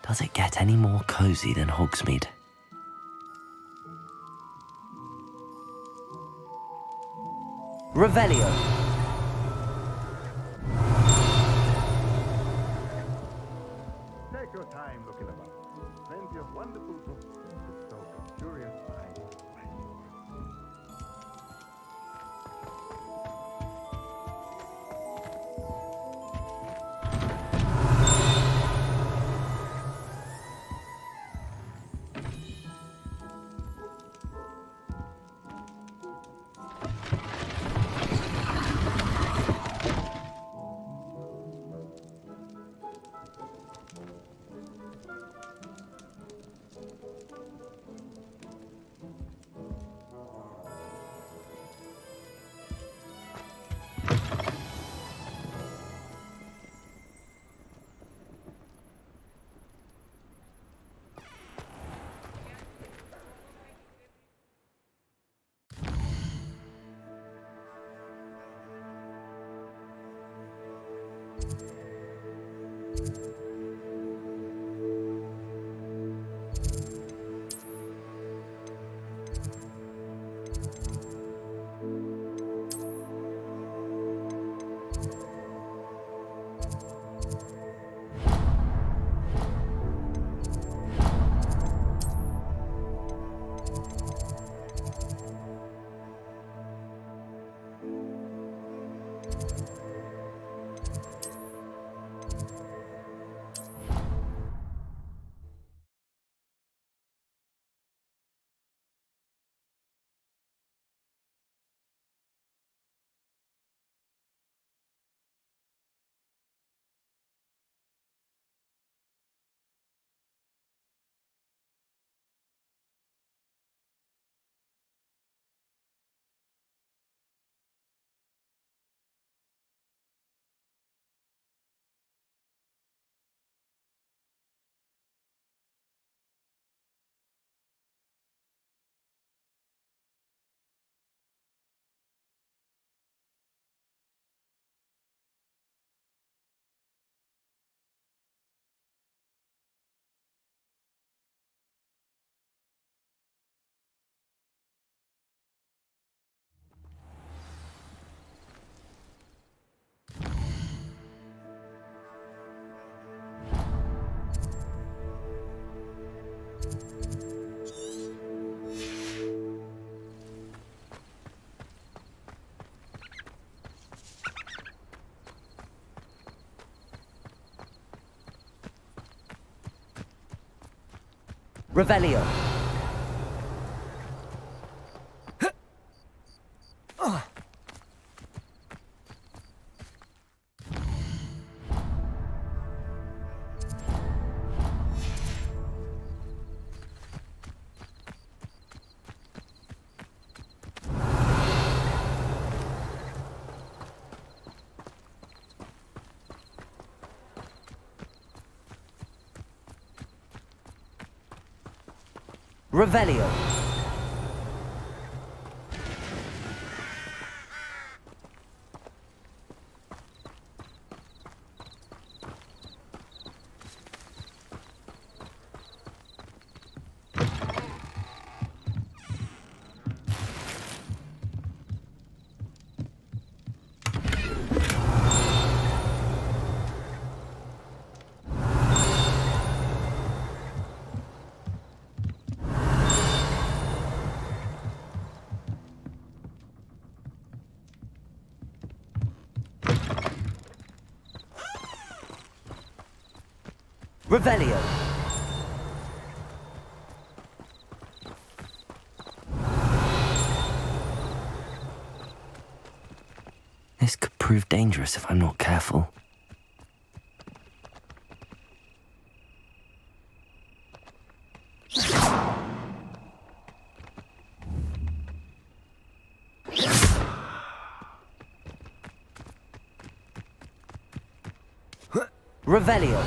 Does it get any more cozy than Hogsmeade? Revelio. Take your time looking about. Plenty of wonderful books to stoke a curious mind like yours. Revelio. Revelio. Revelio. This could prove dangerous if I'm not careful. Revelio.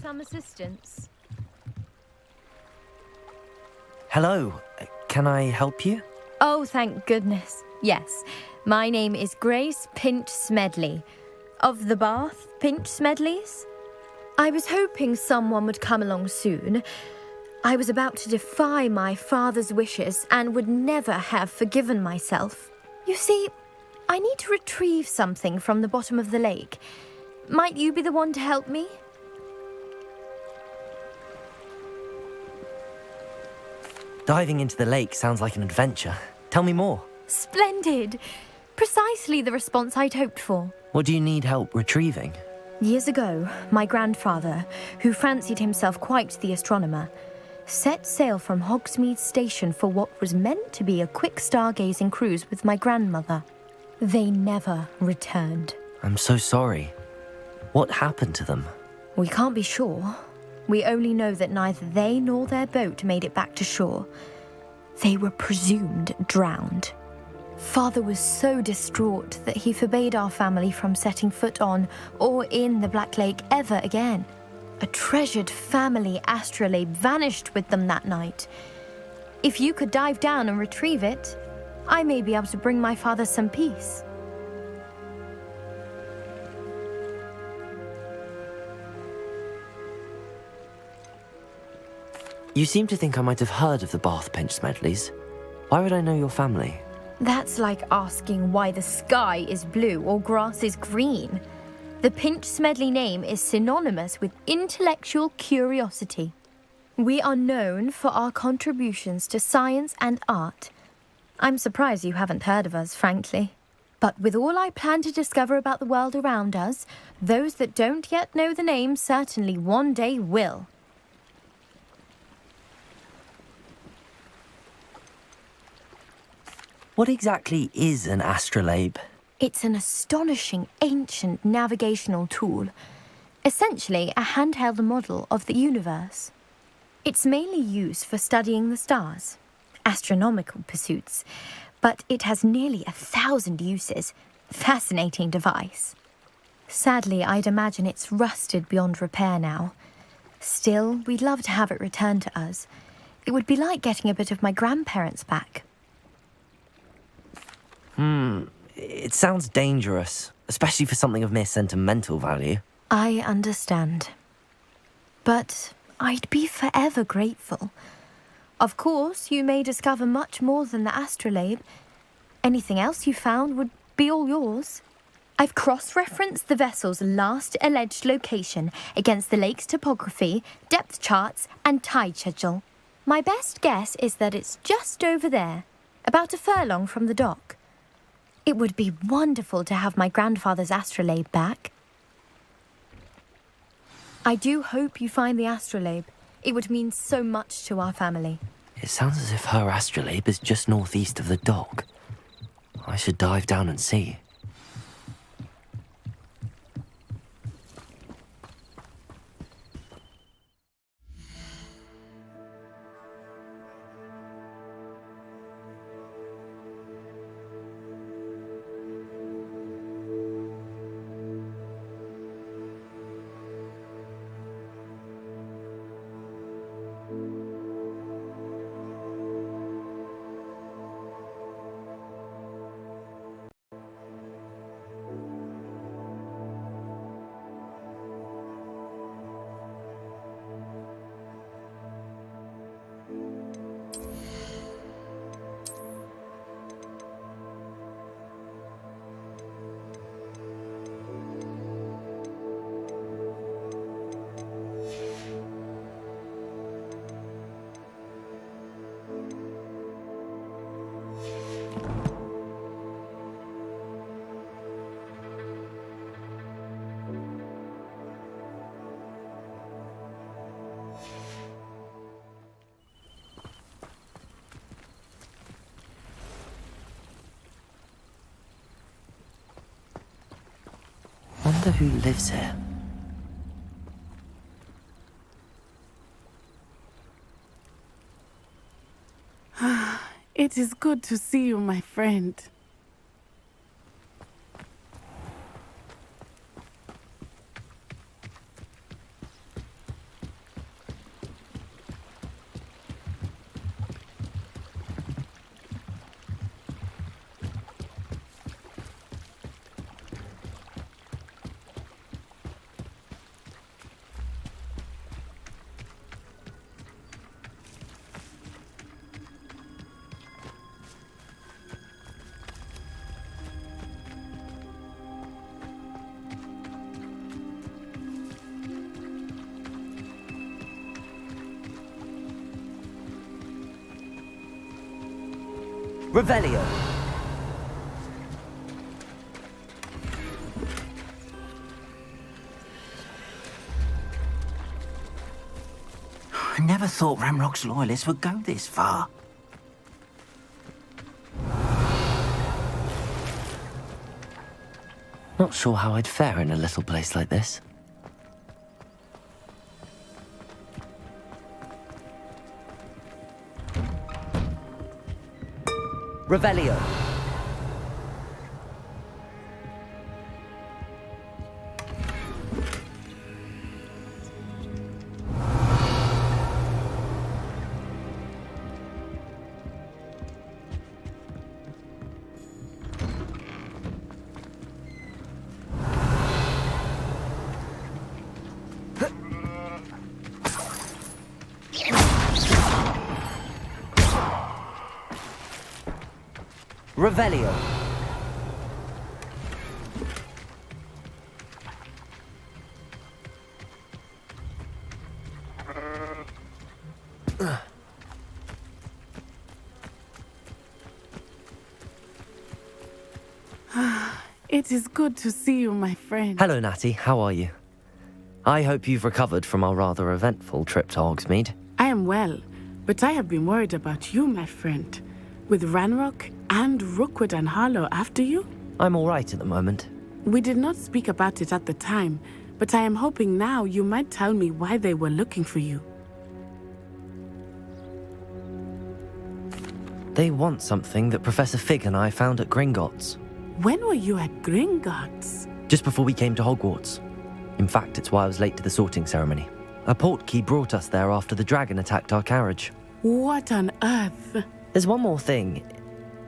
some assistance? Hello. Can I help you? Oh, thank goodness. Yes. My name is Grace Pinch Smedley. Of the Bath Pinch Smedleys? I was hoping someone would come along soon. I was about to defy my father's wishes and would never have forgiven myself. You see, I need to retrieve something from the bottom of the lake. Might you be the one to help me? Diving into the lake sounds like an adventure. Tell me more. Splendid! Precisely the response I'd hoped for. What do you need help retrieving? Years ago, my grandfather, who fancied himself quite the astronomer, set sail from Hogsmeade Station for what was meant to be a quick stargazing cruise with my grandmother. They never returned. I'm so sorry. What happened to them? We can't be sure. We only know that neither they nor their boat made it back to shore. They were presumed drowned. Father was so distraught that he forbade our family from setting foot on or in the Black Lake ever again. A treasured family astrolabe vanished with them that night. If you could dive down and retrieve it, I may be able to bring my father some peace. You seem to think I might have heard of the Bath Pinch Smedleys. Why would I know your family? That's like asking why the sky is blue or grass is green. The Pinch Smedley name is synonymous with intellectual curiosity. We are known for our contributions to science and art. I'm surprised you haven't heard of us, frankly. But with all I plan to discover about the world around us, those that don't yet know the name certainly one day will. What exactly is an astrolabe? It's an astonishing ancient navigational tool, essentially a handheld model of the universe. It's mainly used for studying the stars, astronomical pursuits, but it has nearly 1,000 uses. Fascinating device. Sadly, I'd imagine it's rusted beyond repair now. Still, we'd love to have it returned to us. It would be like getting a bit of my grandparents back. It sounds dangerous, especially for something of mere sentimental value. I understand. But I'd be forever grateful. Of course, you may discover much more than the astrolabe. Anything else you found would be all yours. I've cross-referenced the vessel's last alleged location against the lake's topography, depth charts, and tide schedule. My best guess is that it's just over there, about a furlong from the dock. It would be wonderful to have my grandfather's astrolabe back. I do hope you find the astrolabe. It would mean so much to our family. It sounds as if her astrolabe is just northeast of the dock. I should dive down and see. Wonder who lives here. It is good to see you, my friend. Revelio. I never thought Ramrock's loyalists would go this far. Not sure how I'd fare in a little place like this. Revelio. Revelio. It is good to see you, my friend. Hello, Natty. How are you? I hope you've recovered from our rather eventful trip to Hogsmeade. I am well, but I have been worried about you, my friend. With Ranrock and Rookwood and Harlow after you? I'm all right at the moment. We did not speak about it at the time, but I am hoping now you might tell me why they were looking for you. They want something that Professor Fig and I found at Gringotts. When were you at Gringotts? Just before we came to Hogwarts. In fact, it's why I was late to the sorting ceremony. A portkey brought us there after the dragon attacked our carriage. What on earth? There's one more thing.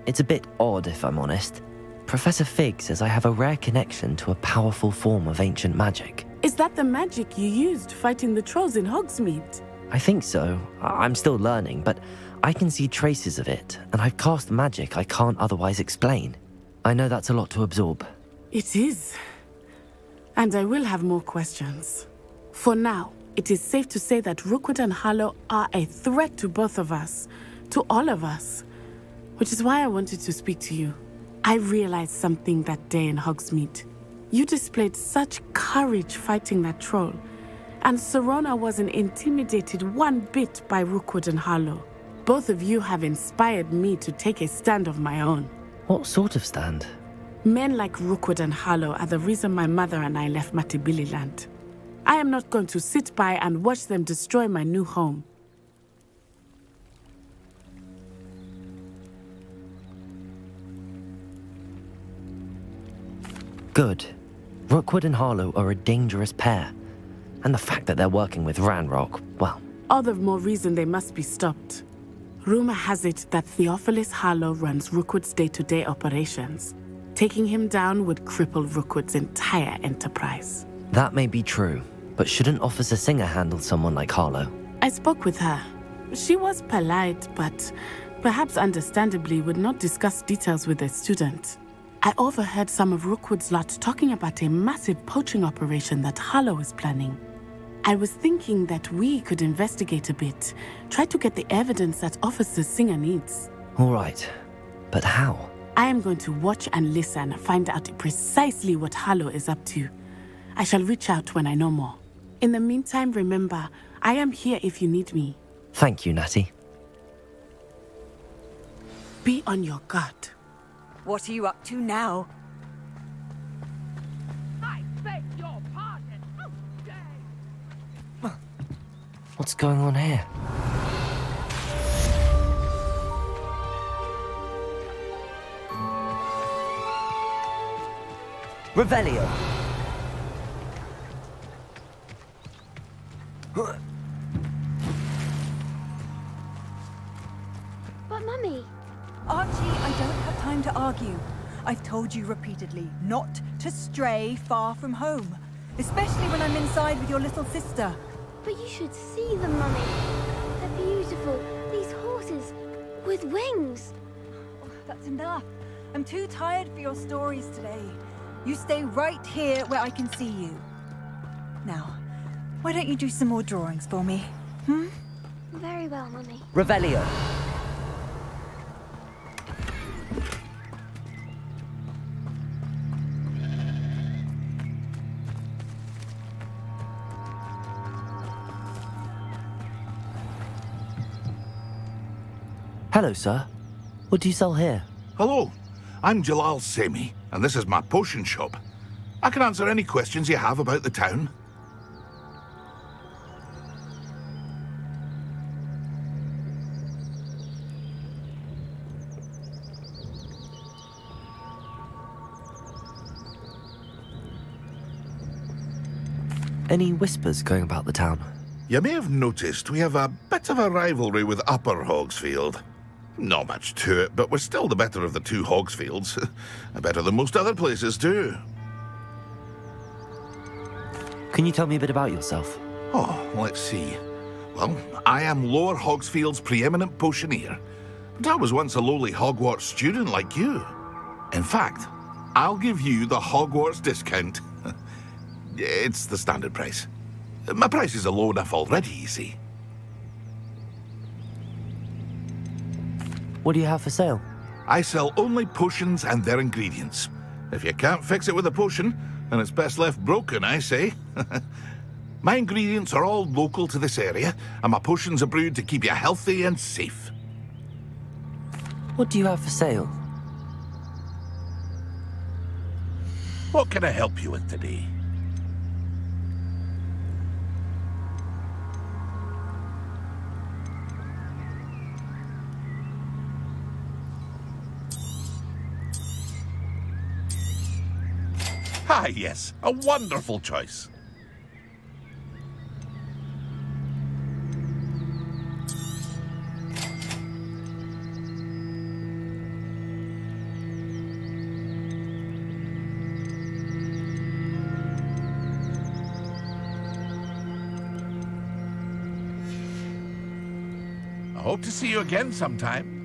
It's a bit odd, if I'm honest. Professor Fig says I have a rare connection to a powerful form of ancient magic. Is that the magic you used fighting the trolls in Hogsmeade? I think so. I'm still learning, but I can see traces of it, and I've cast magic I can't otherwise explain. I know that's a lot to absorb. It is. And I will have more questions. For now, it is safe to say that Rookwood and Harlow are a threat to both of us, to all of us, which is why I wanted to speak to you. I realized something that day in Hogsmeade. You displayed such courage fighting that troll, and Serona wasn't intimidated one bit by Rookwood and Harlow. Both of you have inspired me to take a stand of my own. What sort of stand? Men like Rookwood and Harlow are the reason my mother and I left Matabililand. I am not going to sit by and watch them destroy my new home. Good. Rookwood and Harlow are a dangerous pair. And the fact that they're working with Ranrock, well... All the more reason they must be stopped. Rumor has it that Theophilus Harlow runs Rookwood's day-to-day operations. Taking him down would cripple Rookwood's entire enterprise. That may be true, but shouldn't Officer Singer handle someone like Harlow? I spoke with her. She was polite, but perhaps understandably would not discuss details with a student. I overheard some of Rookwood's lot talking about a massive poaching operation that Harlow is planning. I was thinking that we could investigate a bit, try to get the evidence that Officer Singer needs. All right, but how? I am going to watch and listen, find out precisely what Harlow is up to. I shall reach out when I know more. In the meantime, remember, I am here if you need me. Thank you, Natty. Be on your guard. What are you up to now? I beg your pardon. How dare What's going on here? Revelio. But Mummy... Archie, I don't have time to argue. I've told you repeatedly not to stray far from home, especially when I'm inside with your little sister. But you should see them, Mummy. They're beautiful. These horses with wings. Oh, that's enough. I'm too tired for your stories today. You stay right here where I can see you. Now, why don't you do some more drawings for me? Very well, Mummy. Revelio. Hello, sir. What do you sell here? Hello, I'm Jalal Semi, and this is my potion shop. I can answer any questions you have about the town. Any whispers going about the town? You may have noticed we have a bit of a rivalry with Upper Hogsfield. Not much to it, but we're still the better of the two Hogsfields. Better than most other places, too. Can you tell me a bit about yourself? Oh, let's see. Well, I am Lower Hogsfield's preeminent potioneer. But I was once a lowly Hogwarts student like you. In fact, I'll give you the Hogwarts discount. It's the standard price. My prices are low enough already, you see. What do you have for sale? I sell only potions and their ingredients. If you can't fix it with a potion, then it's best left broken, I say. My ingredients are all local to this area, and my potions are brewed to keep you healthy and safe. What do you have for sale? What can I help you with today? Ah, yes, a wonderful choice. I hope to see you again sometime.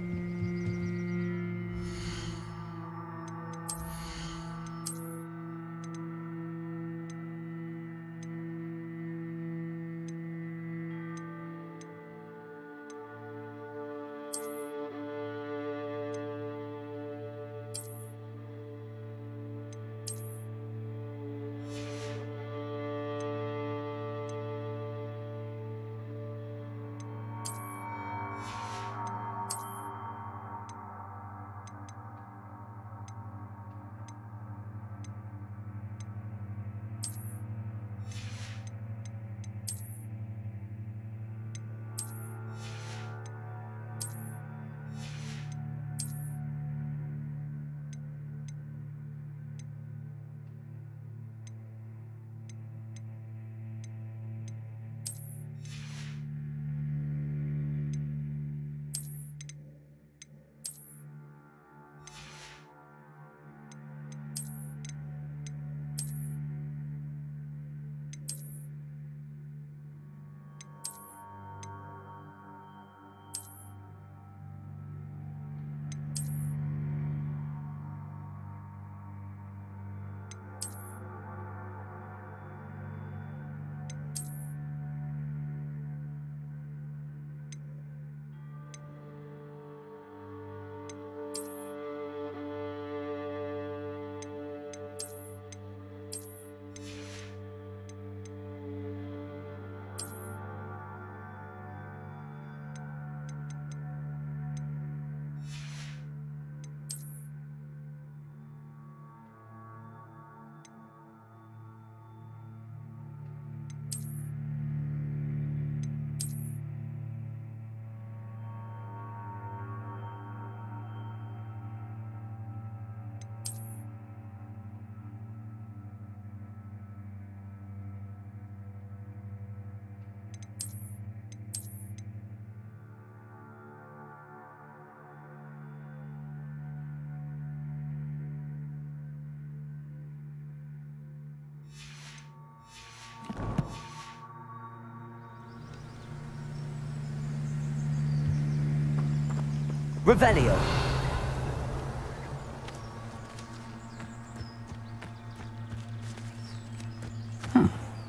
Revelio.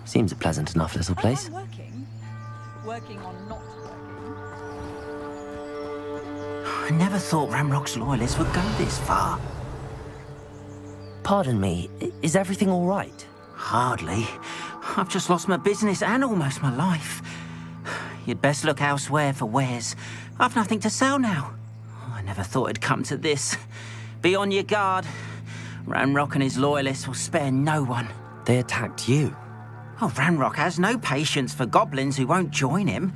Seems a pleasant enough little place. I'm working. Working on not working. I never thought Ramrock's loyalists would go this far. Pardon me, is everything all right? Hardly. I've just lost my business and almost my life. You'd best look elsewhere for wares. I've nothing to sell now. never thought it'd come to this. Be on your guard. Ranrock and his loyalists will spare no one. They attacked you. Oh, Ranrock has no patience for goblins who won't join him.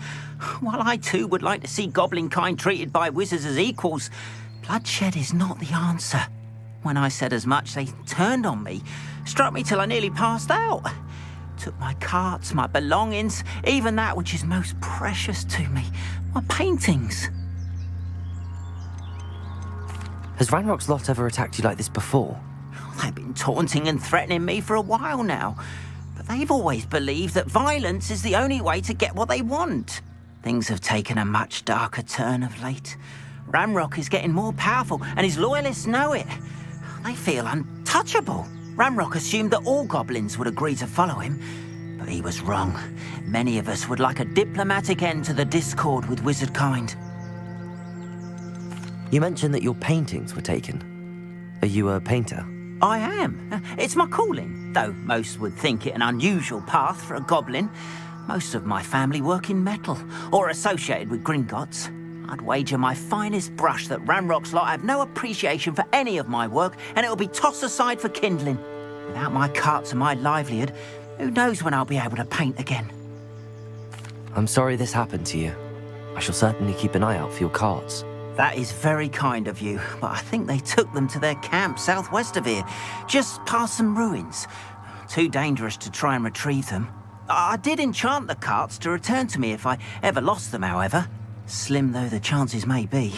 While I too would like to see goblin kind treated by wizards as equals, bloodshed is not the answer. When I said as much, they turned on me, struck me till I nearly passed out. Took my carts, my belongings, even that which is most precious to me, my paintings. Has Ranrock's lot ever attacked you like this before? They've been taunting and threatening me for a while now, but they've always believed that violence is the only way to get what they want. Things have taken a much darker turn of late. Ranrock is getting more powerful, and his loyalists know it. They feel untouchable. Ranrock assumed that all goblins would agree to follow him, but he was wrong. Many of us would like a diplomatic end to the discord with wizard kind. You mentioned that your paintings were taken. Are you a painter? I am. It's my calling, though most would think it an unusual path for a goblin. Most of my family work in metal, or associated with Gringotts. I'd wager my finest brush that Ranrock's lot have no appreciation for any of my work, and it'll be tossed aside for kindling. Without my carts and my livelihood, who knows when I'll be able to paint again. I'm sorry this happened to you. I shall certainly keep an eye out for your carts. That is very kind of you, but I think they took them to their camp southwest of here, just past some ruins. Too dangerous to try and retrieve them. I did enchant the carts to return to me if I ever lost them, however. Slim though the chances may be,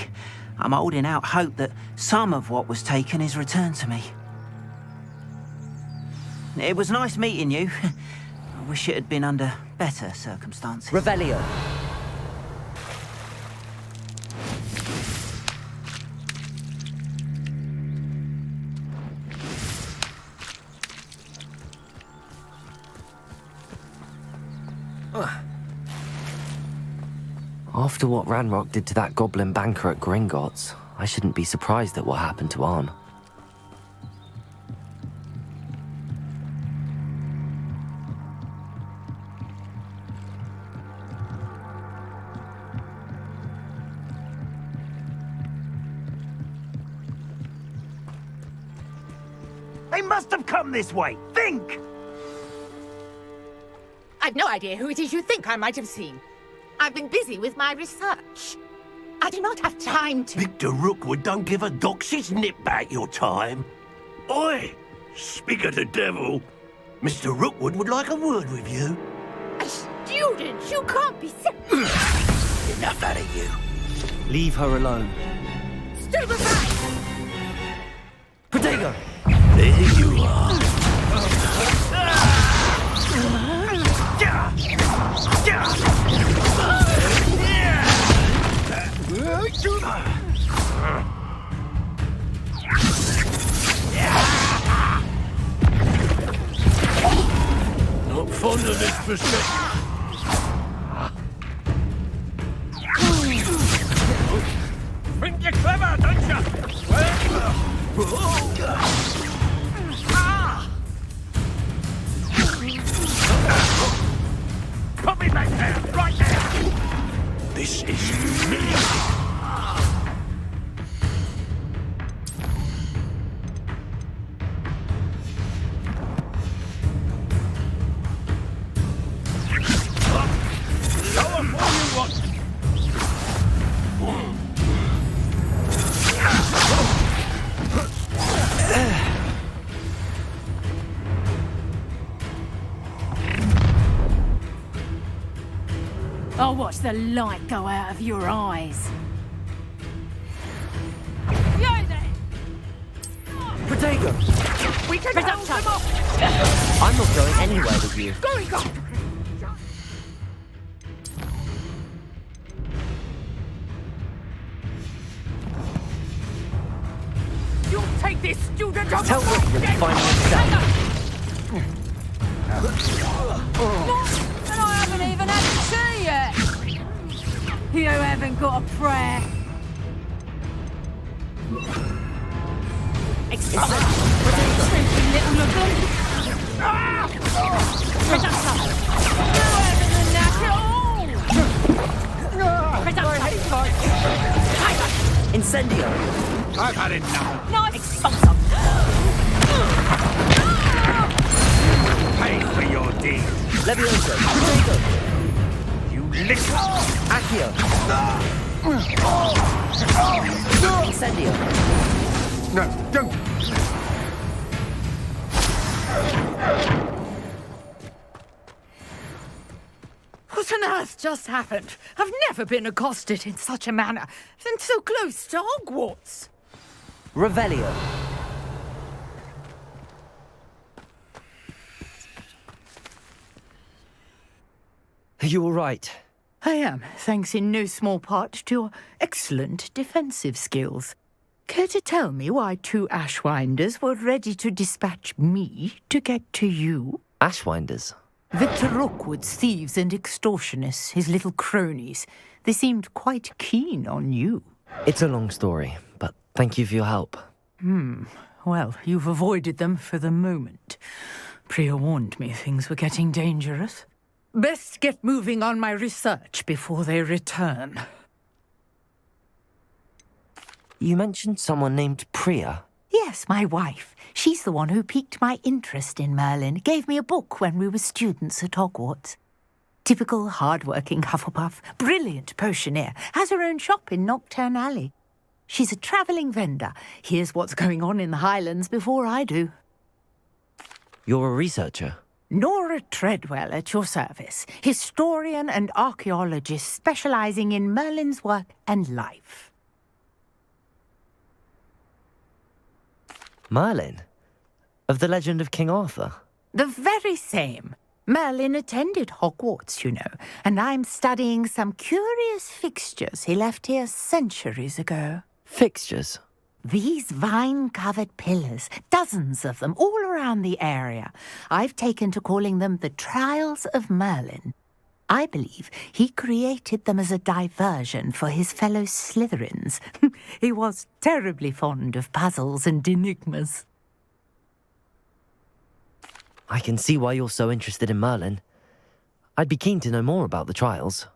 I'm holding out hope that some of what was taken is returned to me. It was nice meeting you. I wish it had been under better circumstances. Revelio. After what Ranrock did to that goblin banker at Gringotts, I shouldn't be surprised at what happened to Arn. They must have come this way. Think! I've no idea who it is you think I might have seen. I've been busy with my research. I do not have time to... Victor Rookwood don't give a doxy's nip back your time. Oi! Speak of the devil. Mr. Rookwood would like a word with you. A student? You can't be sick. Enough out of you. Leave her alone. Stupid guy! Protego! There you are. Not fond of this perspective. Think you're clever, don't you? Put me back there, right there! This is humiliating. I'll watch the light go out of your eyes. Yo there! Protego! We can hold them off! I'm not going anywhere with you. Go! You'll take this student on Tell Rookwood to find himself. And I haven't even had tea yet! You haven't got a prayer. Excuse me. Shrinking little lagoon. Reduction. No better than that at all. Reduction. Incendio! I've had it now. Knife! Expulsum! Pay for your deed. Levioso! Potato! You little... Accio! Incendio! No, don't. What on earth just happened? I've never been accosted in such a manner, and so close to Hogwarts. Revelio! Are you all right? I am, thanks in no small part to your excellent defensive skills. Care to tell me why 2 Ashwinders were ready to dispatch me to get to you? Ashwinders? Victor Rookwood's thieves and extortionists, his little cronies. They seemed quite keen on you. It's a long story, but thank you for your help. Well, you've avoided them for the moment. Priya warned me things were getting dangerous. Best get moving on my research before they return. You mentioned someone named Priya. Yes, my wife. She's the one who piqued my interest in Merlin. Gave me a book when we were students at Hogwarts. Typical hard-working Hufflepuff, brilliant potioneer, has her own shop in Knockturn Alley. She's a travelling vendor. Hears what's going on in the Highlands before I do. You're a researcher? Nora Treadwell at your service, historian and archaeologist specialising in Merlin's work and life. Merlin? Of the legend of King Arthur? The very same. Merlin attended Hogwarts, you know, and I'm studying some curious fixtures he left here centuries ago. Fixtures? These vine-covered pillars, dozens of them, all around the area. I've taken to calling them the Trials of Merlin. I believe he created them as a diversion for his fellow Slytherins. He was terribly fond of puzzles and enigmas. I can see why you're so interested in Merlin. I'd be keen to know more about the trials.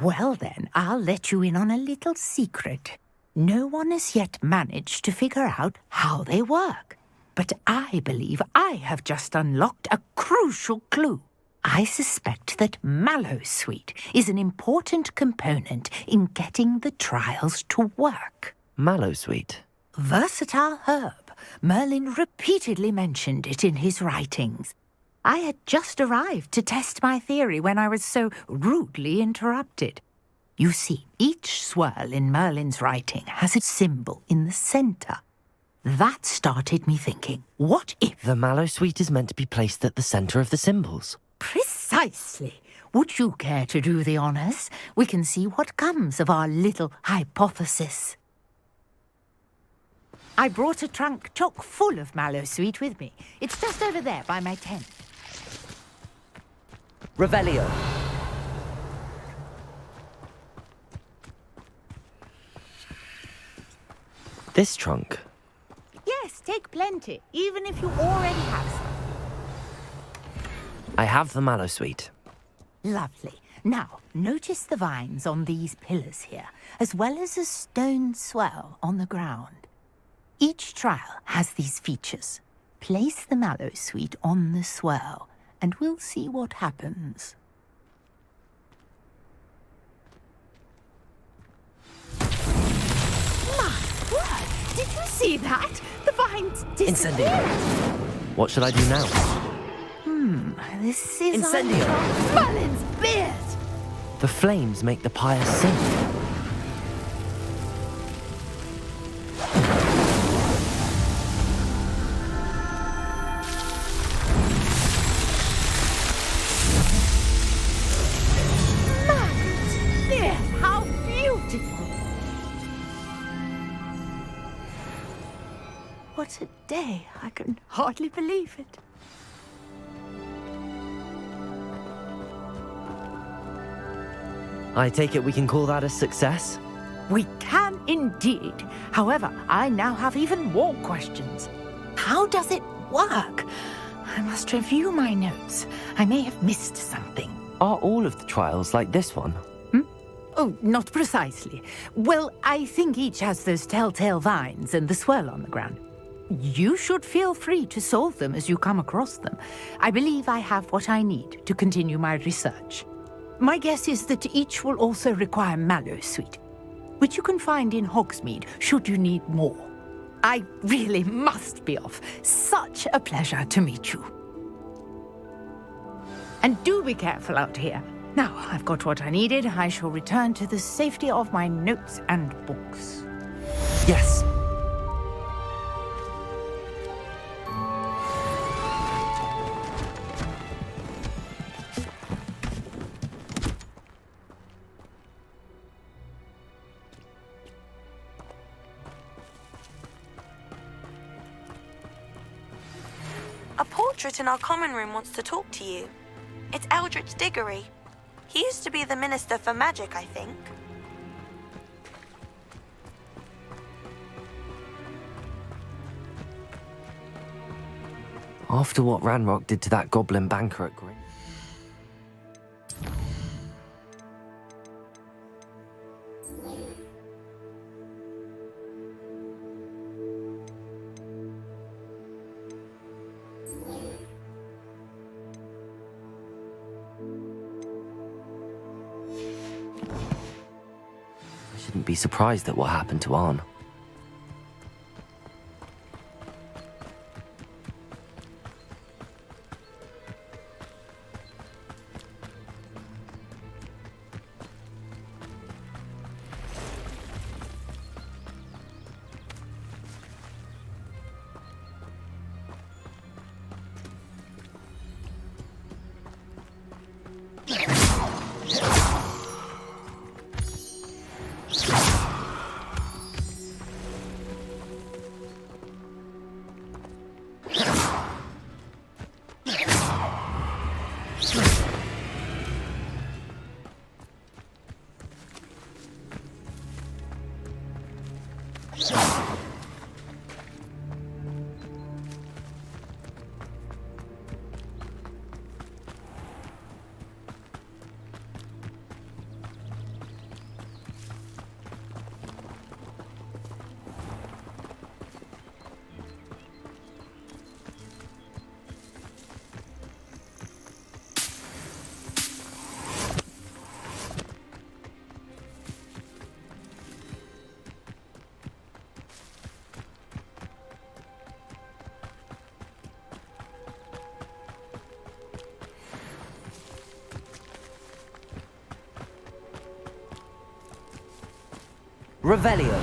Well then, I'll let you in on a little secret. No one has yet managed to figure out how they work. But I believe I have just unlocked a crucial clue. I suspect that Mallowsweet is an important component in getting the trials to work. Mallowsweet? Versatile herb. Merlin repeatedly mentioned it in his writings. I had just arrived to test my theory when I was so rudely interrupted. You see, each swirl in Merlin's writing has a symbol in the centre. That started me thinking, what if... The Mallowsweet is meant to be placed at the centre of the symbols. Precisely. Would you care to do the honours? We can see what comes of our little hypothesis. I brought a trunk chock full of Mallowsweet with me. It's just over there by my tent. Revelio. This trunk? Yes, take plenty, even if you already have some. I have the Mallowsweet. Lovely. Now, notice the vines on these pillars here, as well as a stone swell on the ground. Each trial has these features. Place the Mallowsweet on the swell, and we'll see what happens. My word! Did you see that? The vines disappeared. Incendio. What should I do now? This is Incendio. Merlin's beard! The flames make the pyre sing. Merlin's beard! How beautiful! What a day! I can hardly believe it. I take it we can call that a success? We can indeed. However, I now have even more questions. How does it work? I must review my notes. I may have missed something. Are all of the trials like this one? Oh, not precisely. Well, I think each has those telltale vines and the swirl on the ground. You should feel free to solve them as you come across them. I believe I have what I need to continue my research. My guess is that each will also require mallow sweet, which you can find in Hogsmeade should you need more. I really must be off. Such a pleasure to meet you. And do be careful out here. Now I've got what I needed, I shall return to the safety of my notes and books. Yes. A portrait in our common room wants to talk to you. It's Eldritch Diggory. He used to be the Minister for Magic, I think. After what Ranrock did to that goblin banker at Green. I shouldn't be surprised at what happened to Arn. Revelio.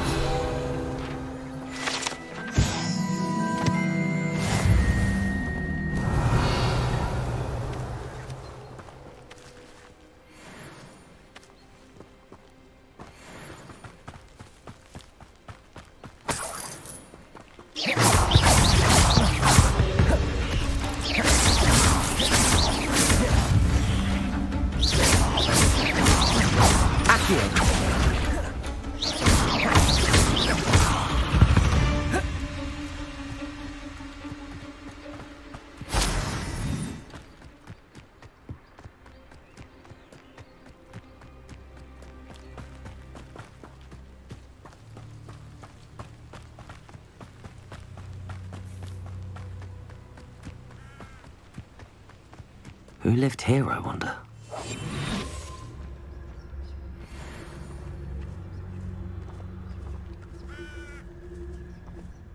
Who lived here, I wonder?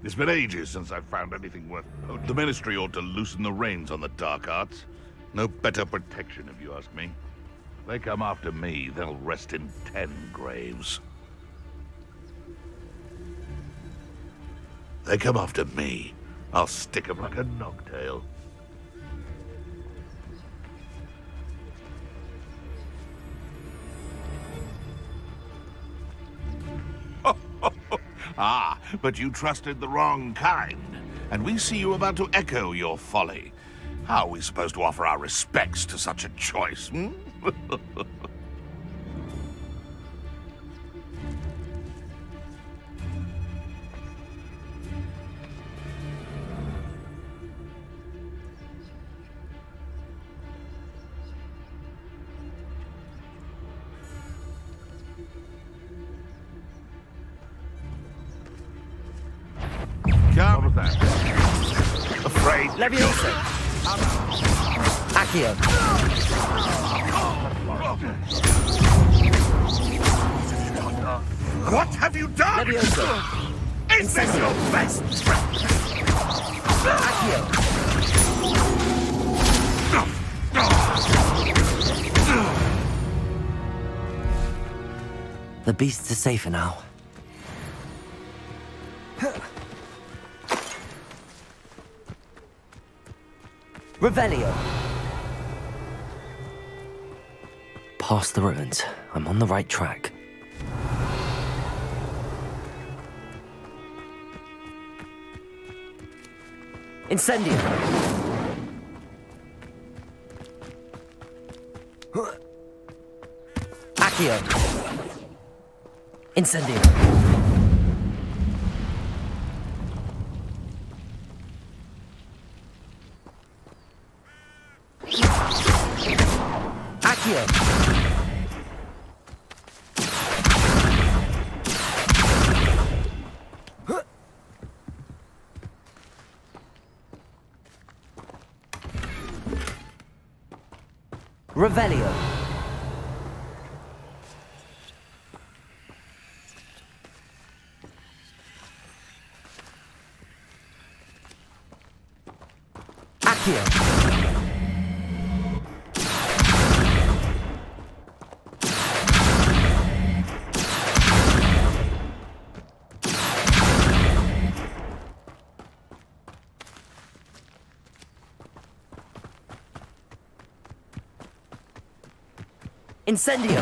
It's been ages since I've found anything worth... Oh, the Ministry ought to loosen the reins on the dark arts. No better protection, if you ask me. If they come after me, they'll rest in 10 graves. They come after me, I'll stick 'em like a knocktail. Ah, but you trusted the wrong kind, and we see you about to echo your folly. How are we supposed to offer our respects to such a choice, hmm? Jam. What was that? Afraid. Leviosa! Accio! What have you done? Leviosa! Is this your best? Accio! The beasts are safer now. Revelio! Past the ruins. I'm on the right track. Incendio! Accio! Incendio! Accio! Revelio! Accio! Incendio!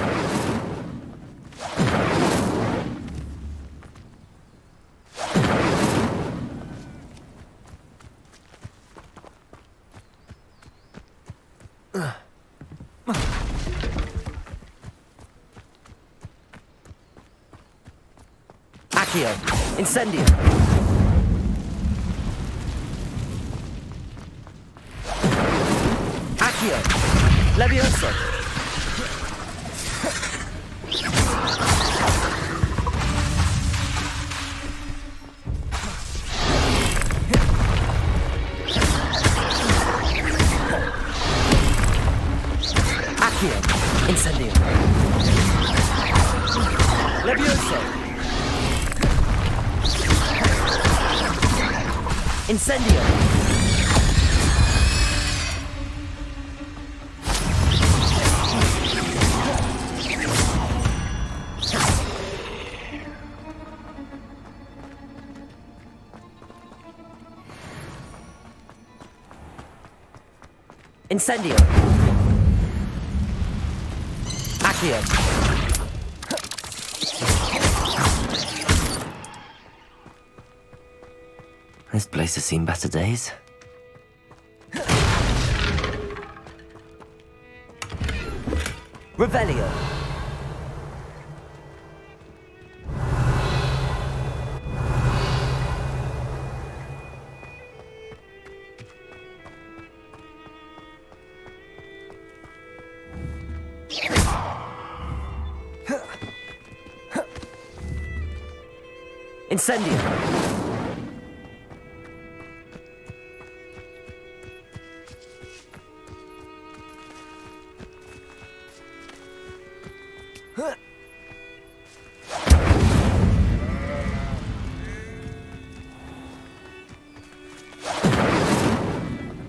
Accio! Incendio! Accio! Leviosa! Accio! Incendio! Leviosa! Incendio! Incendio! Accio! This place has seen better days. Revelio! Incendio!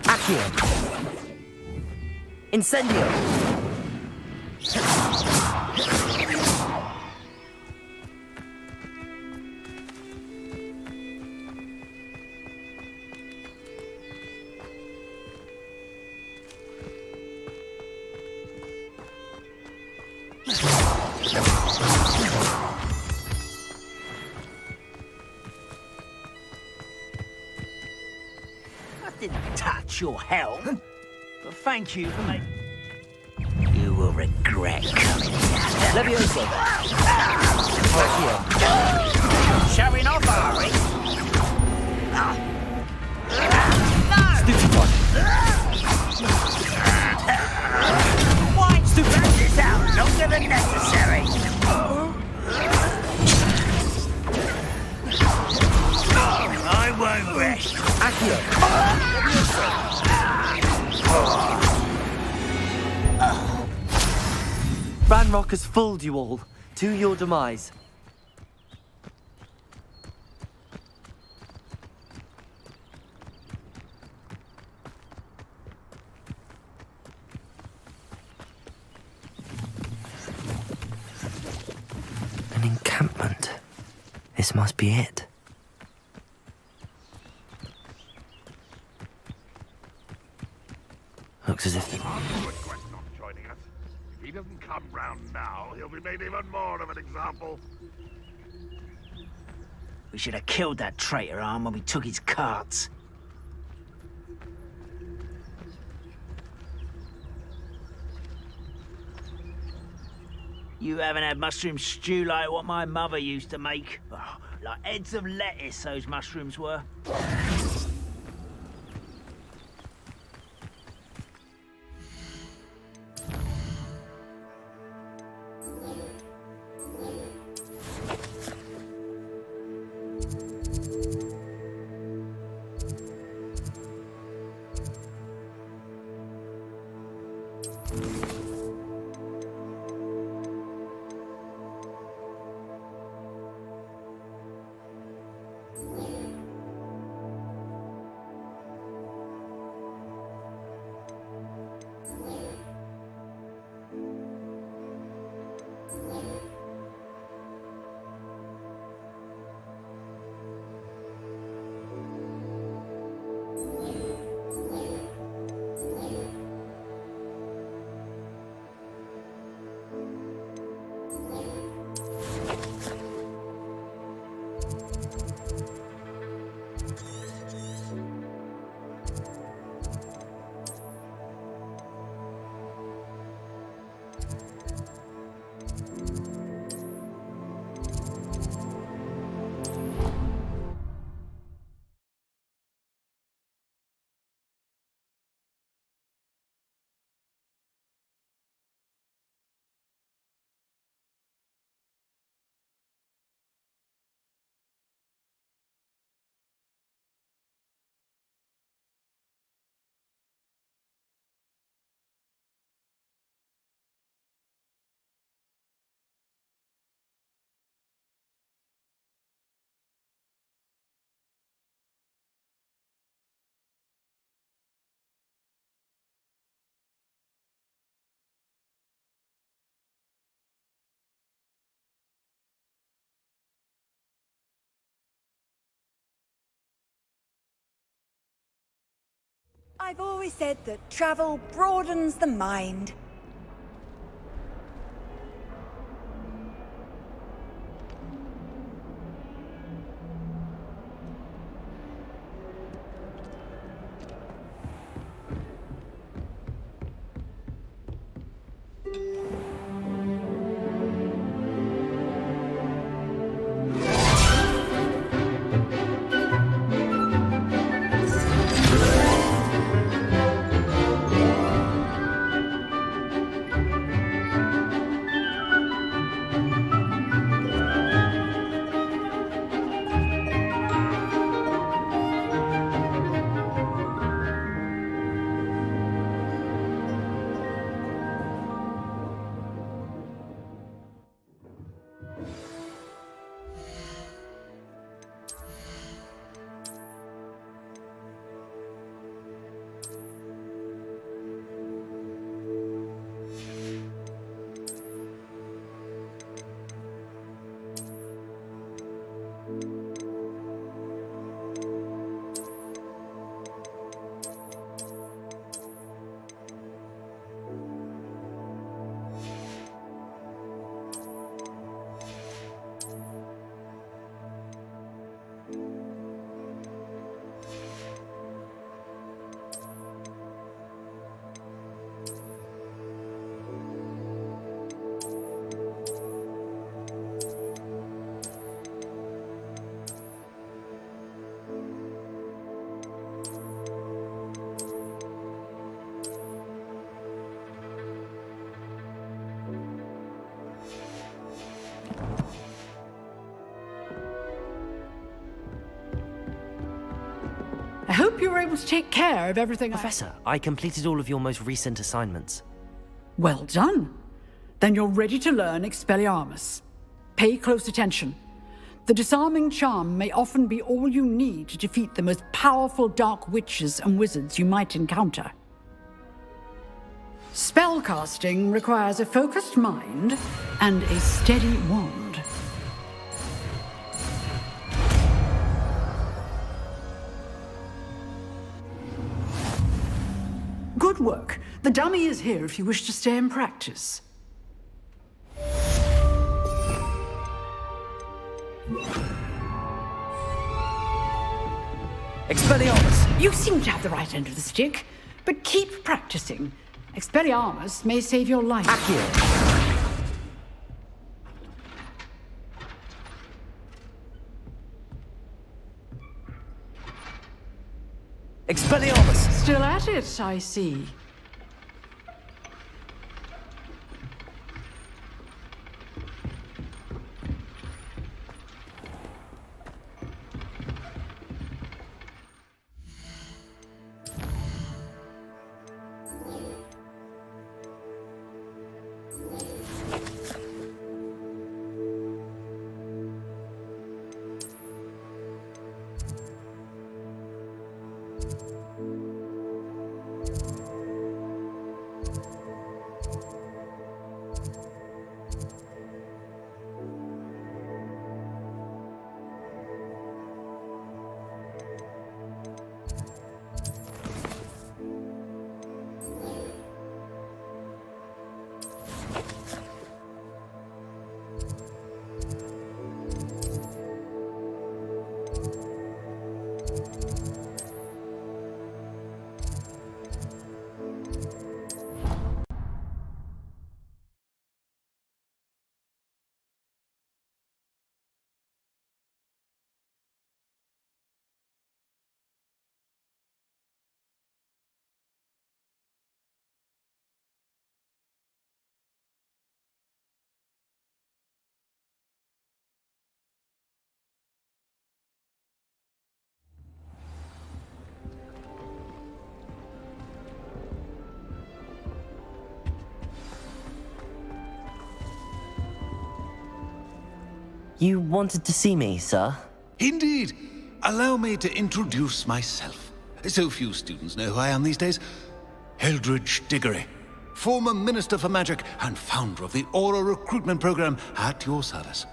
Accio! Incendio! I didn't touch your helm, but thank you for making... You will regret coming here. Leviosa! Accio! Showing off, are we? Stupefy! Why stupid this out longer than necessary? I won't Yes! Accio! Ranrock has fooled you all. To your demise. An encampment. This must be it. Looks as if... Request not joining us. If he doesn't come round now, he'll be made even more of an example. We should have killed that traitor arm when we took his carts. You haven't had mushroom stew like what my mother used to make. Oh, like heads of lettuce, those mushrooms were. I've always said that travel broadens the mind. I hope you were able to take care of everything. Professor, I completed all of your most recent assignments. Well done. Then you're ready to learn Expelliarmus. Pay close attention. The disarming charm may often be all you need to defeat the most powerful dark witches and wizards you might encounter. Spellcasting requires a focused mind and a steady wand. Good work. The dummy is here if you wish to stay and practice. Expelliarmus! You seem to have the right end of the stick, but keep practicing. Expelliarmus may save your life. Accio! Expelliarmus! Still at it, I see. You wanted to see me, sir? Indeed. Allow me to introduce myself. So few students know who I am these days. Eldridge Diggory, former Minister for Magic and founder of the Aura recruitment program, at your service.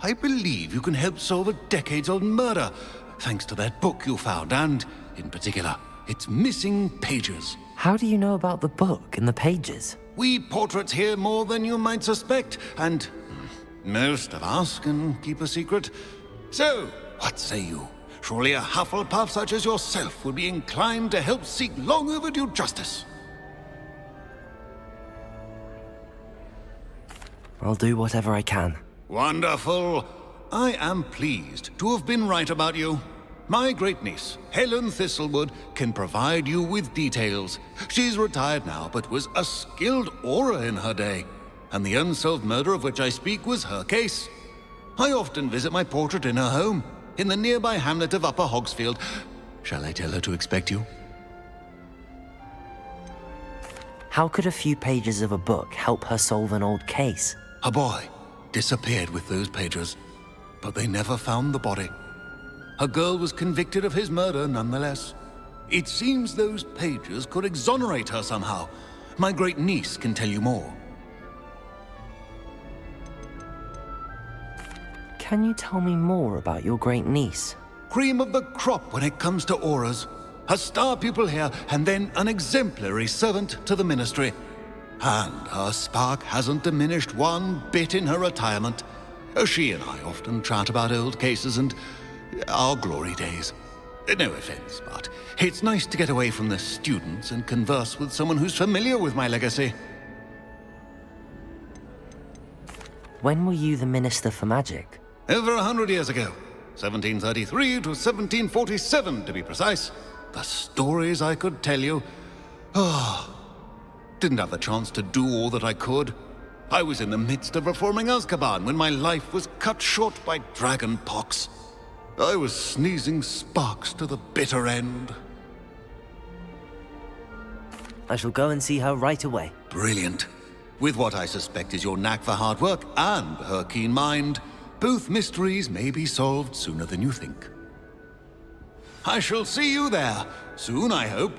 I believe you can help solve a decades-old murder, thanks to that book you found, and, in particular, its missing pages. How do you know about the book and the pages? We portraits hear more than you might suspect, and most of us can keep a secret. So, what say you? Surely a Hufflepuff such as yourself would be inclined to help seek long overdue justice. I'll do whatever I can. Wonderful. I am pleased to have been right about you. My great-niece, Helen Thistlewood, can provide you with details. She's retired now, but was a skilled aura in her day. And the unsolved murder of which I speak was her case. I often visit my portrait in her home, in the nearby hamlet of Upper Hogsfield. Shall I tell her to expect you? How could a few pages of a book help her solve an old case? A boy disappeared with those pages, but they never found the body. A girl was convicted of his murder nonetheless. It seems those pages could exonerate her somehow. My great-niece can tell you more. Can you tell me more about your great-niece? Cream of the crop when it comes to auras. A star pupil here, and then an exemplary servant to the ministry. And her spark hasn't diminished one bit in her retirement. She and I often chat about old cases and our glory days. No offense, but it's nice to get away from the students and converse with someone who's familiar with my legacy. When were you the Minister for Magic? Over 100 years ago. 1733 to 1747, to be precise. The stories I could tell you. Didn't have the chance to do all that I could. I was in the midst of reforming Azkaban when my life was cut short by dragon pox. I was sneezing sparks to the bitter end. I shall go and see her right away. Brilliant. With what I suspect is your knack for hard work and her keen mind, both mysteries may be solved sooner than you think. I shall see you there, soon I hope.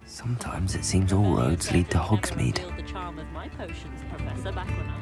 Sometimes it seems all roads lead to Hogsmeade. The charm of my potions, Professor Barracuda.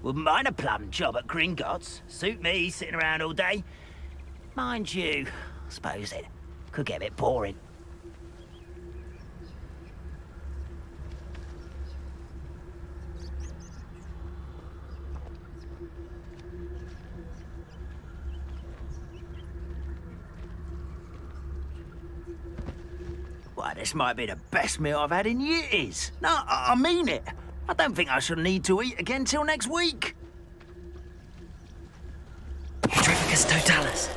Wouldn't mind a plum job at Gringotts. Suit me, sitting around all day. Mind you, I suppose it could get a bit boring. Why, this might be the best meal I've had in years. No, I mean it. I don't think I shall need to eat again till next week. Petrificus totalis.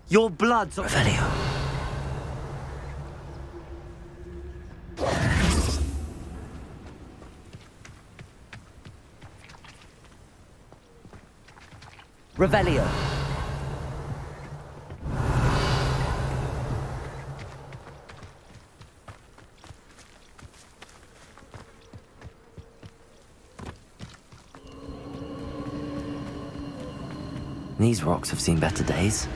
Your blood's on Revelio. Revelio. These rocks have seen better days.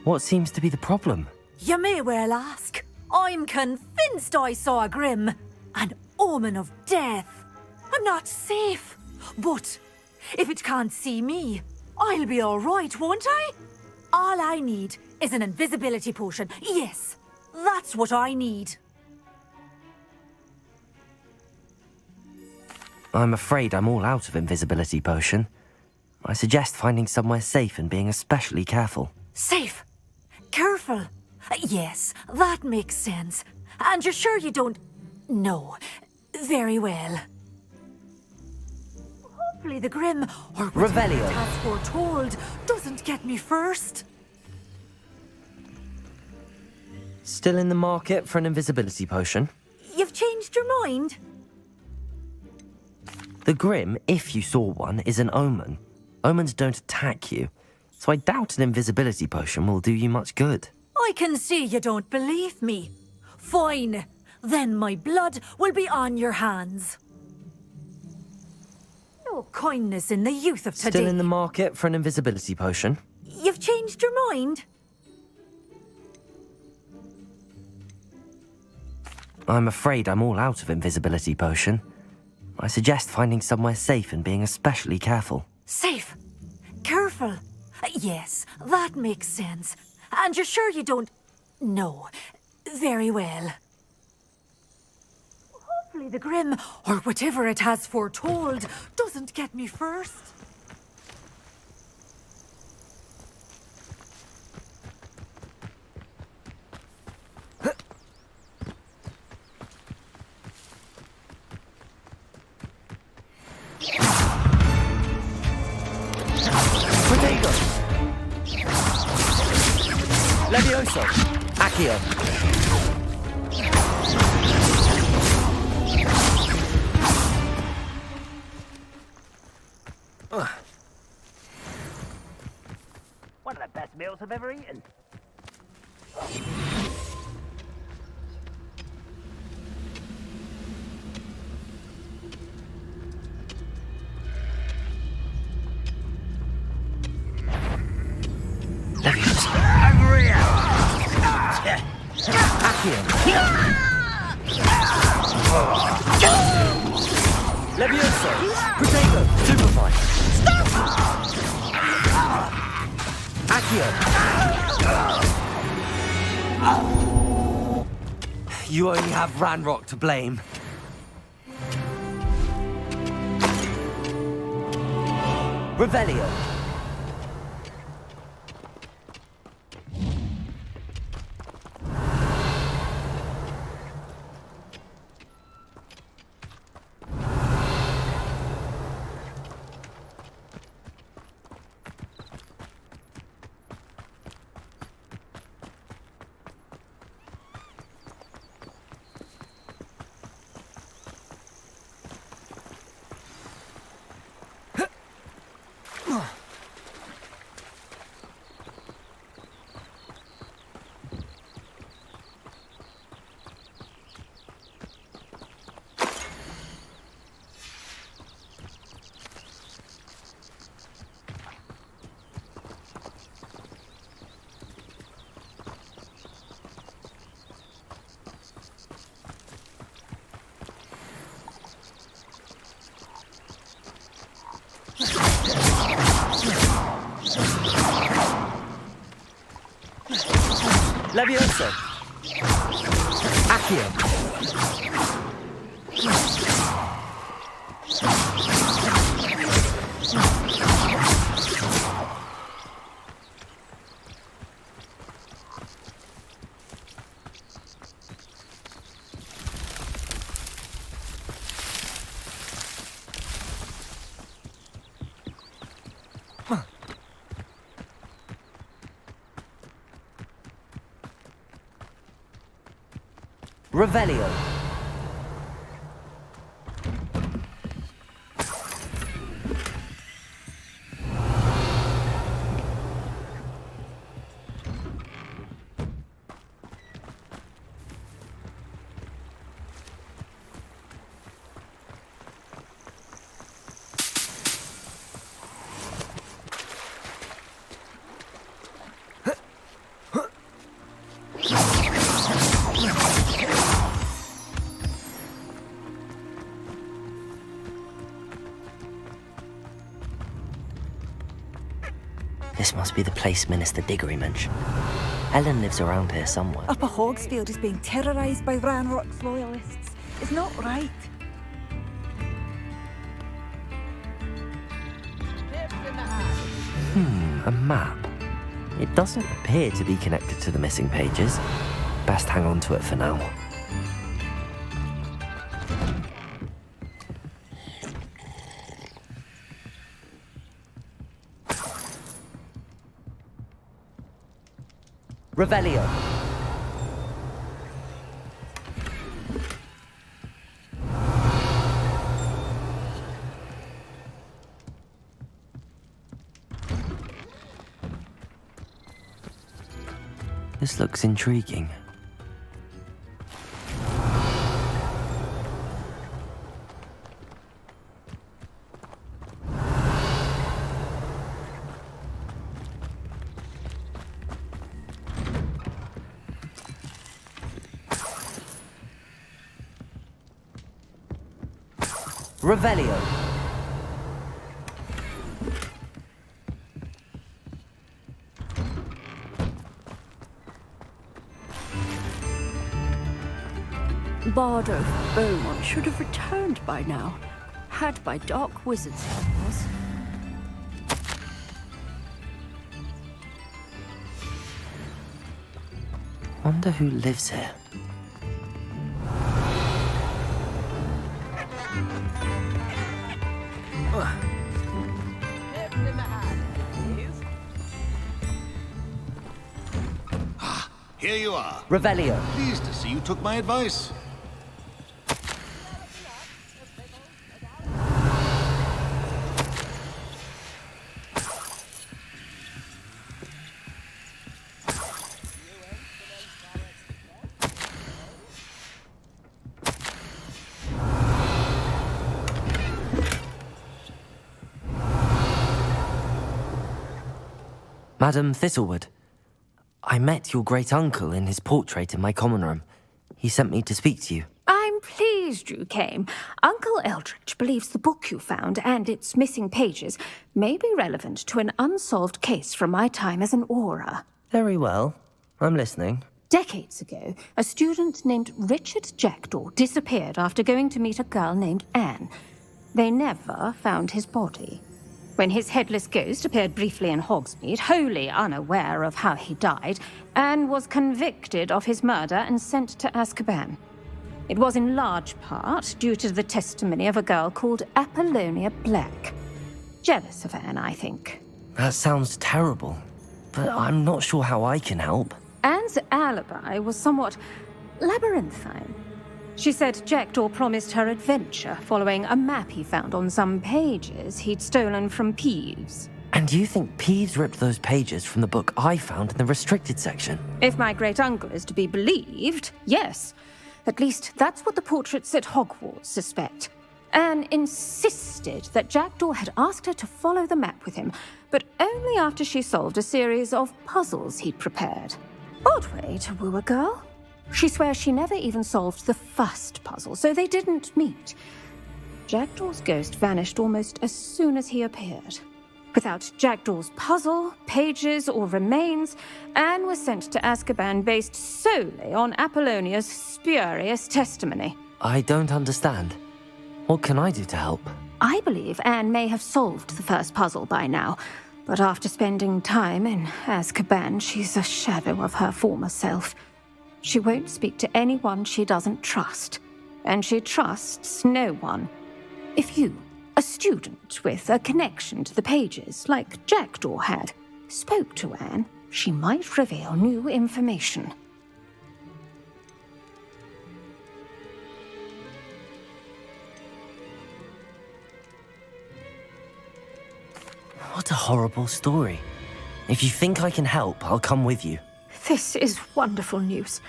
What seems to be the problem? You may well ask. I'm convinced I saw a grim, an omen of death. I'm not safe. But if it can't see me, I'll be all right, won't I? All I need is an invisibility potion. Yes, that's what I need. I'm afraid I'm all out of invisibility potion. I suggest finding somewhere safe and being especially careful. Safe? Careful? Yes, that makes sense. And you're sure you don't... No. Very well. Hopefully the Grim, or whatever Revelio. it has foretold, doesn't get me first. Still in the market for an invisibility potion? You've changed your mind? The Grim, if you saw one, is an omen. Omens don't attack you, so I doubt an invisibility potion will do you much good. I can see you don't believe me. Fine. Then my blood will be on your hands. No kindness in the youth of today. Still in the market for an invisibility potion? You've changed your mind? I'm afraid I'm all out of invisibility potion. I suggest finding somewhere safe and being especially careful. Safe? Careful? Yes, that makes sense. And you're sure you don't... No. Very well. Hopefully the Grim, or whatever it has foretold, doesn't get me first. Levioso! Accio! One of the best meals I've ever eaten. Levioso! Protego! Superfly! Accio! You only have Ranrock to blame. Revelio! Levioso! Accio! Revelio. This must be the place Minister Diggory mentioned. Ellen lives around here somewhere. Upper Hogsfield is being terrorised by Ranrock's loyalists. It's not right. map. It doesn't appear to be connected to the missing pages. Best hang on to it for now. Revelio. This looks intriguing. Revelio. Bardo Beaumont should have returned by now, had by dark wizards, of course. Wonder who lives here. Here you are. Revelio. Pleased to see you took my advice. Madam Thistlewood, I met your great-uncle in his portrait in my common room. He sent me to speak to you. I'm pleased you came. Uncle Eldridge believes the book you found and its missing pages may be relevant to an unsolved case from my time as an Aura. Very well. I'm listening. Decades ago, a student named Richard Jackdaw disappeared after going to meet a girl named Anne. They never found his body. When his headless ghost appeared briefly in Hogsmeade, wholly unaware of how he died, Anne was convicted of his murder and sent to Azkaban. It was in large part due to the testimony of a girl called Apollonia Black. Jealous of Anne, I think. That sounds terrible, but I'm not sure how I can help. Anne's alibi was somewhat labyrinthine. She said Jackdaw promised her adventure following a map he found on some pages he'd stolen from Peeves. And you think Peeves ripped those pages from the book I found in the restricted section? If my great-uncle is to be believed, yes. At least that's what the portraits at Hogwarts suspect. Anne insisted that Jackdaw had asked her to follow the map with him, but only after she solved a series of puzzles he'd prepared. Odd way to woo a girl. She swears she never even solved the first puzzle, so they didn't meet. Jackdaw's ghost vanished almost as soon as he appeared. Without Jackdaw's puzzle, pages, or remains, Anne was sent to Azkaban based solely on Apollonia's spurious testimony. I don't understand. What can I do to help? I believe Anne may have solved the first puzzle by now, but after spending time in Azkaban, she's a shadow of her former self. She won't speak to anyone she doesn't trust, and she trusts no one. If you, a student with a connection to the pages, like Jackdaw had, spoke to Anne, she might reveal new information. What a horrible story. If you think I can help, I'll come with you. This is wonderful news.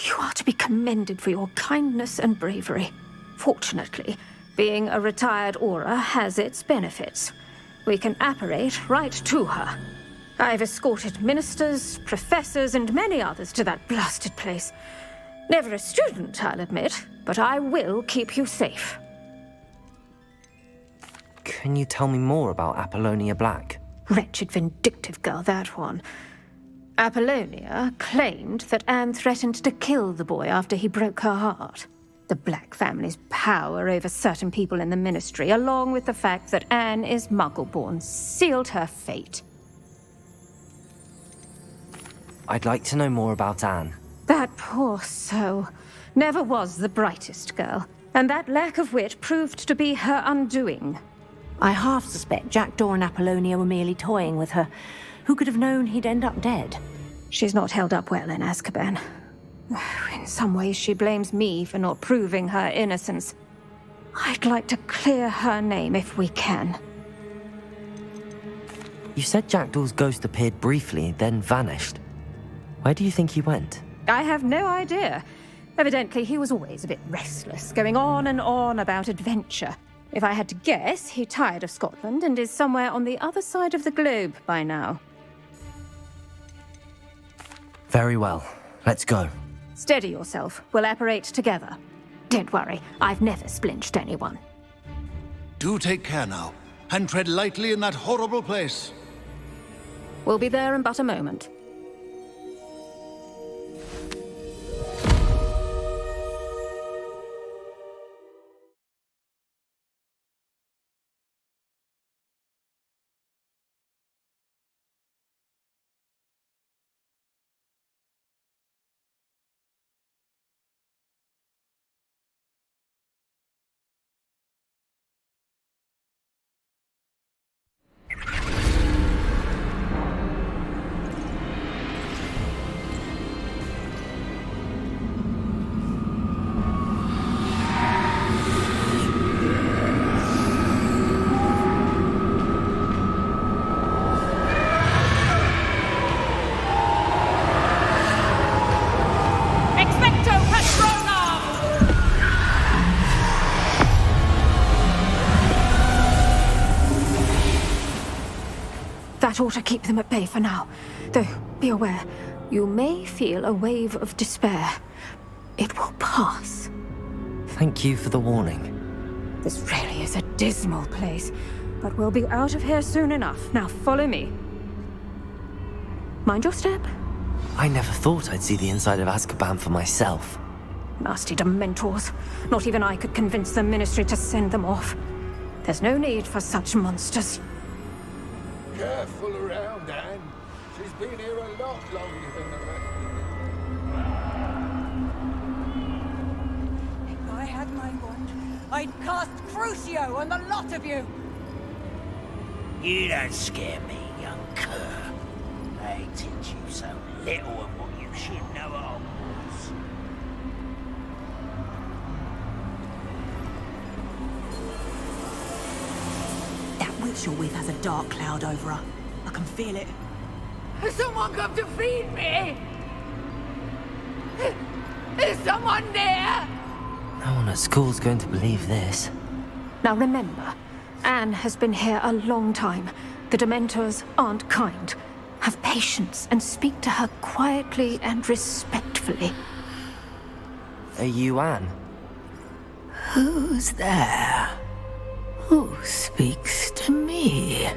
You are to be commended for your kindness and bravery. Fortunately, being a retired Aura has its benefits. We can apparate right to her. I've escorted ministers, professors, and many others to that blasted place. Never a student, I'll admit, but I will keep you safe. Can you tell me more about Apollonia Black? Wretched, vindictive girl, that one. Apollonia claimed that Anne threatened to kill the boy after he broke her heart. The Black family's power over certain people in the ministry, along with the fact that Anne is Muggle-born, sealed her fate. I'd like to know more about Anne. That poor soul never was the brightest girl, and that lack of wit proved to be her undoing. I half suspect Jackdaw and Apollonia were merely toying with her. Who could have known he'd end up dead? She's not held up well in Azkaban. In some ways, she blames me for not proving her innocence. I'd like to clear her name if we can. You said Jackdaw's ghost appeared briefly, then vanished. Where do you think he went? I have no idea. Evidently, he was always a bit restless, going on and on about adventure. If I had to guess, he tired of Scotland and is somewhere on the other side of the globe by now. Very well. Let's go. Steady yourself. We'll apparate together. Don't worry, I've never splinched anyone. Do take care now, and tread lightly in that horrible place. We'll be there in but a moment. That ought to keep them at bay for now. Though, be aware, you may feel a wave of despair. It will pass. Thank you for the warning. This really is a dismal place, but we'll be out of here soon enough. Now follow me. Mind your step. I never thought I'd see the inside of Azkaban for myself. Nasty Dementors. Not even I could convince the Ministry to send them off. There's no need for such monsters. Careful around, Anne. She's been here a lot longer than the rest of us. If I had my wand, I'd cast Crucio on the lot of you! You don't scare me, young cur. They teach you so little of what you should know at Hogwarts. That witch you're with has a dark cloud over her. I can feel it. Has someone come to feed me? Is someone there? No one at school's going to believe this. Now remember, Anne has been here a long time. The Dementors aren't kind. Have patience and speak to her quietly and respectfully. Are you Anne? Who's there? Who speaks to me?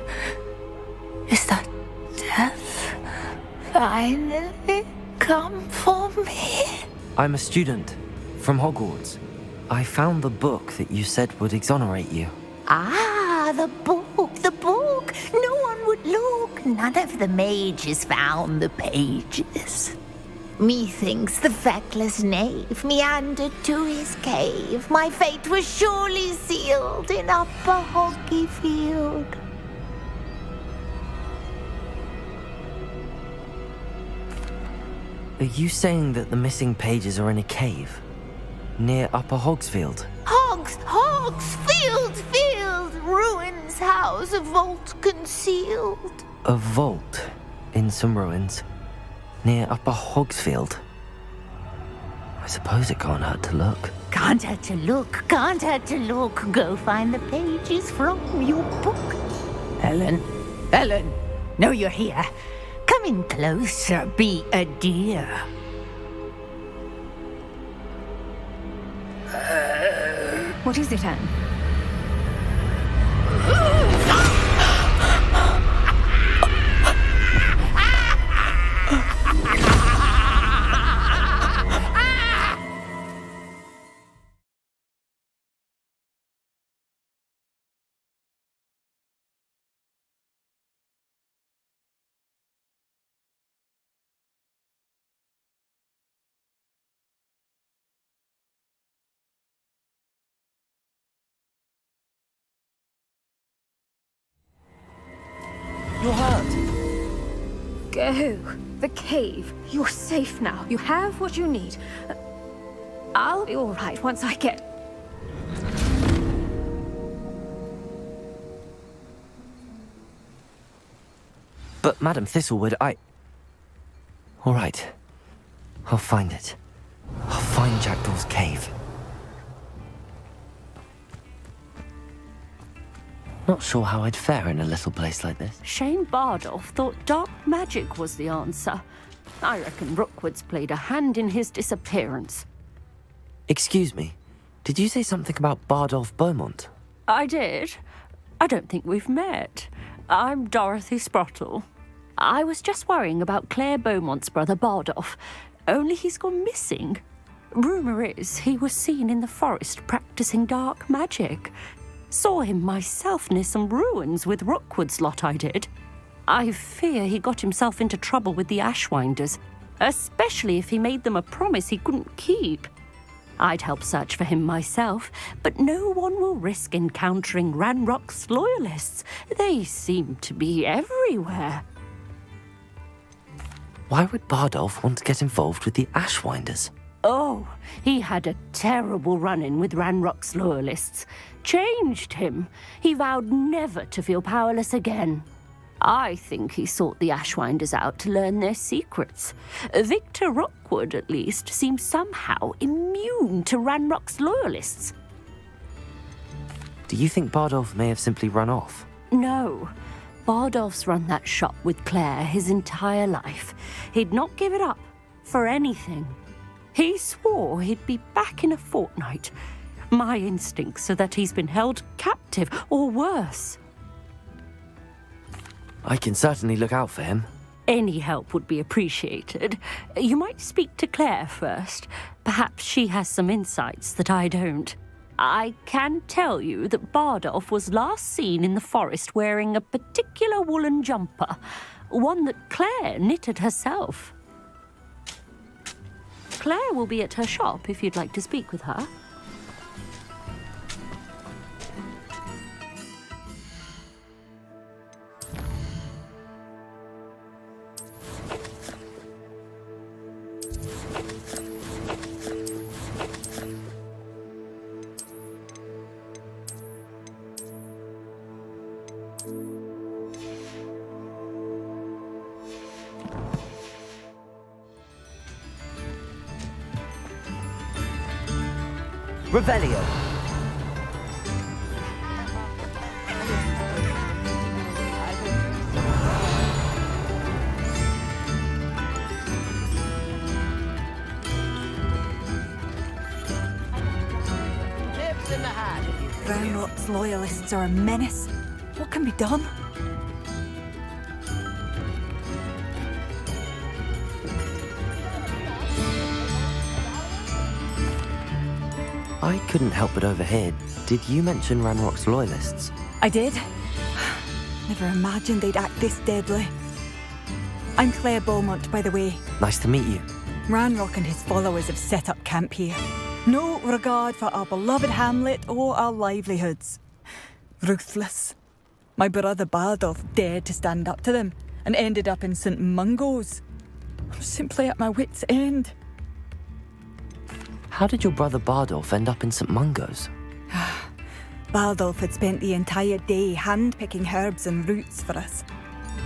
Is that death finally come for me? I'm a student from Hogwarts. I found the book that you said would exonerate you. Ah, the book, the book. No one would look. None of the mages found the pages. Methinks the feckless knave meandered to his cave. My fate was surely sealed in Upper Hoggyfield. Are you saying that the missing pages are in a cave? Near Upper Hogsfield? Field, ruins house, a vault concealed. A vault in some ruins? Near Upper Hogsfield? I suppose it can't hurt to look. Can't hurt to look, can't hurt to look. Go find the pages from your book. Ellen, know you're here. Come in closer, be a dear. What is it, Anne? You're hurt. Go. The cave. You're safe now. You have what you need. I'll be all right once I get... But, Madam Thistlewood, All right. I'll find it. I'll find Jackdaw's cave. Not sure how I'd fare in a little place like this. Shane Bardolph thought dark magic was the answer. I reckon Rookwood's played a hand in his disappearance. Excuse me. Did you say something about Bardolph Beaumont? I did. I don't think we've met. I'm Dorothy Sprottle. I was just worrying about Claire Beaumont's brother Bardolph, only he's gone missing. Rumour is he was seen in the forest practicing dark magic. Saw him myself near some ruins with Rookwood's lot I did. I fear he got himself into trouble with the Ashwinders, especially if he made them a promise he couldn't keep. I'd help search for him myself, but no one will risk encountering Ranrock's loyalists. They seem to be everywhere. Why would Bardolph want to get involved with the Ashwinders? Oh, he had a terrible run-in with Ranrock's loyalists. Changed him. He vowed never to feel powerless again. I think he sought the Ashwinders out to learn their secrets. Victor Rookwood, at least, seems somehow immune to Ranrock's loyalists. Do you think Bardolph may have simply run off? No. Bardolph's run that shop with Claire his entire life. He'd not give it up for anything. He swore he'd be back in a fortnight. My instincts are that he's been held captive, or worse. I can certainly look out for him. Any help would be appreciated. You might speak to Claire first. Perhaps she has some insights that I don't. I can tell you that Bardolph was last seen in the forest wearing a particular woolen jumper, one that Claire knitted herself. Claire will be at her shop if you'd like to speak with her. Revelio. Ranrock's loyalists are a menace. What can be done? I couldn't help but overhear. Did you mention Ranrock's loyalists? I did. Never imagined they'd act this deadly. I'm Claire Beaumont, by the way. Nice to meet you. Ranrock and his followers have set up camp here. No regard for our beloved hamlet or our livelihoods. Ruthless. My brother Bardolph dared to stand up to them and ended up in St. Mungo's. I'm simply at my wit's end. How did your brother Bardolph end up in St. Mungo's? Bardolph had spent the entire day hand-picking herbs and roots for us.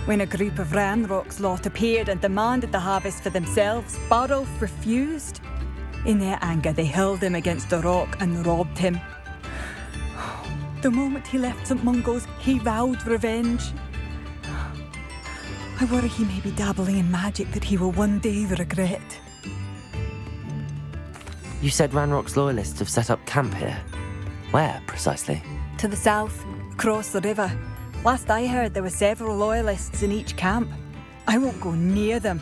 When a group of Ranrock's lot appeared and demanded the harvest for themselves, Bardolph refused. In their anger, they hurled him against a rock and robbed him. The moment he left St. Mungo's, he vowed revenge. I worry he may be dabbling in magic that he will one day regret. You said Ranrock's loyalists have set up camp here. Where, precisely? To the south, across the river. Last I heard, there were several loyalists in each camp. I won't go near them.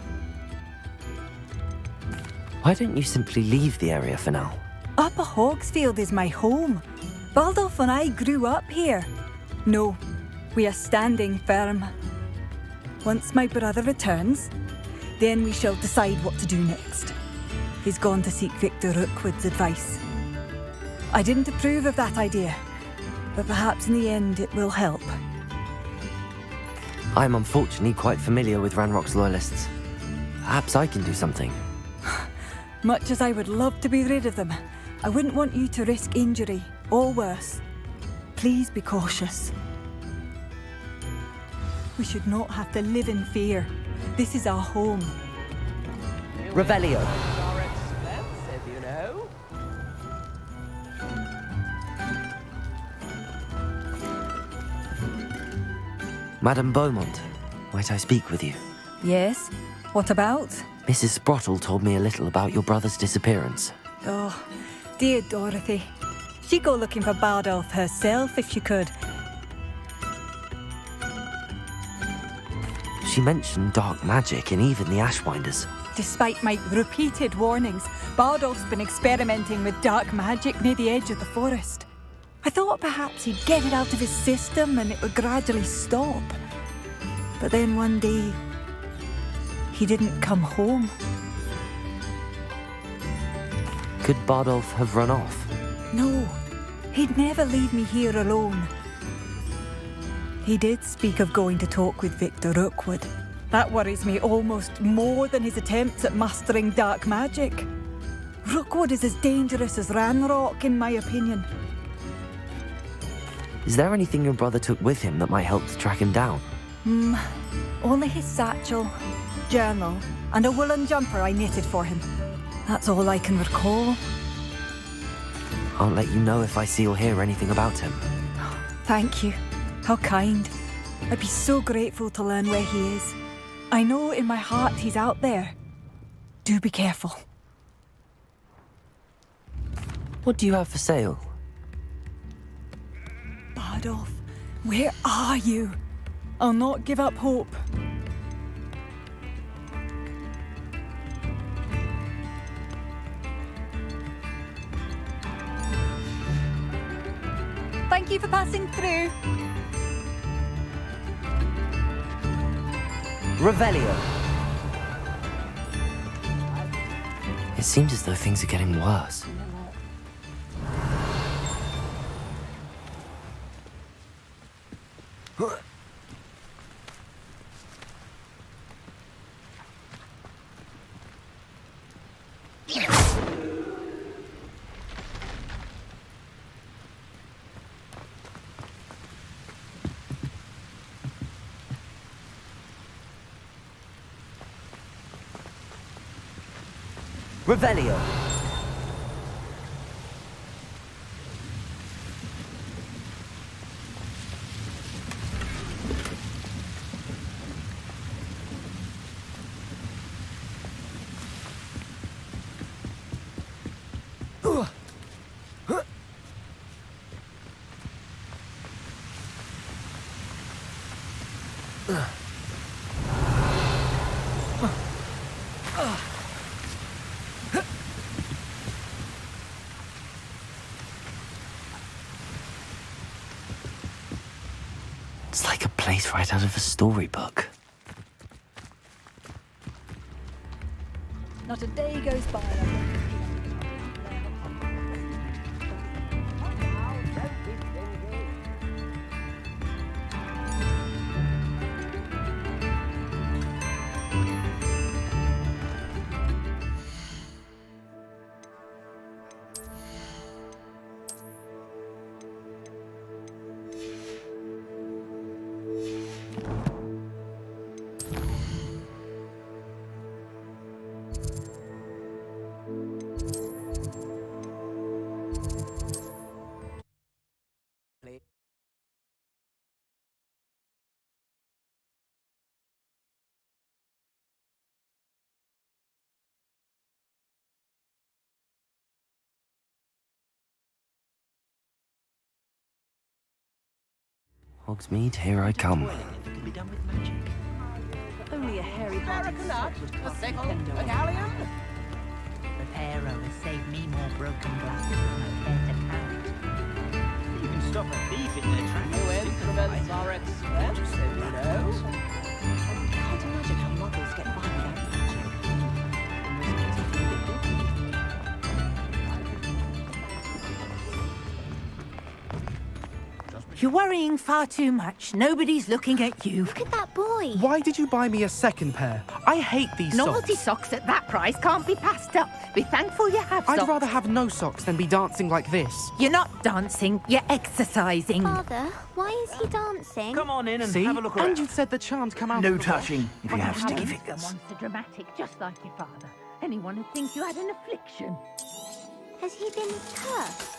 Why don't you simply leave the area for now? Upper Hogsfield is my home. Bardolph and I grew up here. No, we are standing firm. Once my brother returns, then we shall decide what to do next. He's gone to seek Victor Rookwood's advice. I didn't approve of that idea, but perhaps in the end it will help. I'm unfortunately quite familiar with Ranrock's loyalists. Perhaps I can do something. Much as I would love to be rid of them, I wouldn't want you to risk injury, or worse. Please be cautious. We should not have to live in fear. This is our home. Revelio. Are expensive, you know. Madame Beaumont, might I speak with you? Yes? What about? Mrs. Sprottle told me a little about your brother's disappearance. Oh, dear Dorothy. She'd go looking for Bardolph herself if she could. She mentioned dark magic in even the Ashwinders. Despite my repeated warnings, Bardolph's been experimenting with dark magic near the edge of the forest. I thought perhaps he'd get it out of his system and it would gradually stop. But then one day, he didn't come home. Could Bardolph have run off? No, he'd never leave me here alone. He did speak of going to talk with Victor Rookwood. That worries me almost more than his attempts at mastering dark magic. Rookwood is as dangerous as Ranrock, in my opinion. Is there anything your brother took with him that might help to track him down? Only his satchel, journal, and a woolen jumper I knitted for him. That's all I can recall. I'll let you know if I see or hear anything about him. Thank you. How kind. I'd be so grateful to learn where he is. I know in my heart he's out there. Do be careful. What do you have for sale? Bardolph, where are you? I'll not give up hope. Thank you for passing through. Revelio. It seems as though things are getting worse. Revelio. It's like a place right out of a storybook. Not a day goes by. Hogsmeade, here I come. Only a hairy Barracuda, a sickle, a galleon. Reparo has saved me more broken glasses than I care to count. You can stop a thief in their tracks. New instruments are expensive, you know. I can't imagine how models get by without magic. You're worrying far too much. Nobody's looking at you. Look at that boy. Why did you buy me a second pair? I hate these Novelty socks. socks at that price can't be passed up. Be thankful you have socks. I'd rather have no socks than be dancing like this. You're not dancing, you're exercising. Father, why is he dancing? Come on in and See? have a look around. And you said the charms come out. No of the touching if you have sticky Someone fingers. so dramatic, just like your father. Anyone would think you had an affliction. Has he been cursed?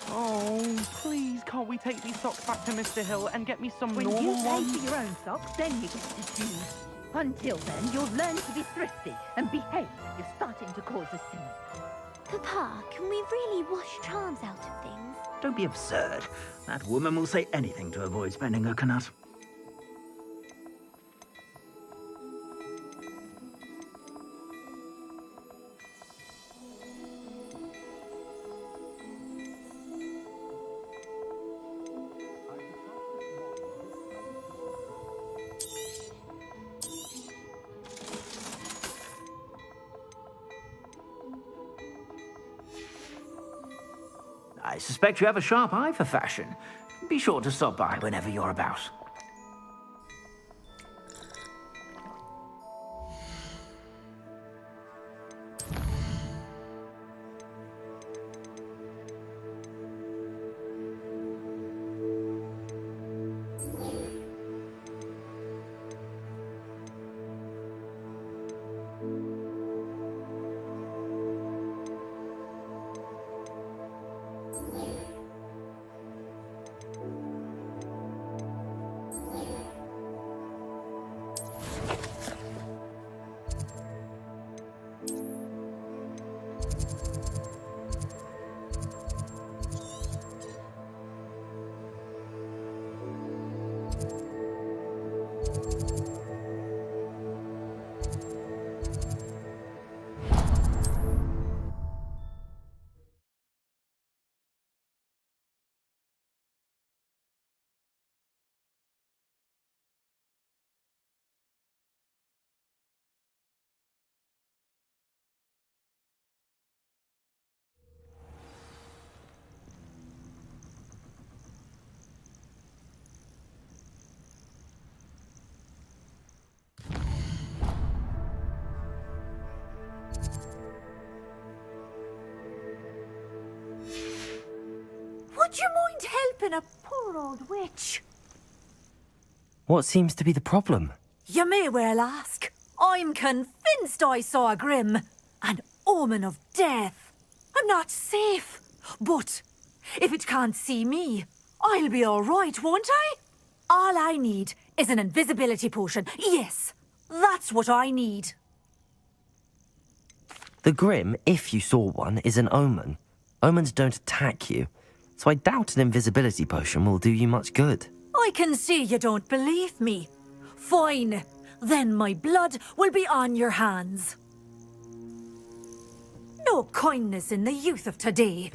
Oh, please, can't we take these socks back to Mr. Hill and get me some When normal you pay ones? for your own socks, then you get to choose. Until then, you'll learn to be thrifty and behave. You're starting to cause a scene. Papa, can we really wash charms out of things? Don't be absurd. That woman will say anything to avoid spending her canut. I suspect you have a sharp eye for fashion. Be sure to stop by whenever you're about. Would you mind helping a poor old witch? What seems to be the problem? You may well ask. I'm convinced I saw a grim, an omen of death. I'm not safe, but if it can't see me, I'll be all right, won't I? All I need is an invisibility potion. Yes, that's what I need. The Grim, if you saw one, is an omen. Omens don't attack you, so I doubt an invisibility potion will do you much good. I can see you don't believe me. Fine, then my blood will be on your hands. No kindness in the youth of today.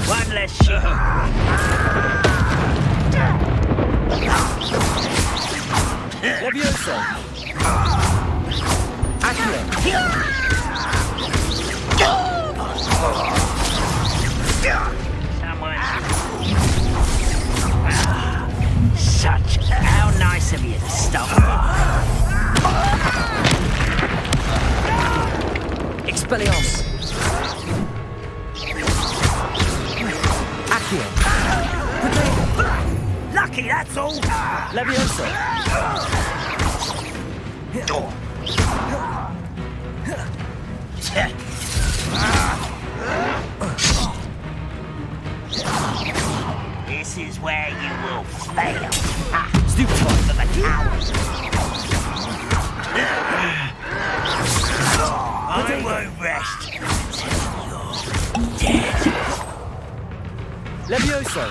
One less shit. Levioso. Such how nice of you to stop by. Expelliarmus. Lucky, that's all. Levioso. This is where you will fail. Stupid for the cowards. I won't rest until you're dead. Levioso!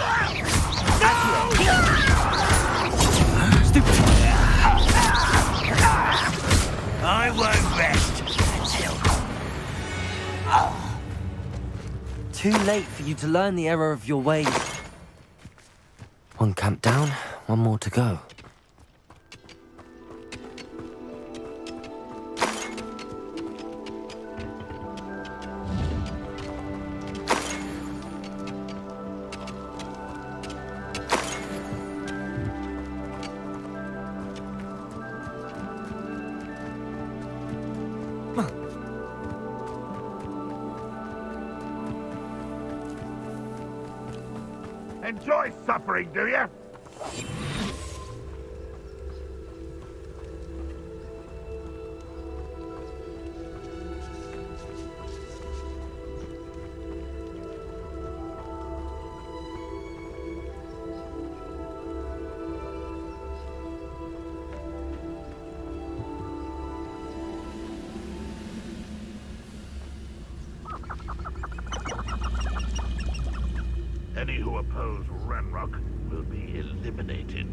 I won't rest until... Too late for you to learn the error of your ways. One camp down, one more to go. Enjoy suffering, do you? Any who oppose Ranrock will be eliminated.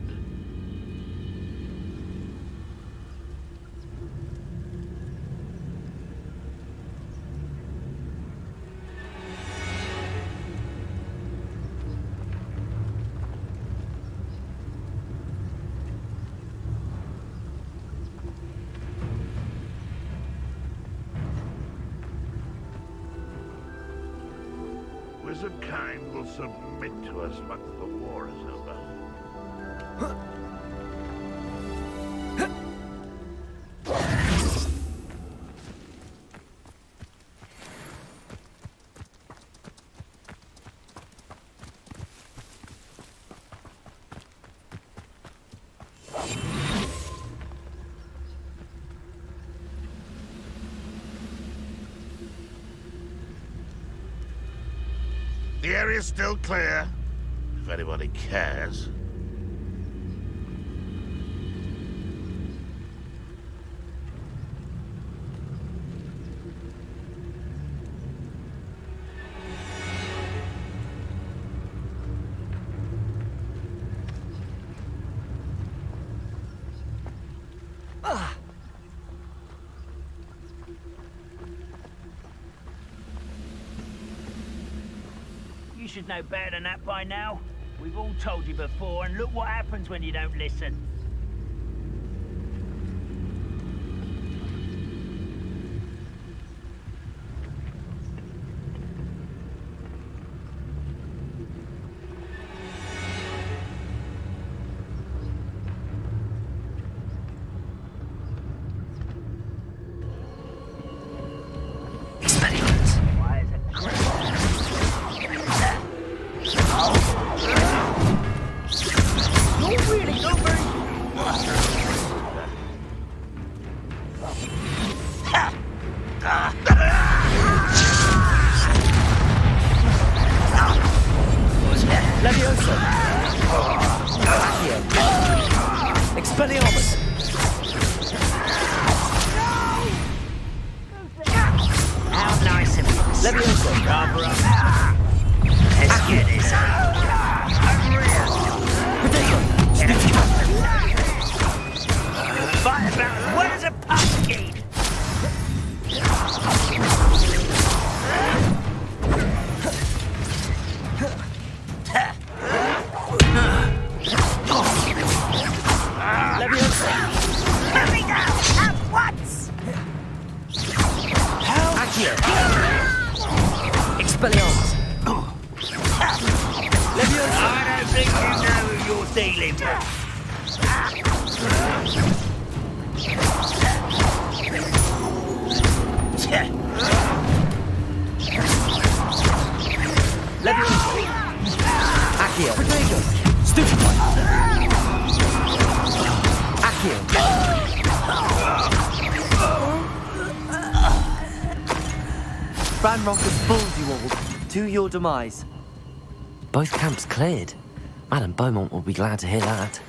Wizard kind will submit to us once the war is over. The area's still clear, if anybody cares. You should know better than that by now. We've all told you before, and look what happens when you don't listen. Ranrock has fooled you mauled. To your demise. Both camps cleared. Madame Beaumont will be glad to hear that.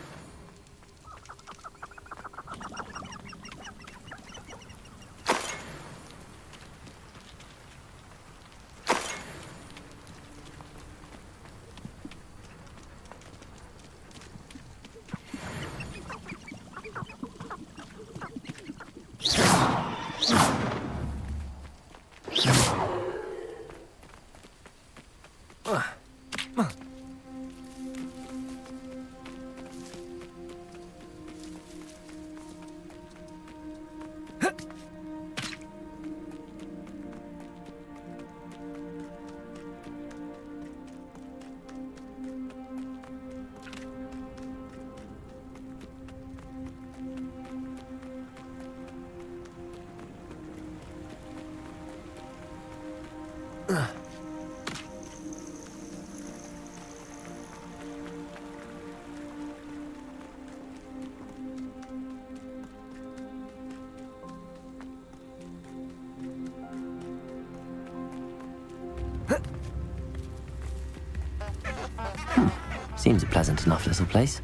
Seems a pleasant enough little place.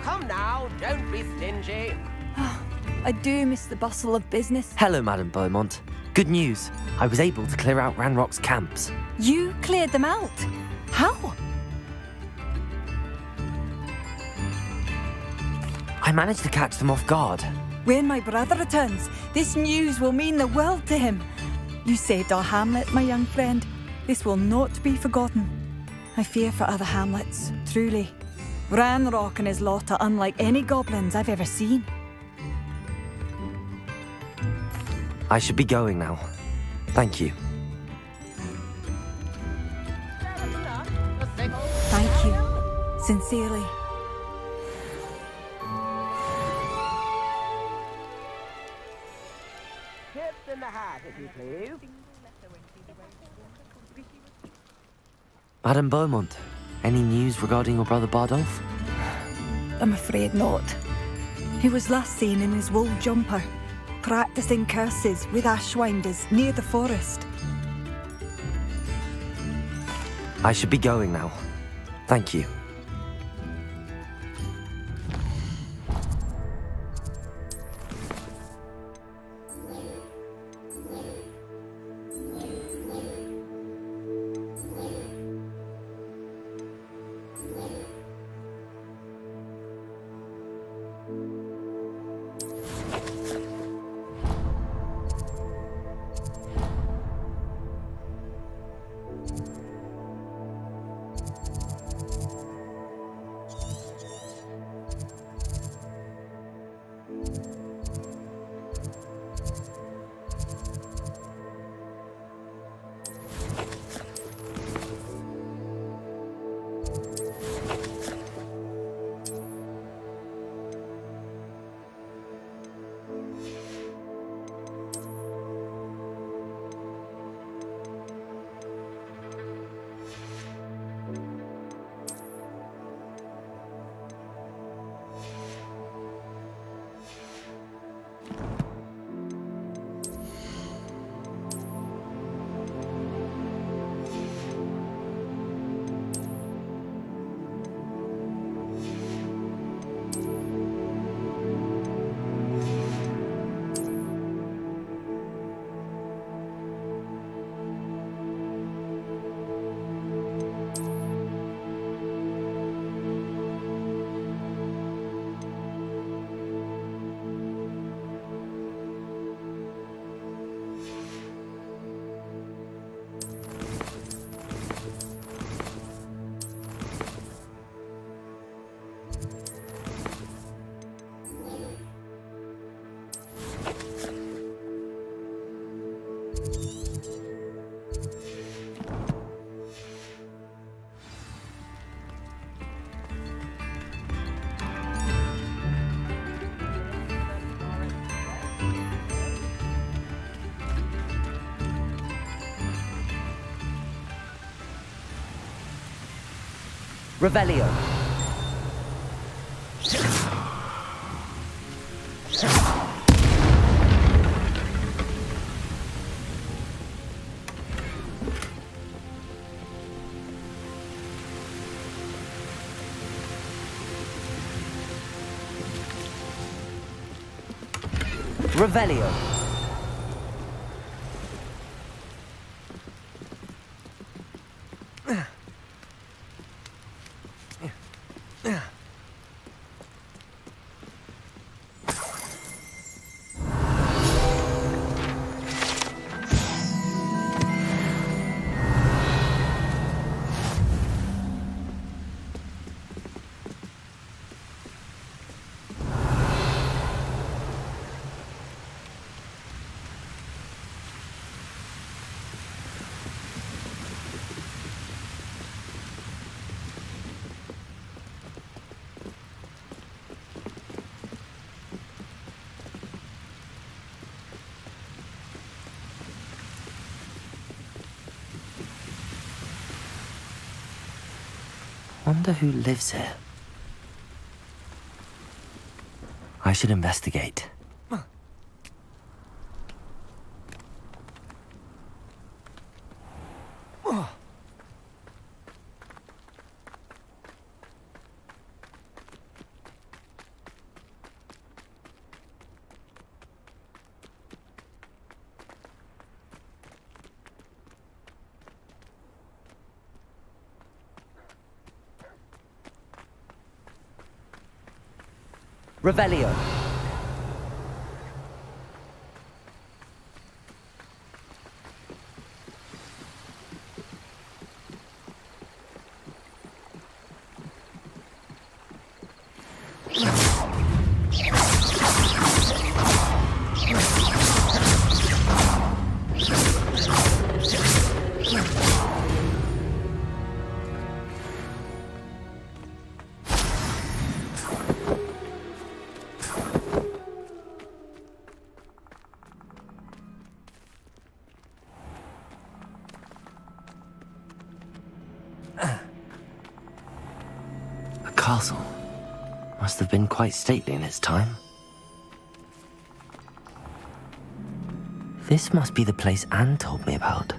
Come now, don't be stingy. I do miss the bustle of business. Hello, Madame Beaumont. Good news. I was able to clear out Ranrock's camps. You cleared them out? How? I managed to catch them off guard. When my brother returns, this news will mean the world to him. You saved our hamlet, my young friend. This will not be forgotten. I fear for other hamlets, truly. Ranrock and his lot are unlike any goblins I've ever seen. I should be going now. Thank you. Thank you. Sincerely. Tips in the hat, if you please. Madame Beaumont, any news regarding your brother Bardolph? I'm afraid not. He was last seen in his wool jumper, practicing curses with ashwinders near the forest. I should be going now. Thank you. Revelio. Revelio. Wonder who lives here. I should investigate. Revelio. Castle. Must have been quite stately in its time. This must be the place Anne told me about.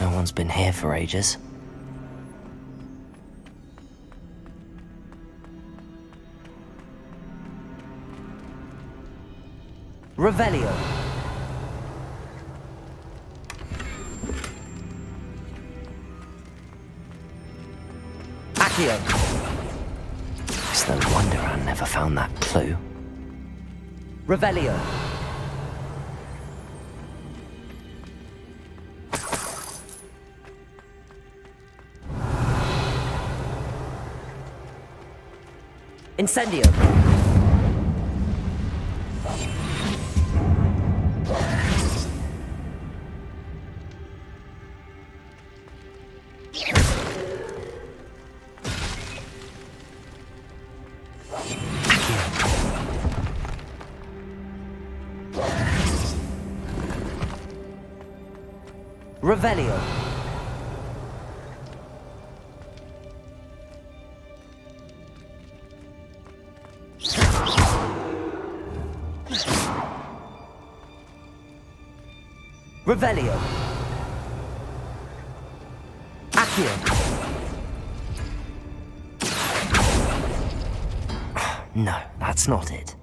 No one's been here for ages. Revelio. It's no wonder I never found that clue. Revelio. Incendio. Revelio. Revelio. Accio. No, that's not it.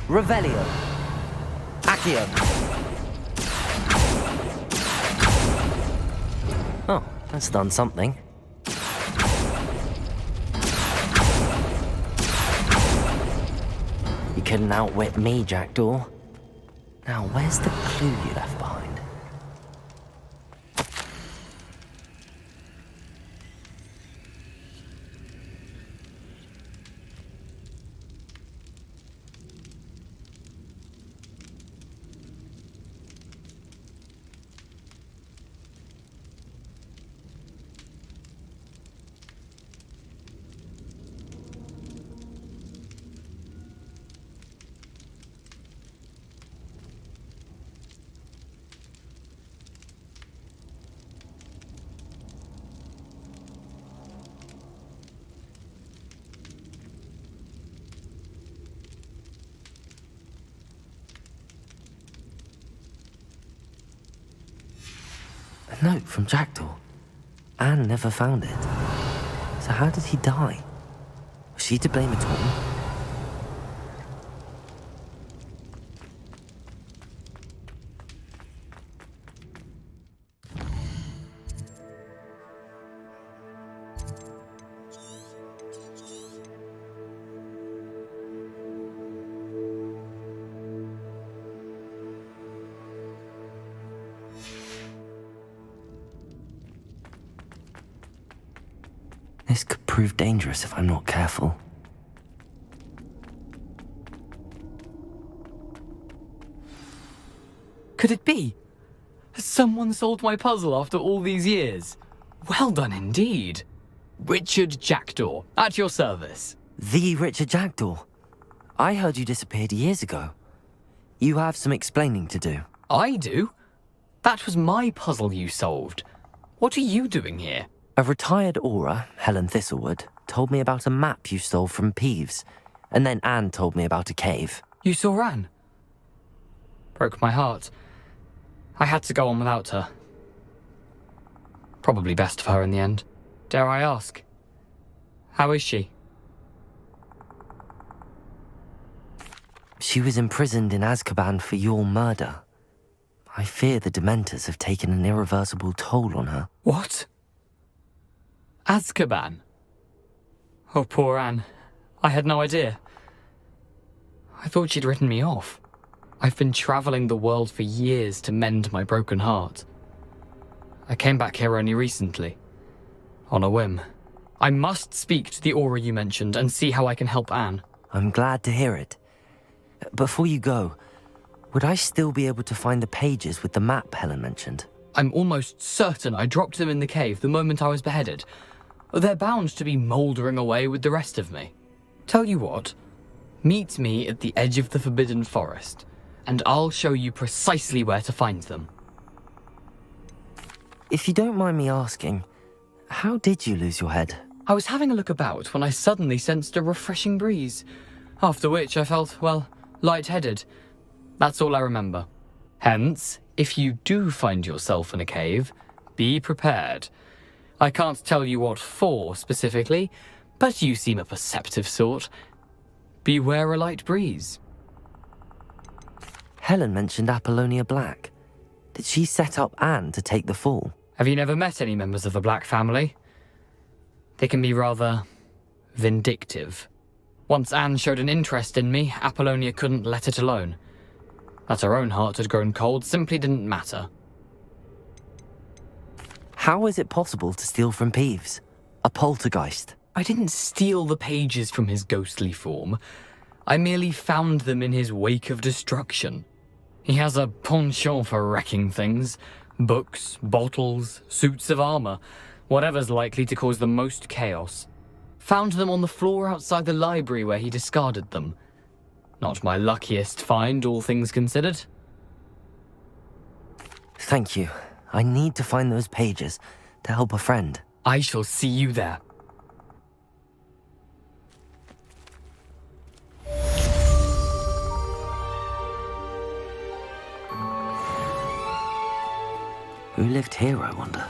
Revelio. Accio. Oh, that's done something. You couldn't outwit me, Jackdaw. Now, where's the clue you left behind? A note from Jackdaw. Anne never found it. So how did he die? Was she to blame at all? This could prove dangerous if I'm not careful. Could it be? Has someone solved my puzzle after all these years? Well done indeed. Richard Jackdaw, at your service. The Richard Jackdaw. I heard you disappeared years ago. You have some explaining to do. I do? That was my puzzle you solved. What are you doing here? A retired Aura, Helen Thistlewood, told me about a map you stole from Peeves, and then Anne told me about a cave. You saw Anne? Broke my heart. I had to go on without her. Probably best for her in the end. Dare I ask? How is she? She was imprisoned in Azkaban for your murder. I fear the Dementors have taken an irreversible toll on her. What? Azkaban? Oh, poor Anne. I had no idea. I thought she'd written me off. I've been travelling the world for years to mend my broken heart. I came back here only recently. On a whim. I must speak to the Aura you mentioned and see how I can help Anne. I'm glad to hear it. Before you go, would I still be able to find the pages with the map Helen mentioned? I'm almost certain I dropped them in the cave the moment I was beheaded. They're bound to be mouldering away with the rest of me. Tell you what, meet me at the edge of the Forbidden Forest, and I'll show you precisely where to find them. If you don't mind me asking, how did you lose your head? I was having a look about when I suddenly sensed a refreshing breeze, after which I felt, well, lightheaded. That's all I remember. Hence, if you do find yourself in a cave, be prepared. I can't tell you what for specifically, but you seem a perceptive sort. Beware a light breeze. Helen mentioned Apollonia Black. Did she set up Anne to take the fall? Have you never met any members of the Black family? They can be rather vindictive. Once Anne showed an interest in me, Apollonia couldn't let it alone. That her own heart had grown cold simply didn't matter. How is it possible to steal from Peeves? A poltergeist? I didn't steal the pages from his ghostly form. I merely found them in his wake of destruction. He has a penchant for wrecking things. Books, bottles, suits of armor, whatever's likely to cause the most chaos. Found them on the floor outside the library where he discarded them. Not my luckiest find, all things considered. Thank you. I need to find those pages to help a friend. I shall see you there. Who lived here, I wonder?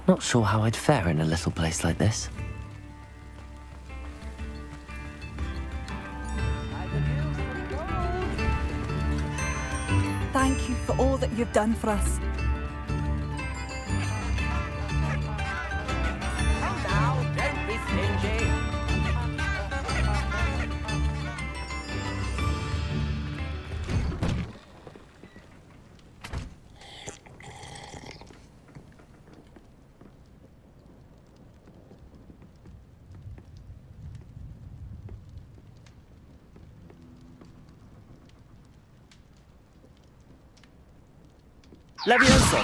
Not sure how I'd fare in a little place like this. Thank you for all that you've done for us. Come now, don't be stingy. Levioso!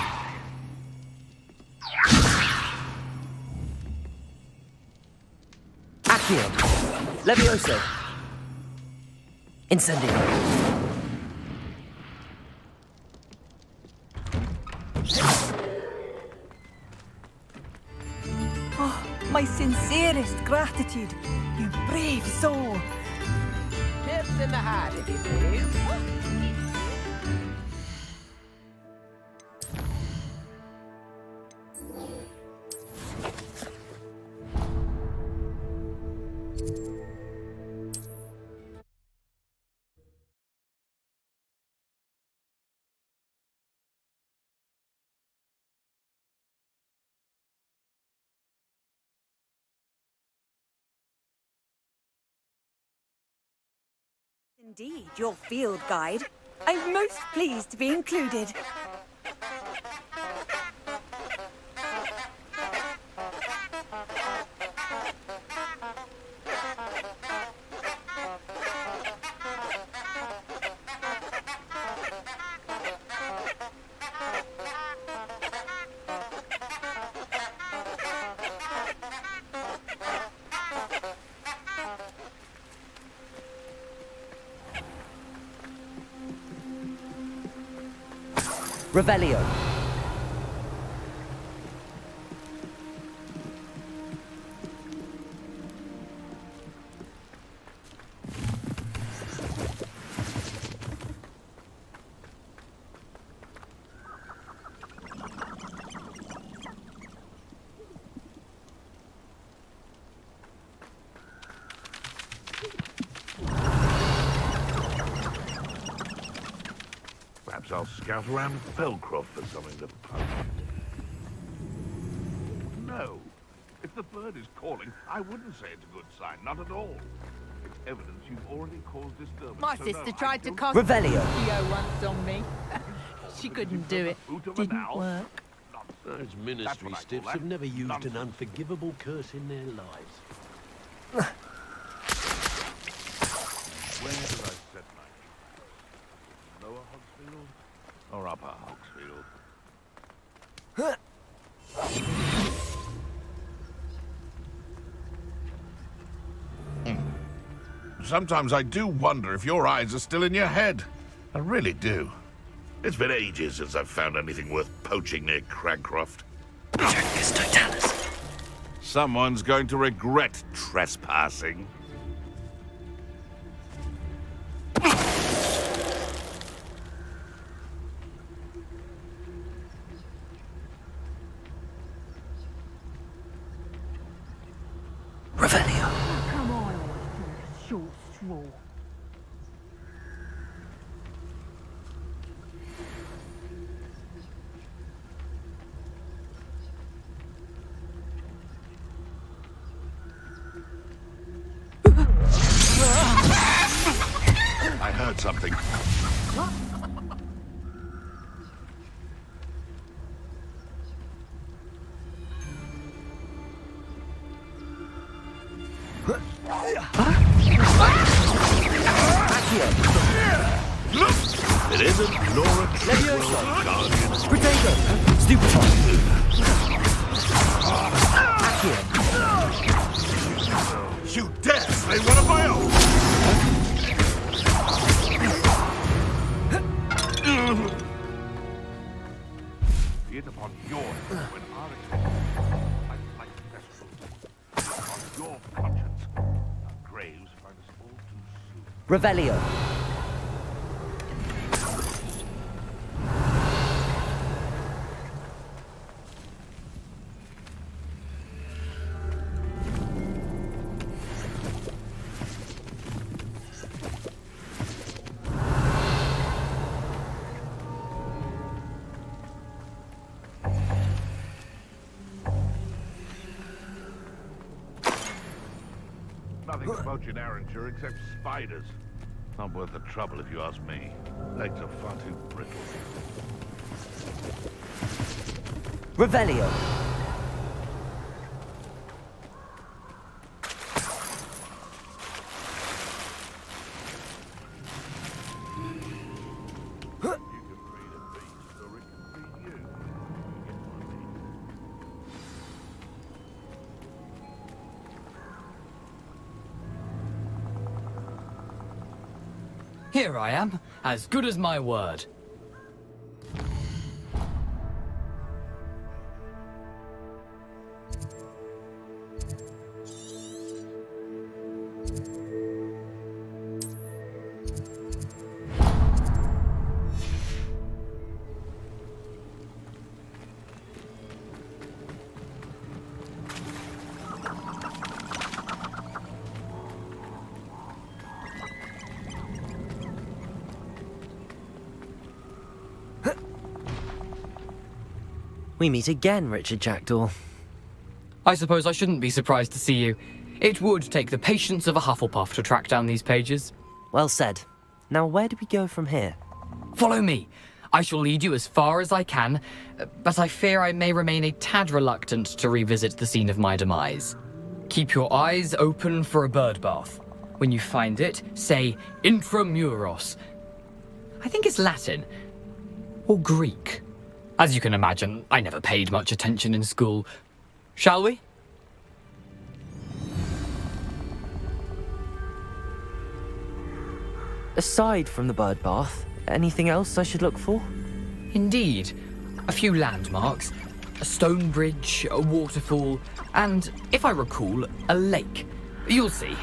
Accio! Levioso! Incendio! Oh, my sincerest gratitude, you brave soul. Tips in the hat, if you please. Indeed, your field guide. I'm most pleased to be included. Revelio. Perhaps I'll scout around Felcroft for something to punch. No. If the bird is calling, I wouldn't say it's a good sign. Not at all. It's evidence you've already caused disturbance. My so sister no, tried to don't- cosplay Revelio. video once on me. She couldn't do it. Didn't work. Those ministry stiffs have never used an unforgivable curse in their lives. Where did I set my... Lower Hogsfield? Or Upper Hogsfield? Sometimes I do wonder if your eyes are still in your head. I really do. It's been ages since I've found anything worth poaching near Cragcroft. Someone's going to regret trespassing. Come on, short straw. I heard something. It isn't Laura Treadwell's guardian. Potato! Stupefy! You dare slay one of my own! Be it upon your head when our attack like vessels on your conscience. Our graves find us all too soon. Revelio. Nothing about your Derringer except spiders. Not worth the trouble if you ask me. Legs are far too brittle. Revelio. Here I am, as good as my word. We meet again, Richard Jackdaw. I suppose I shouldn't be surprised to see you. It would take the patience of a Hufflepuff to track down these pages. Well said. Now where do we go from here? Follow me. I shall lead you as far as I can, but I fear I may remain a tad reluctant to revisit the scene of my demise. Keep your eyes open for a bird bath. When you find it, say intramuros. I think it's Latin. Or Greek. As you can imagine, I never paid much attention in school. Shall we? Aside from the bird bath, anything else I should look for? Indeed. A few landmarks, a stone bridge, a waterfall, and, if I recall, a lake. You'll see.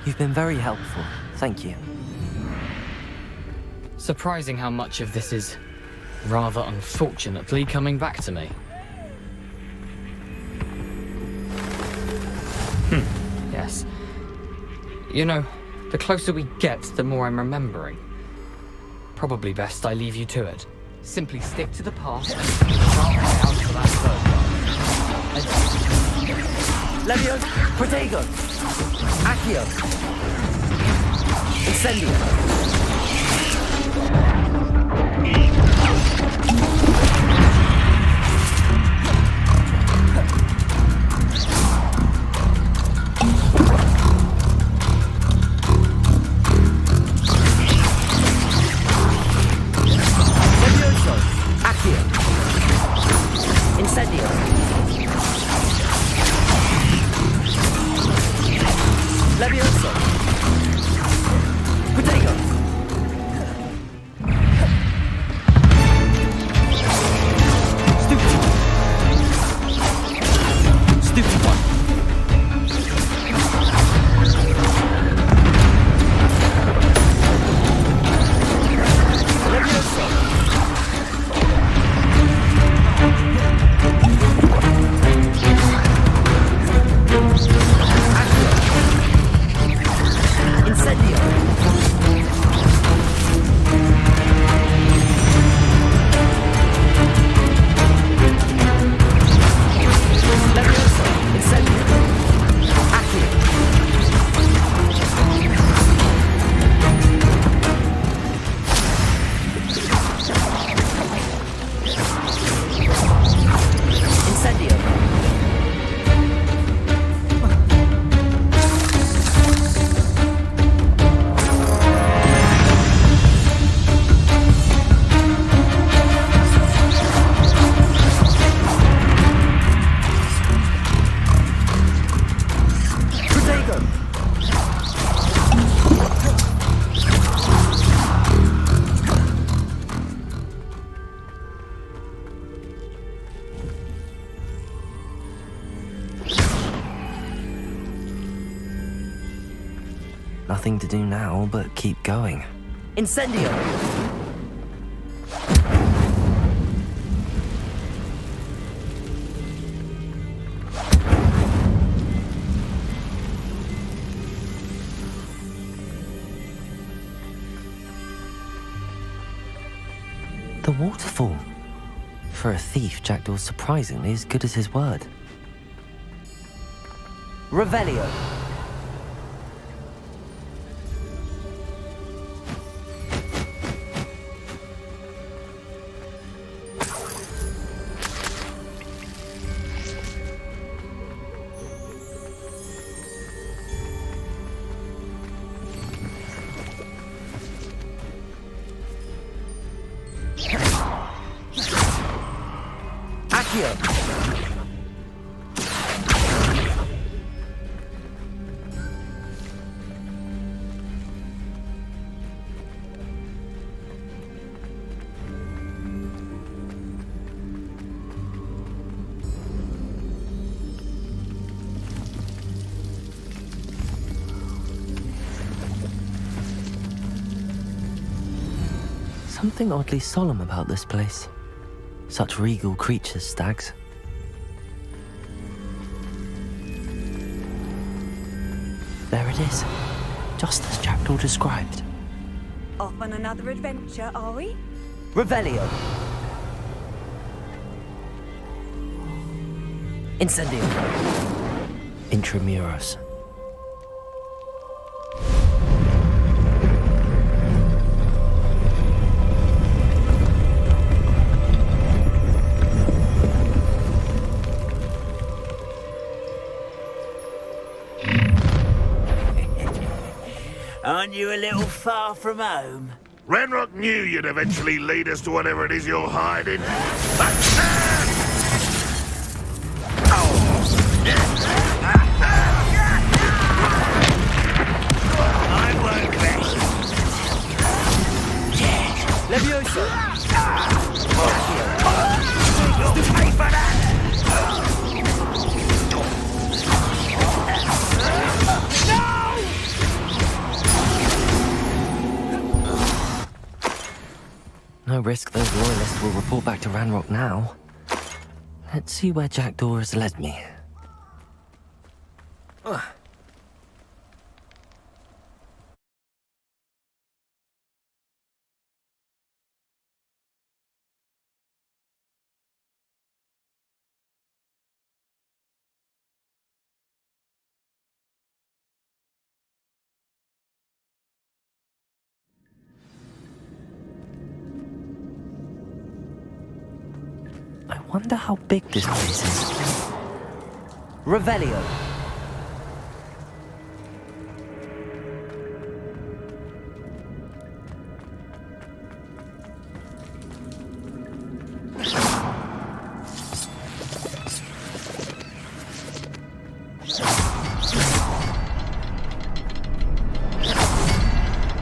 You've been very helpful. Thank you. Surprising how much of this is rather unfortunately coming back to me. Yes. You know, the closer we get, the more I'm remembering. Probably best I leave you to it. Simply stick to the path and out for that bird. Levio, Protego, Accio, Incendio. Nothing to do now but keep going. Incendio! The waterfall. For a thief, Jackdaw's surprisingly as good as his word. Revelio. Accio! Something oddly solemn about this place. Such regal creatures, stags. There it is, just as Jackdaw described. Off on another adventure, are we? Revelio. Incendio. Intramuros. Aren't you a little far from home? Ranrock knew you'd eventually lead us to whatever it is you're hiding. I won't rest. Levioso! You'll pay for that! No risk those loyalists will report back to Ranrock now. Let's see where Jackdaw has led me. I wonder how big this place is. Revelio.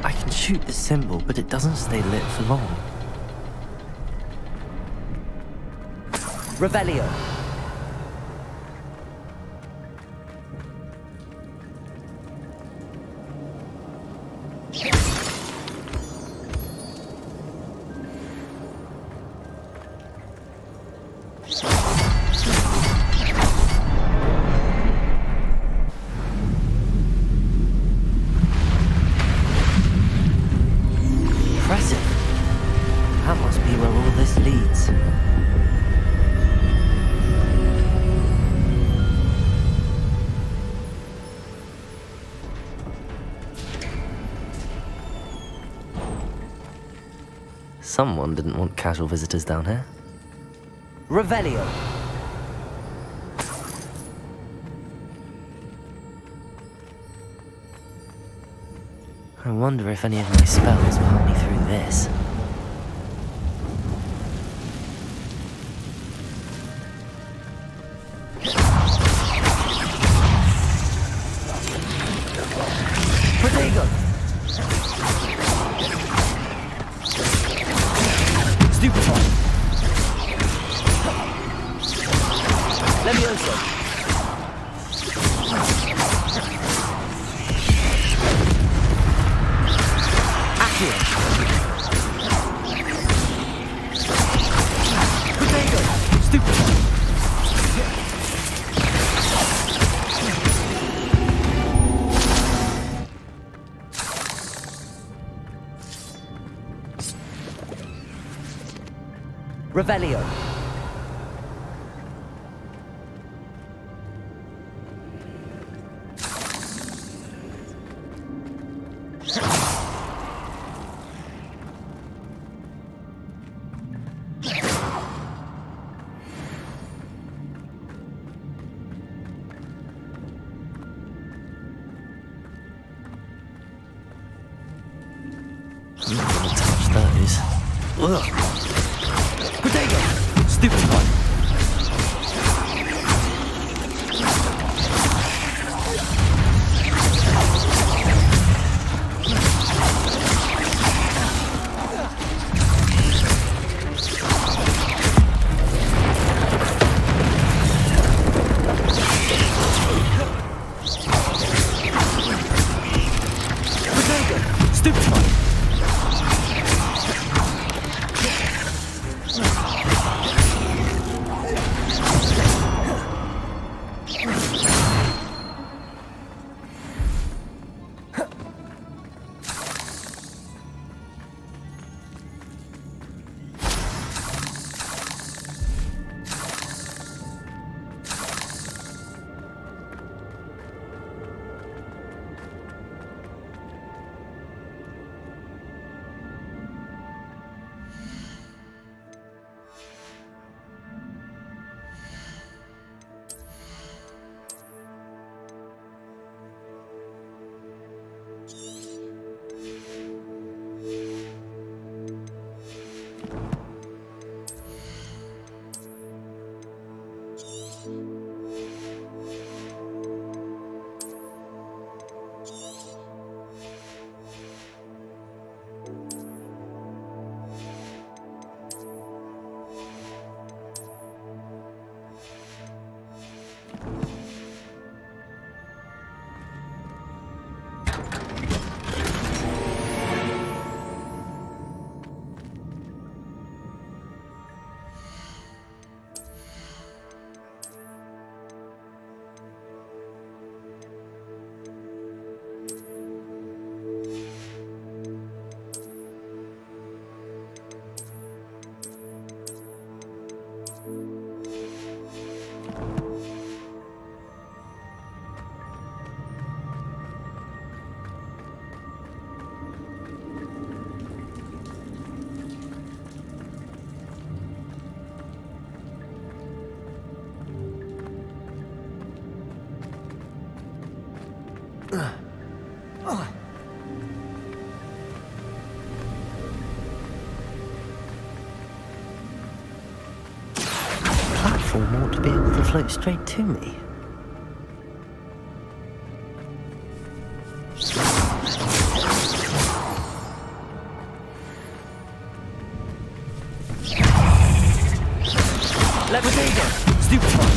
I can shoot the symbol, but it doesn't stay lit for long. Revelio. Impressive. That must be where all this leads. Someone didn't want casual visitors down here. Revelio. I wonder if any of my spells will help me through this. Protego! Stupefy! Levioso! Accio! Protego! Stupefy! Revelio. I'm not gonna touch those. Ugh. Protego! Stupefy! Platform ought to be able to float straight to me. Levitator! Stupid one!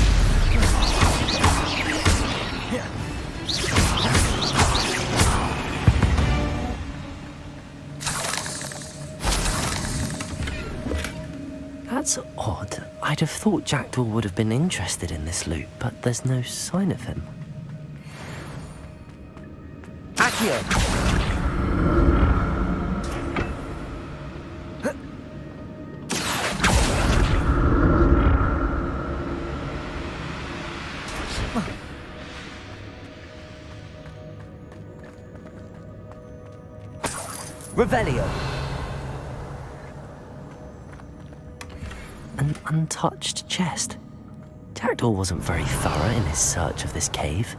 That's odd. I'd have thought Jackdaw would have been interested in this loot, but there's no sign of him. Accio! Revelio! An untouched chest. Jackdaw wasn't very thorough in his search of this cave.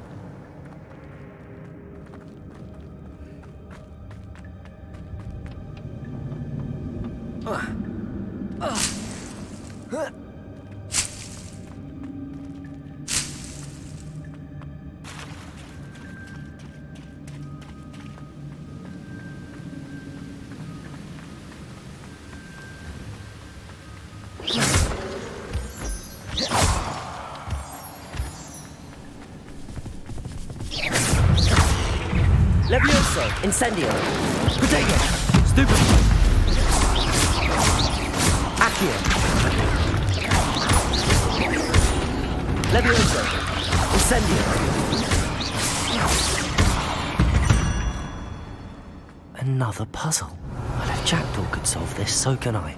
Levioso! Incendio! Potato! Stupid! Accio! Levioso! Incendio! Another puzzle. Well, if Jackdaw could solve this, so can I.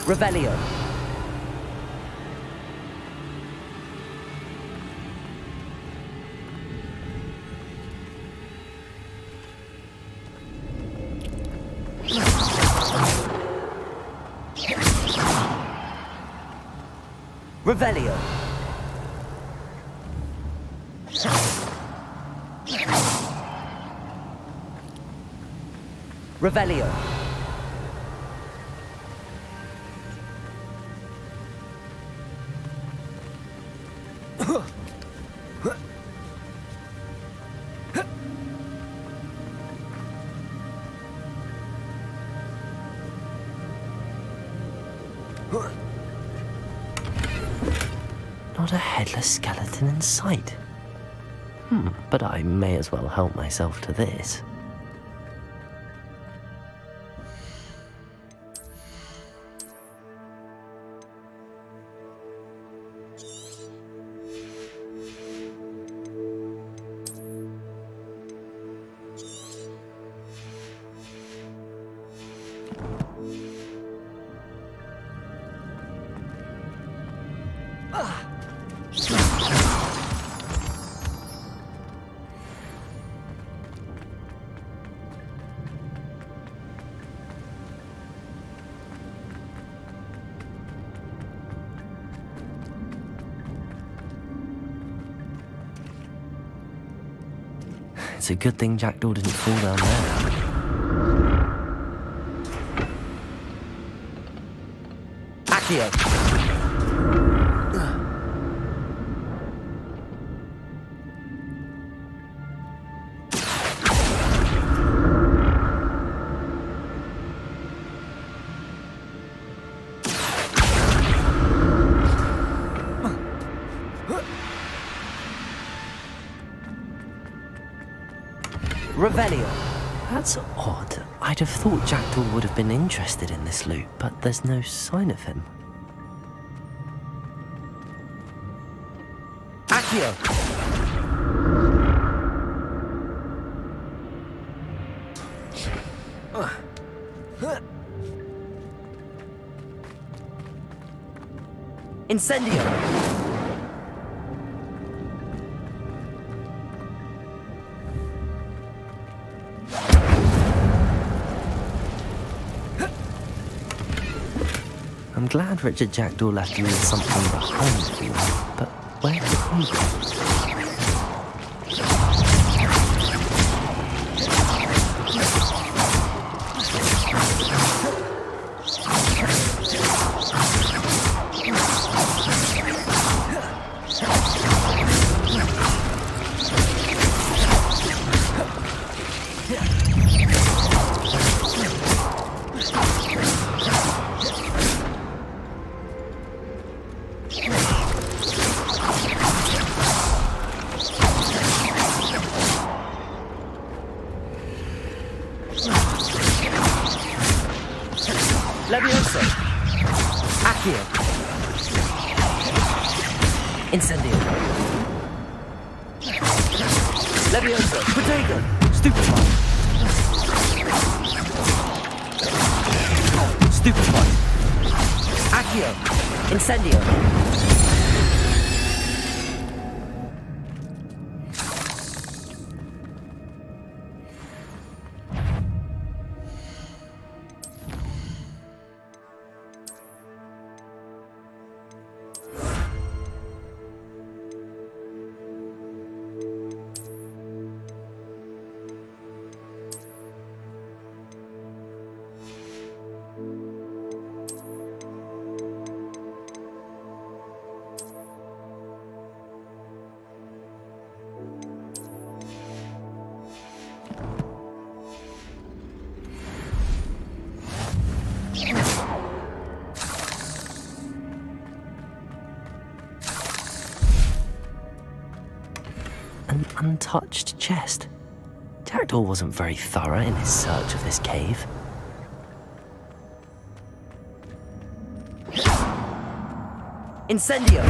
Revelio! Revelio! Revelio! Not a headless skeleton in sight. But I may as well help myself to this. It's a good thing Jackdaw didn't fall down there. Accio! Revelio. That's odd. I'd have thought Jackdaw would have been interested in this loot, but there's no sign of him. Accio! Incendio! I'm glad Richard Jackdaw left me with something behind me, but where did he go? Levioso! Accio! Incendio! Levioso! Potato! Stupefy! Stupefy! Accio! Incendio! An untouched chest. Jackdaw wasn't very thorough in his search of this cave. Incendio!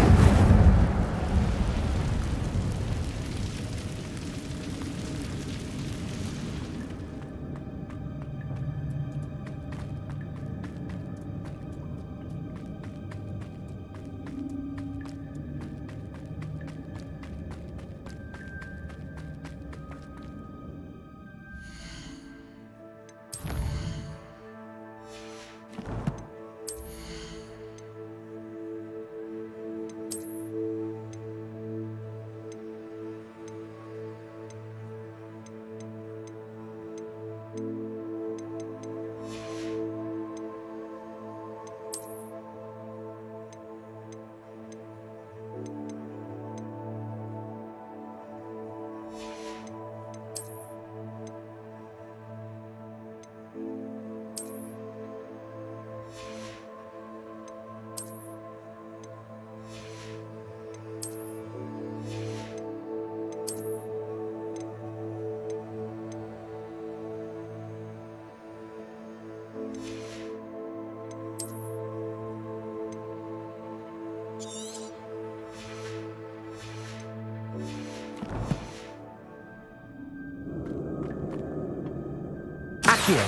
Accio!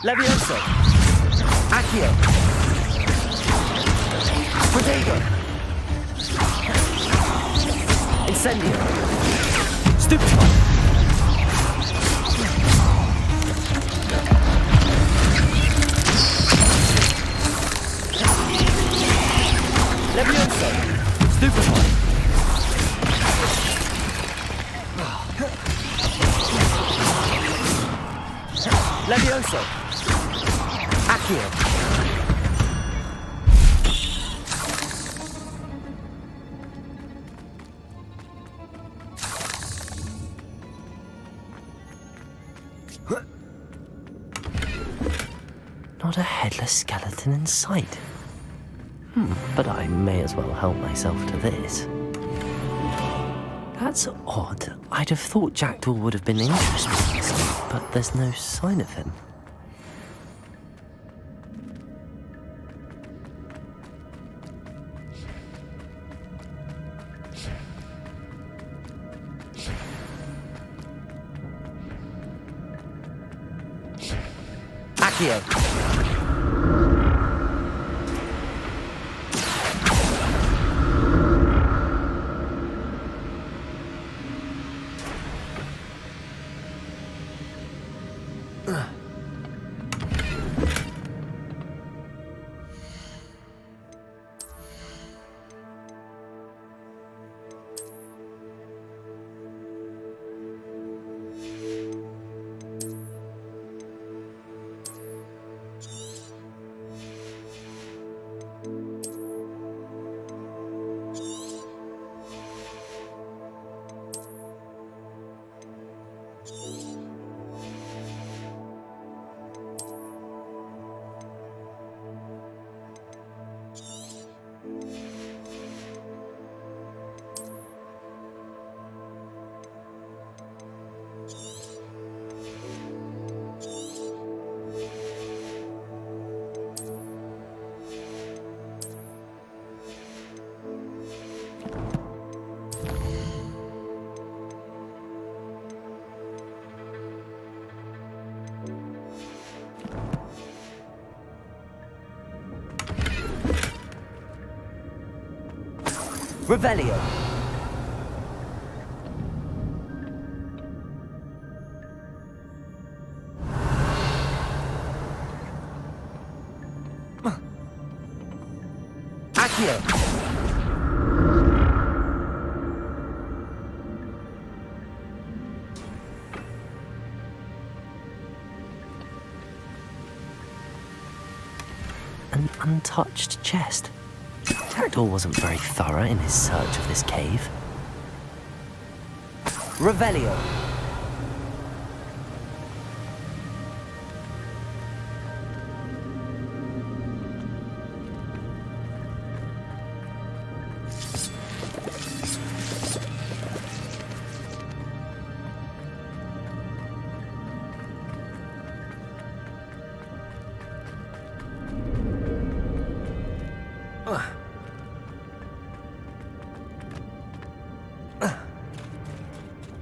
Levioso! Accio! Potato! Incendio! Stupefy! Stupefy! Levioso! Accio! Not a headless skeleton in sight. But I may as well help myself to this. That's odd. I'd have thought Jackdaw would have been interested in this, but there's no sign of him. Accio! Revelio. Accio. An untouched chest. Jackdaw wasn't very thorough in his search of this cave. Revelio.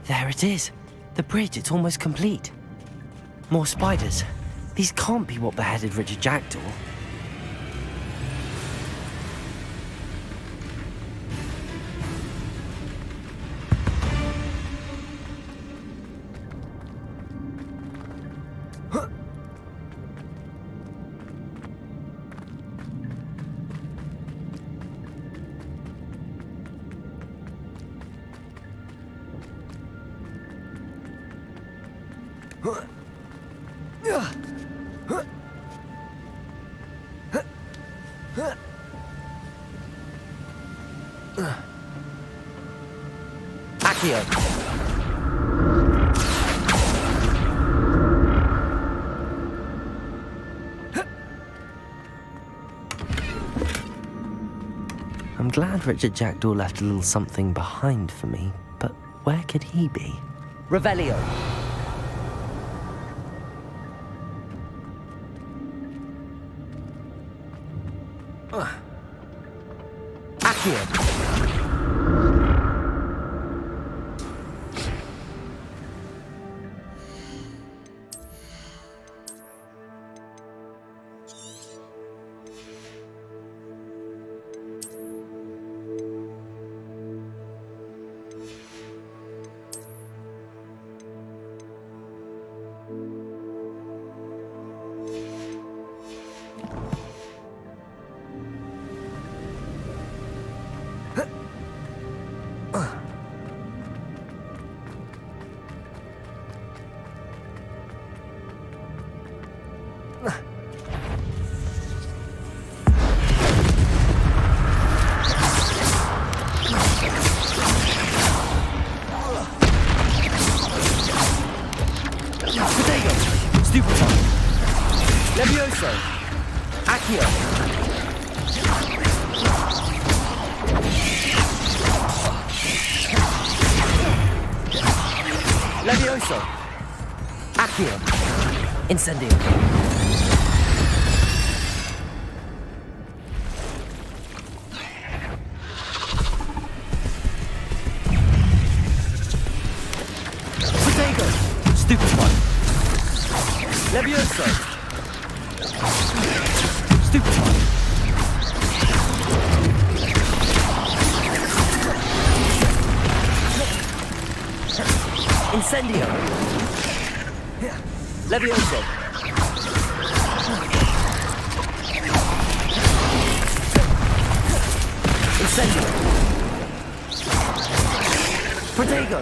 There it is. The bridge, it's almost complete. More spiders. These can't be what beheaded Richard Jackdaw. Accio. I'm glad Richard Jackdaw left a little something behind for me, but where could he be? Revelio. Accio. Protego! Stupefy! Levioso! Accio! Levioso! Accio! Incendio! Protego! Stupefy! Levioso! Stupefy! Incendio! Levioso! Incendio! Protego!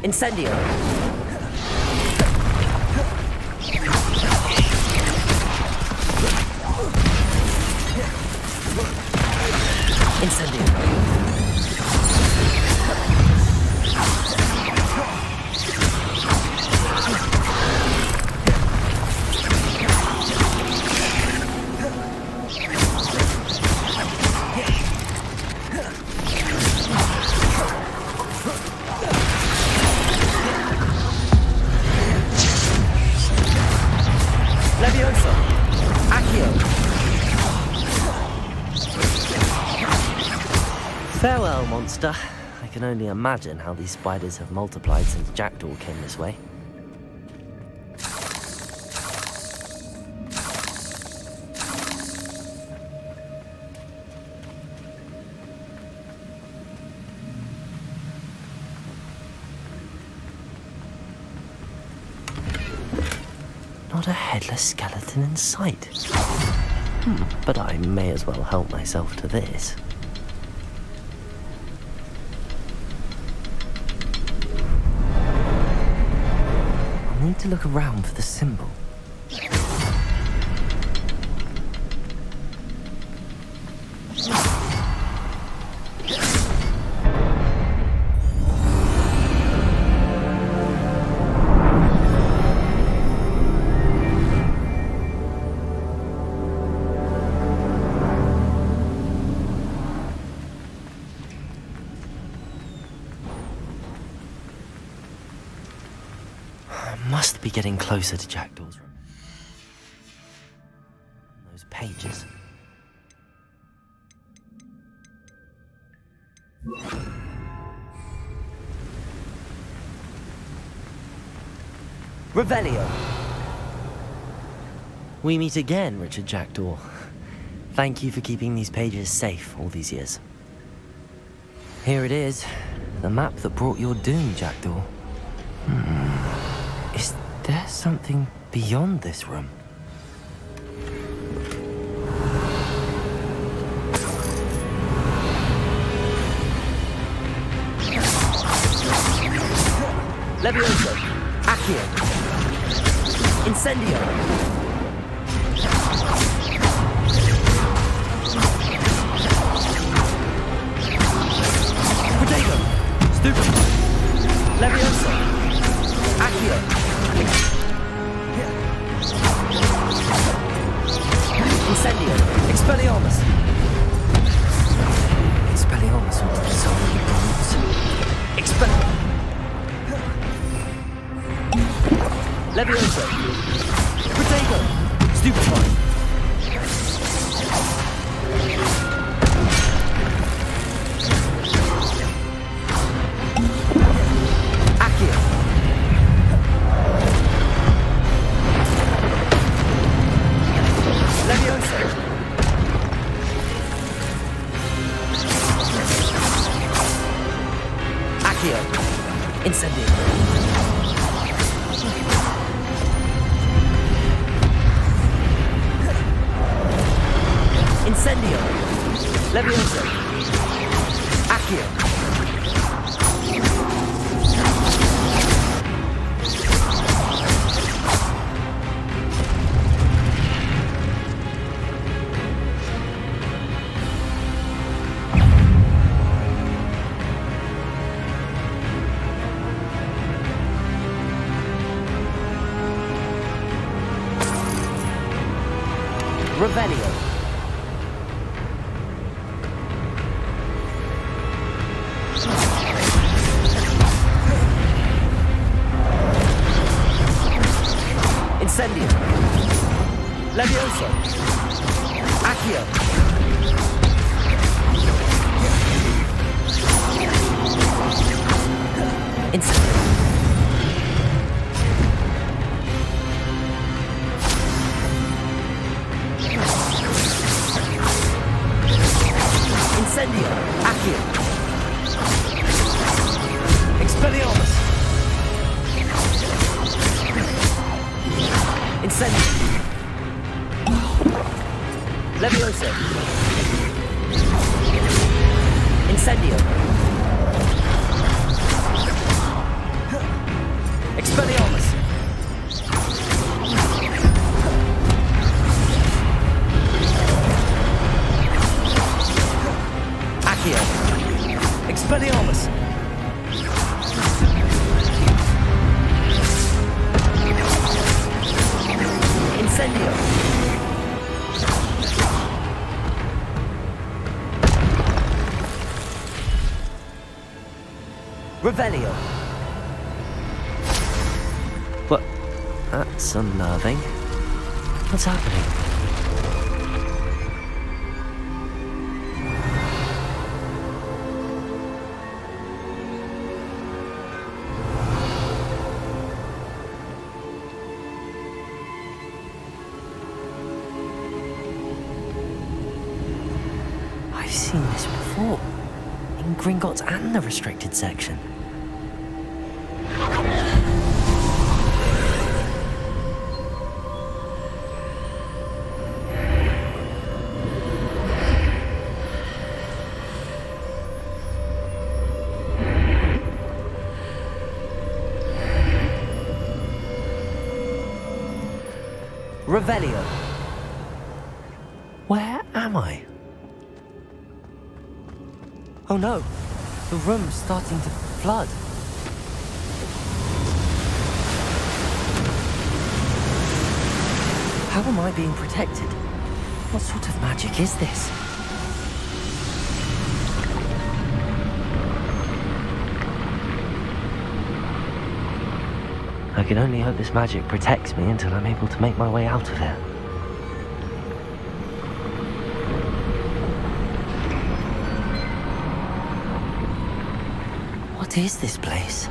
Incendio! Incendio! Levioso! Accio! Farewell, monster. I can only imagine how these spiders have multiplied since Jackdaw came this way. Not a headless skeleton in sight. But I may as well help myself to this. I'll need to look around for the symbol. Must be getting closer to Jackdaw's room. Those pages. Revelio. We meet again, Richard Jackdaw. Thank you for keeping these pages safe all these years. Here it is, the map that brought your doom, Jackdaw. Is there something beyond this room? Levioso! Accio! Incendio! Protego! Stupefy! Levioso! Accio! Incendio! Expelliarmus! Expelliarmus will dissolve the brutes. Expelliarmus! Levioso! Protego! Stupefy! Accio! Levioso! Accio! Incendio! Revelio. Incendio. Levioso. Accio. Incendio. Incendio. Accio. Expelliarmus. Incendio. Levioso. Incendio. Expelliarmus. Accio. Expelliarmus. Incendio. Revelio. What? That's unnerving. What's happening? I've seen this before. In Gringotts and the restricted section. Revelio. Where am I? Oh no, the room's starting to flood. How am I being protected? What sort of magic is this? I can only hope this magic protects me until I'm able to make my way out of here. What is this place?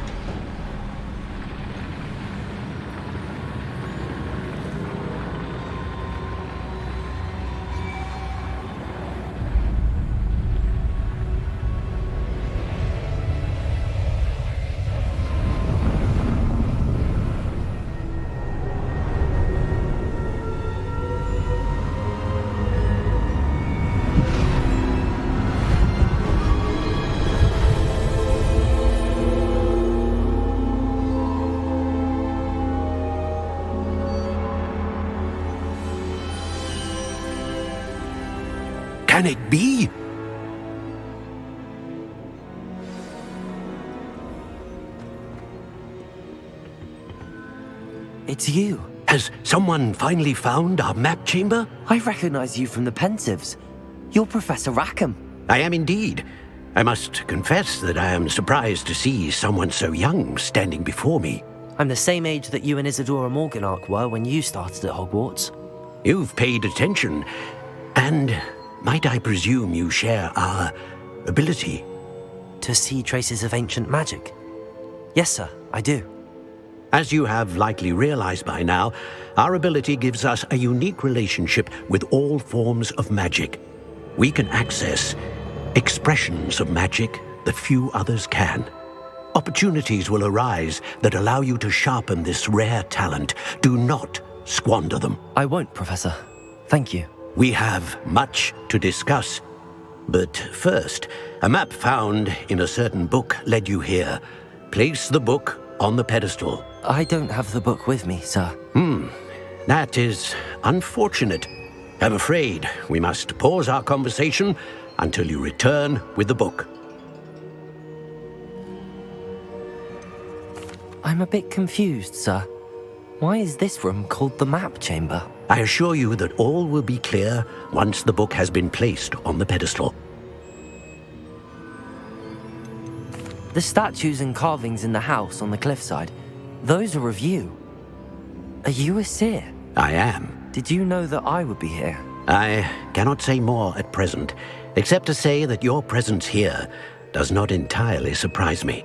Can it be? It's you. Has someone finally found our map chamber? I recognize you from the Pensives. You're Professor Rackham. I am indeed. I must confess that I am surprised to see someone so young standing before me. I'm the same age that you and Isadora Morganark were when you started at Hogwarts. You've paid attention, and might I presume you share our ability? To see traces of ancient magic? Yes, sir, I do. As you have likely realized by now, our ability gives us a unique relationship with all forms of magic. We can access expressions of magic that few others can. Opportunities will arise that allow you to sharpen this rare talent. Do not squander them. I won't, Professor. Thank you. We have much to discuss. But first, a map found in a certain book led you here. Place the book on the pedestal. I don't have the book with me, sir. That is unfortunate. I'm afraid we must pause our conversation until you return with the book. I'm a bit confused, sir. Why is this room called the map chamber? I assure you that all will be clear once the book has been placed on the pedestal. The statues and carvings in the house on the cliffside, those are of you. Are you a seer? I am. Did you know that I would be here? I cannot say more at present, except to say that your presence here does not entirely surprise me.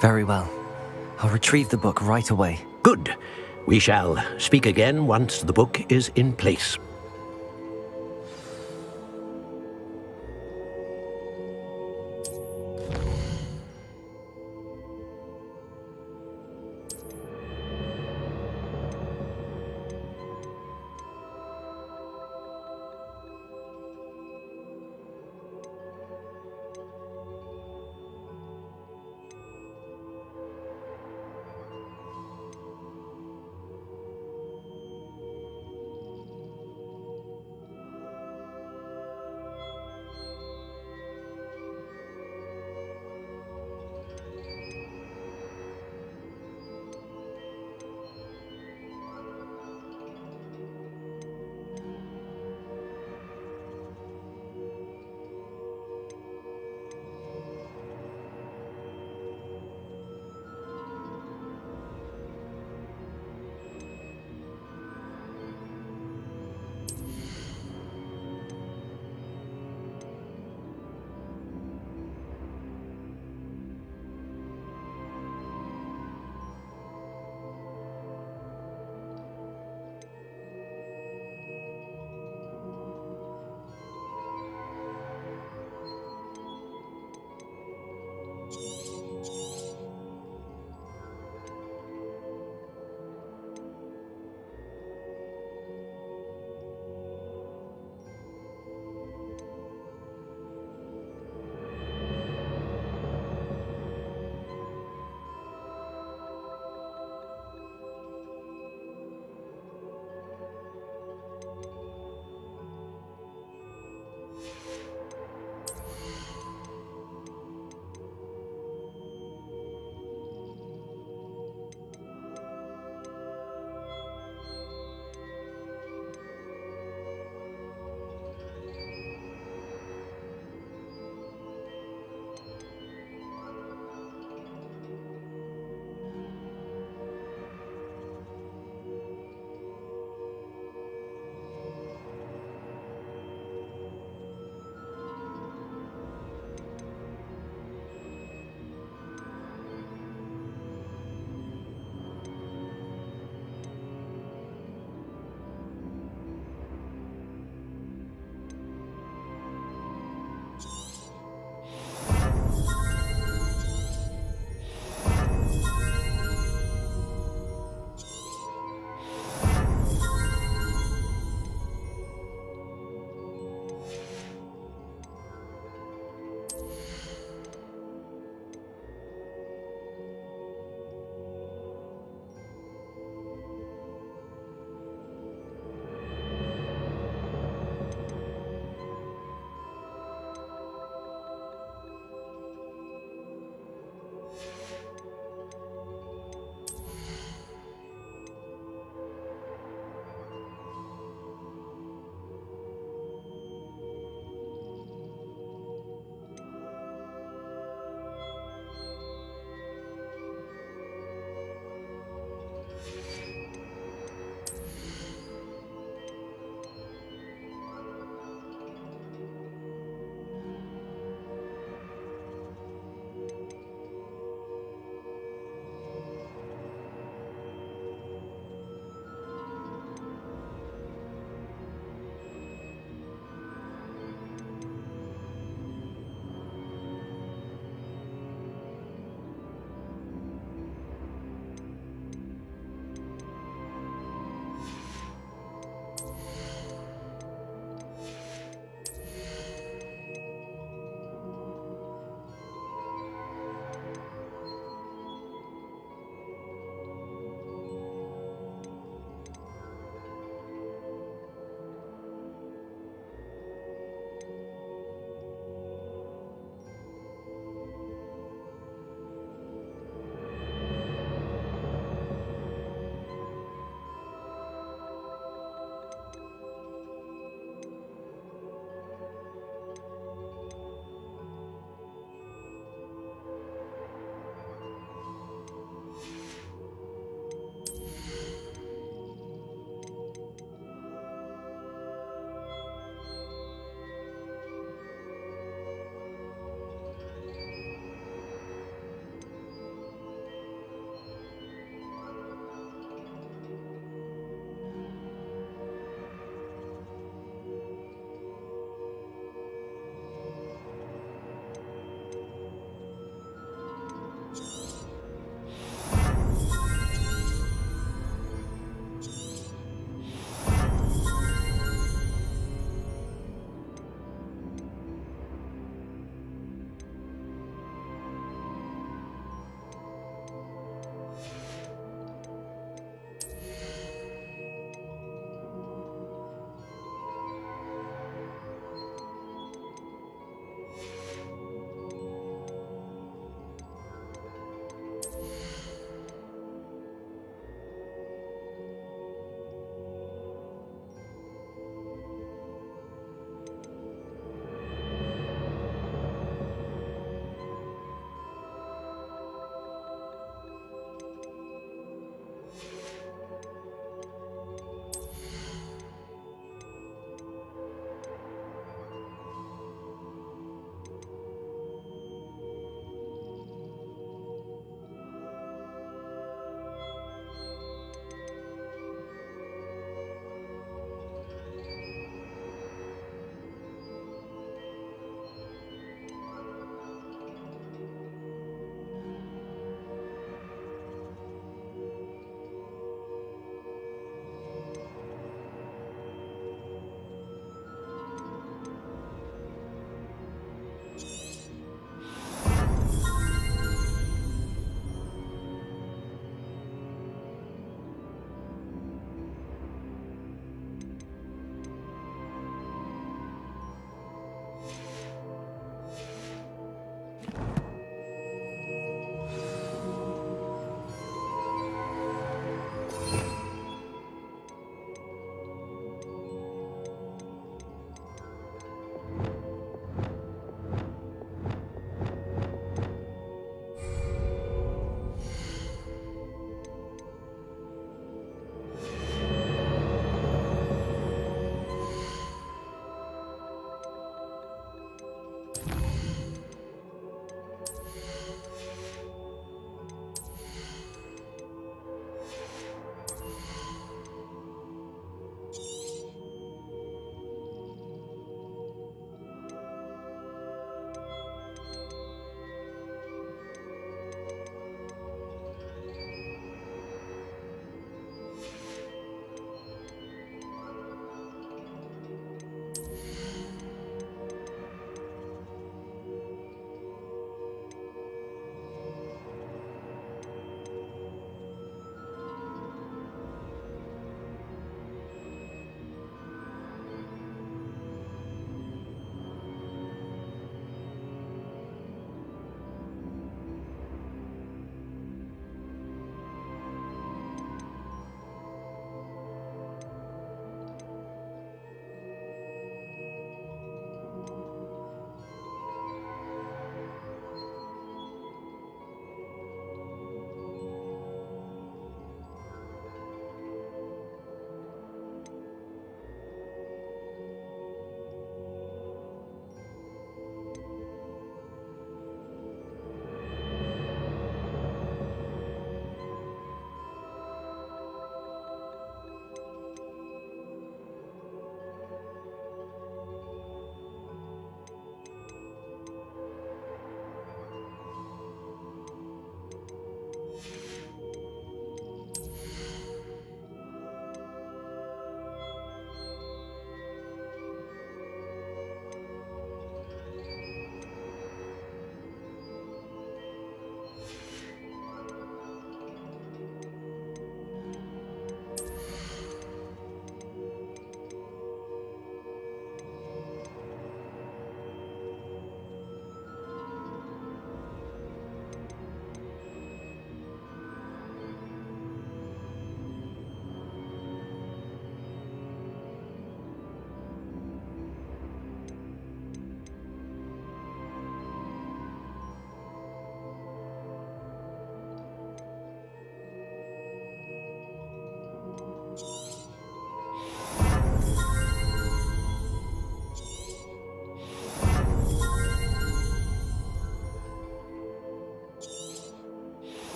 Very well. I'll retrieve the book right away. Good. We shall speak again once the book is in place.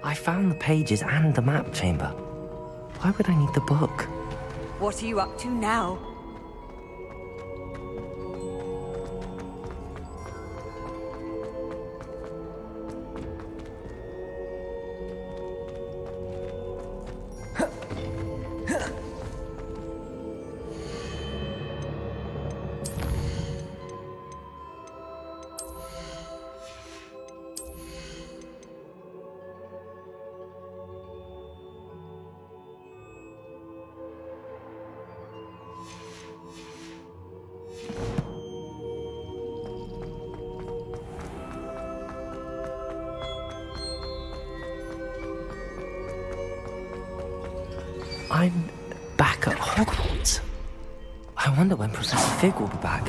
I found the pages and the map chamber. Why would I need the book? What are you up to now? I'm back at Hogwarts. I wonder when Professor Fig will be back.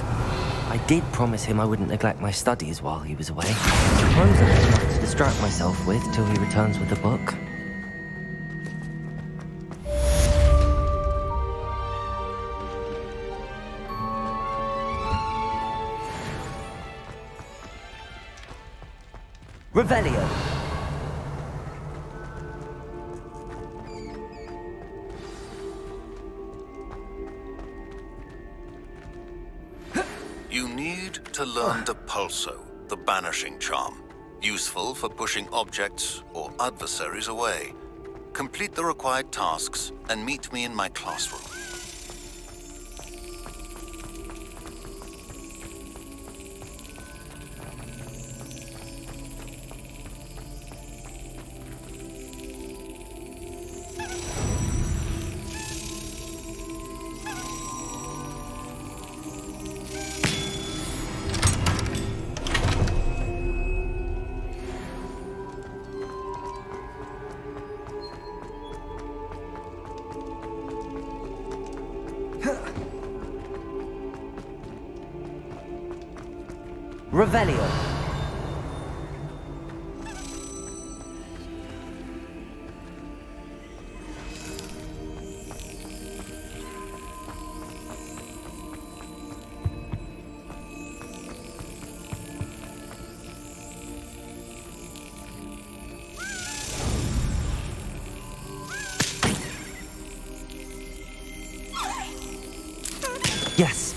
I did promise him I wouldn't neglect my studies while he was away. Suppose I have enough to distract myself with till he returns with the book. Revelio. You need to learn the Pulso, the banishing charm. Useful for pushing objects or adversaries away. Complete the required tasks and meet me in my classroom. Revelio. Yes.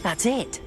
That's it.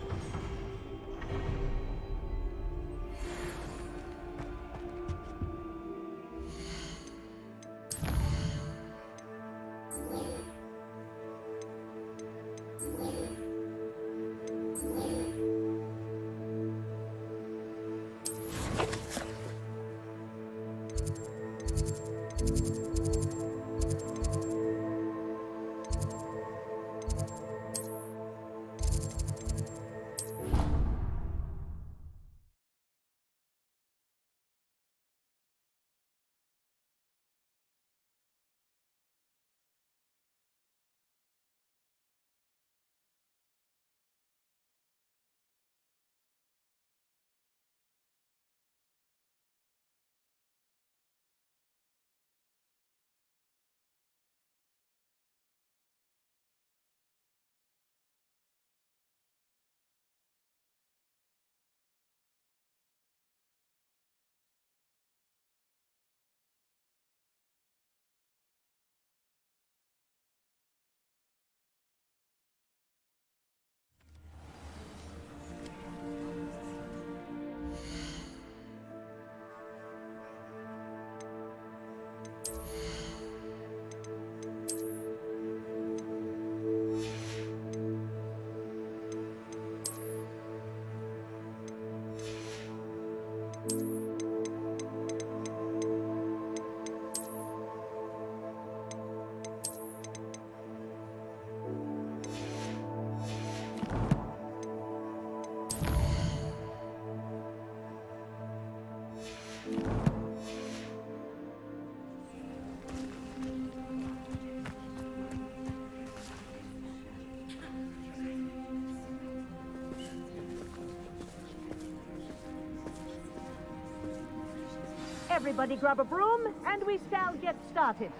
Everybody grab a broom, and we shall get started.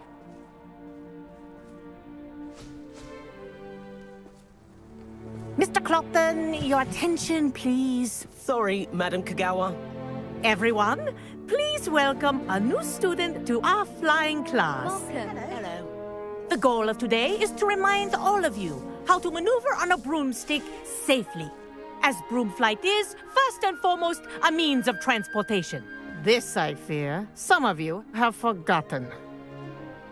Mr. Clopton, your attention, please. Sorry, Madam Kagawa. Everyone, please welcome a new student to our flying class. Welcome. Hello. The goal of today is to remind all of you how to maneuver on a broomstick safely, as broom flight is, first and foremost, a means of transportation. This, I fear, some of you have forgotten.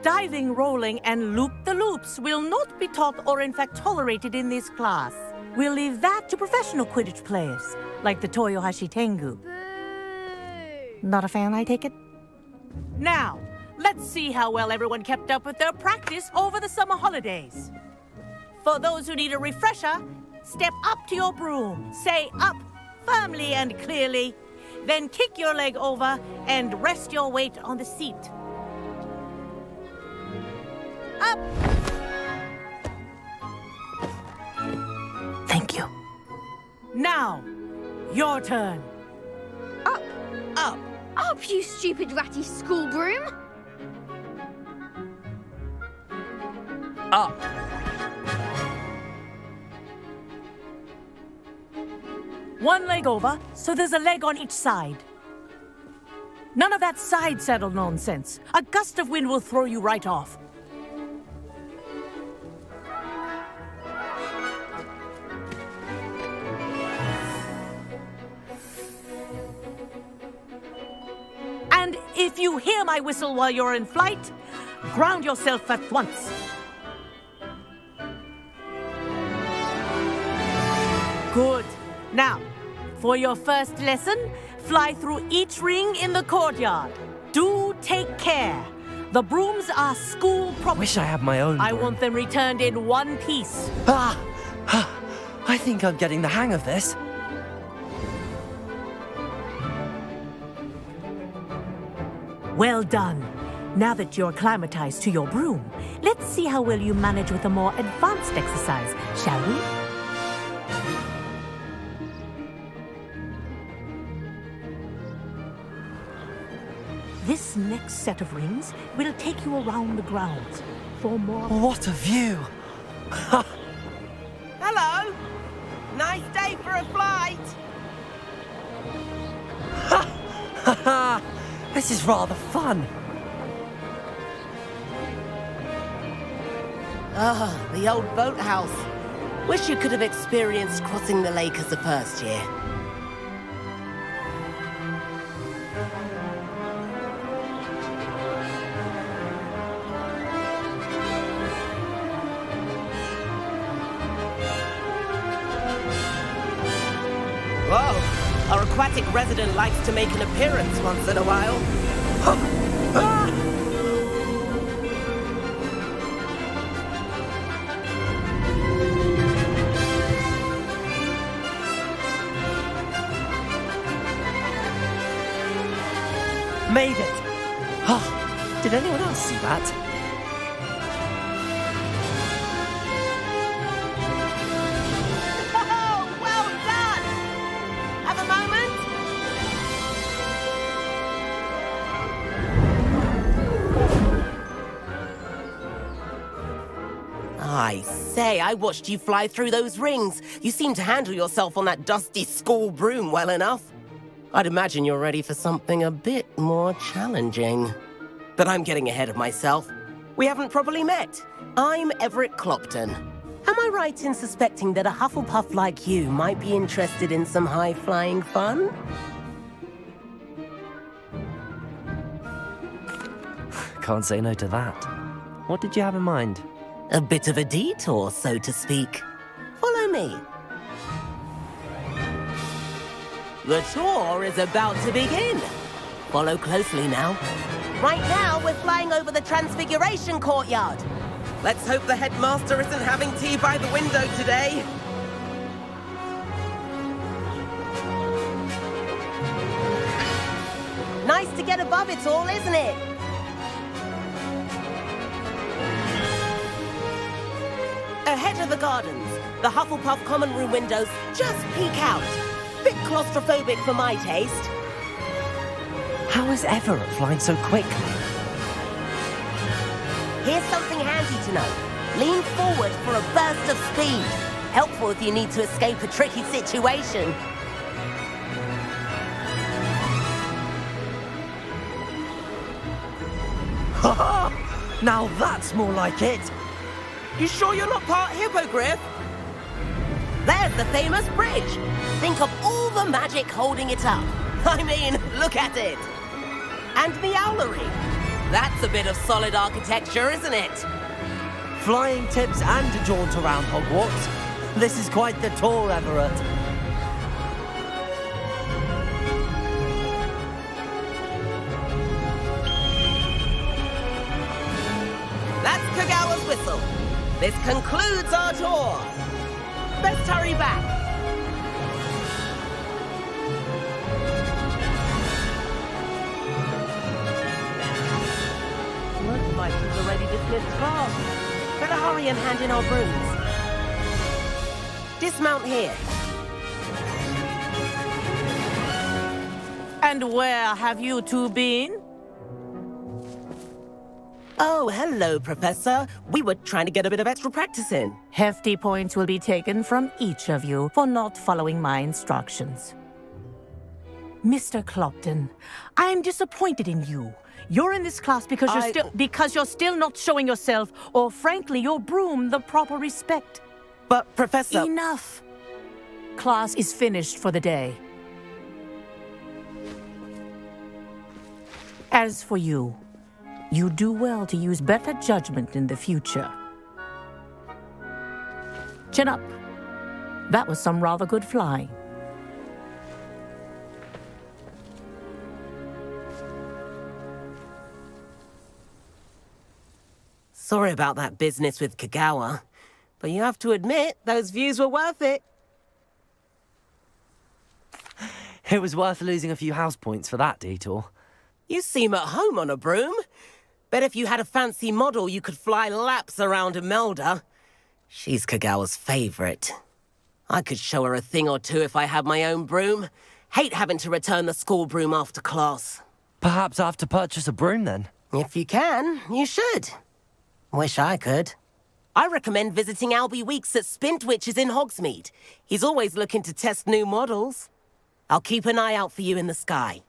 Diving, rolling, and loop-the-loops will not be taught or in fact tolerated in this class. We'll leave that to professional Quidditch players, like the Toyohashi Tengu. Not a fan, I take it? Now, let's see how well everyone kept up with their practice over the summer holidays. For those who need a refresher, step up to your broom, say up firmly and clearly, then kick your leg over and rest your weight on the seat. Up! Thank you. Now, your turn. Up! Up! Up, you stupid ratty school broom! Up. One leg over, so there's a leg on each side. None of that side saddle nonsense. A gust of wind will throw you right off. And if you hear my whistle while you're in flight, ground yourself at once. Good. Now, for your first lesson, fly through each ring in the courtyard. Do take care. The brooms are school property. Wish I had my own I broom. want them returned in one piece. I think I'm getting the hang of this. Well done. Now that you're acclimatized to your broom, let's see how well you manage with a more advanced exercise, shall we? This next set of rings will take you around the grounds for more... What a view! Hello. Nice day for a flight. This is rather fun. Ah, the old boathouse. Wish you could have experienced crossing the lake as a first year. Whoa, our aquatic resident likes to make an appearance once in a while. Made it! Oh, did anyone else see that? Oh, well done! Have a moment? I say, I watched you fly through those rings. You seem to handle yourself on that dusty school broom well enough. I'd imagine you're ready for something a bit more challenging. But I'm getting ahead of myself. We haven't properly met. I'm Everett Clopton. Am I right in suspecting that a Hufflepuff like you might be interested in some high-flying fun? Can't say no to that. What did you have in mind? A bit of a detour, so to speak. Follow me. The tour is about to begin. Follow closely now. Right now, we're flying over the Transfiguration Courtyard. Let's hope the headmaster isn't having tea by the window today. Nice to get above it all, isn't it? Ahead of the gardens, the Hufflepuff common room windows just peek out. Bit claustrophobic for my taste. How is Everett flying so quickly? Here's something handy to know. Lean forward for a burst of speed. Helpful if you need to escape a tricky situation. Ha! Now that's more like it. You sure you're not part hippogriff? There's the famous bridge. Think of all the magic holding it up. I mean, look at it. And the owlery. That's a bit of solid architecture, isn't it? Flying tips and a jaunt around Hogwarts. This is quite the tour, Everett. That's Kagawa's whistle. This concludes our tour. Let's hurry back. Looks like we've already dismissed class. Better hurry and hand in our brooms. Dismount here. And where have you two been? Oh, hello, Professor. We were trying to get a bit of extra practice in. Hefty points will be taken from each of you for not following my instructions. Mr. Clopton, I am disappointed in you. You're in this class because you're still not showing yourself, or frankly, your broom the proper respect. But, Professor... Enough! Class is finished for the day. As for you, you do well to use better judgment in the future. Chin up. That was some rather good flying. Sorry about that business with Kagawa, but you have to admit, those views were worth it. It was worth losing a few house points for that detour. You seem at home on a broom. Bet if you had a fancy model, you could fly laps around Imelda. She's Kagawa's favorite. I could show her a thing or two if I had my own broom. Hate having to return the school broom after class. Perhaps I have to purchase a broom then? If you can, you should. Wish I could. I recommend visiting Albie Weeks at Spint Witches in Hogsmeade. He's always looking to test new models. I'll keep an eye out for you in the sky.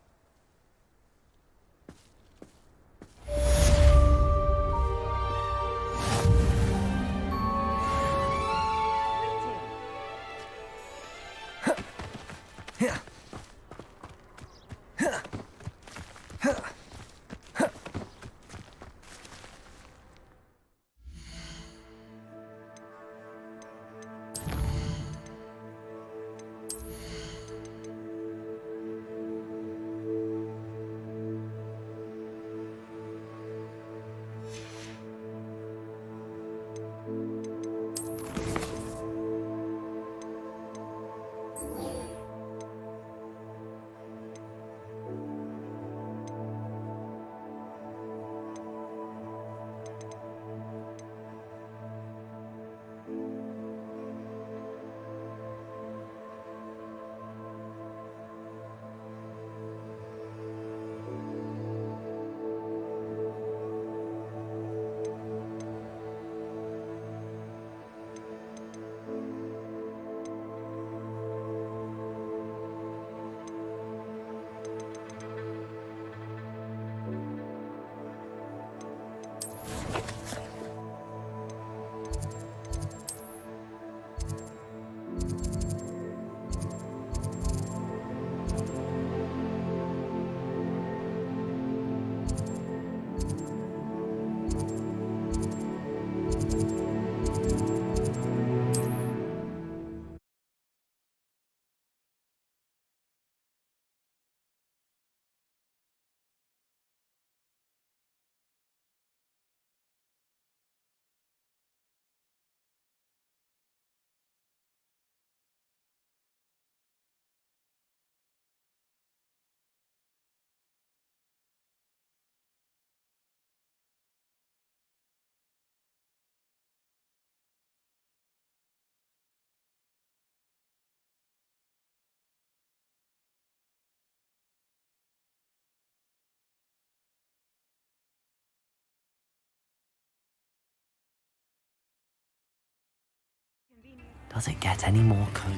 Does it get any more coat?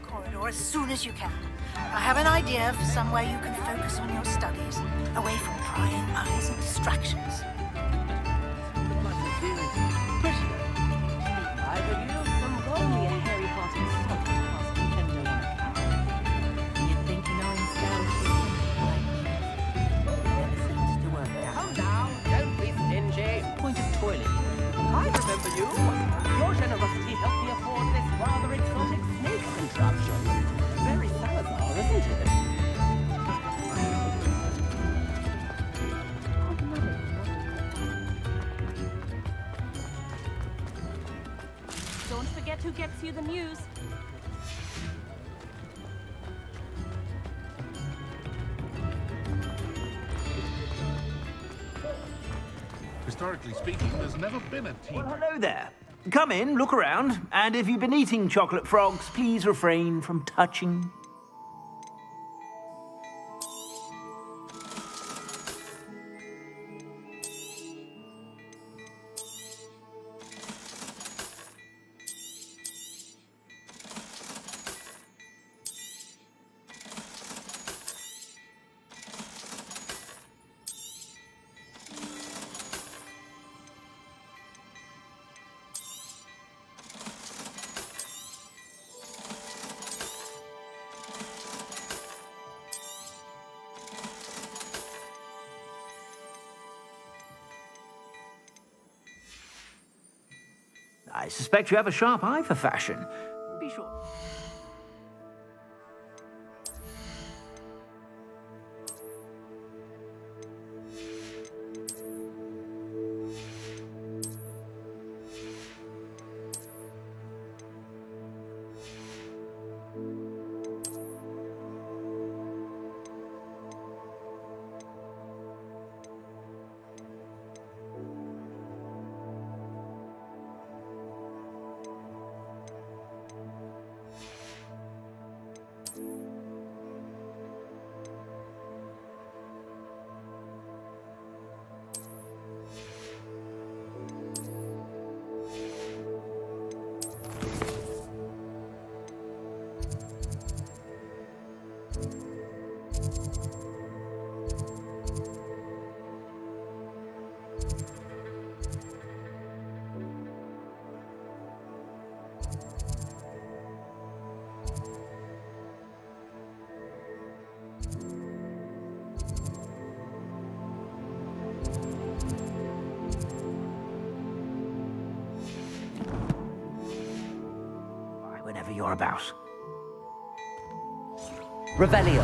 Corridor as soon as you can. I have an idea for somewhere you can focus on your studies, away from prying eyes and distractions. Come now, don't be stingy. Point of toilet. I remember you. Your generosity helped me afford this rather exotic snake contraption. Very Salazar, isn't it? Don't forget who gets you the news. Historically speaking, there's never been a team. Well, hello there. Come in, look around, and if you've been eating chocolate frogs, please refrain from touching. I suspect you have a sharp eye for fashion. Be sure. Whenever you're about. Revelio.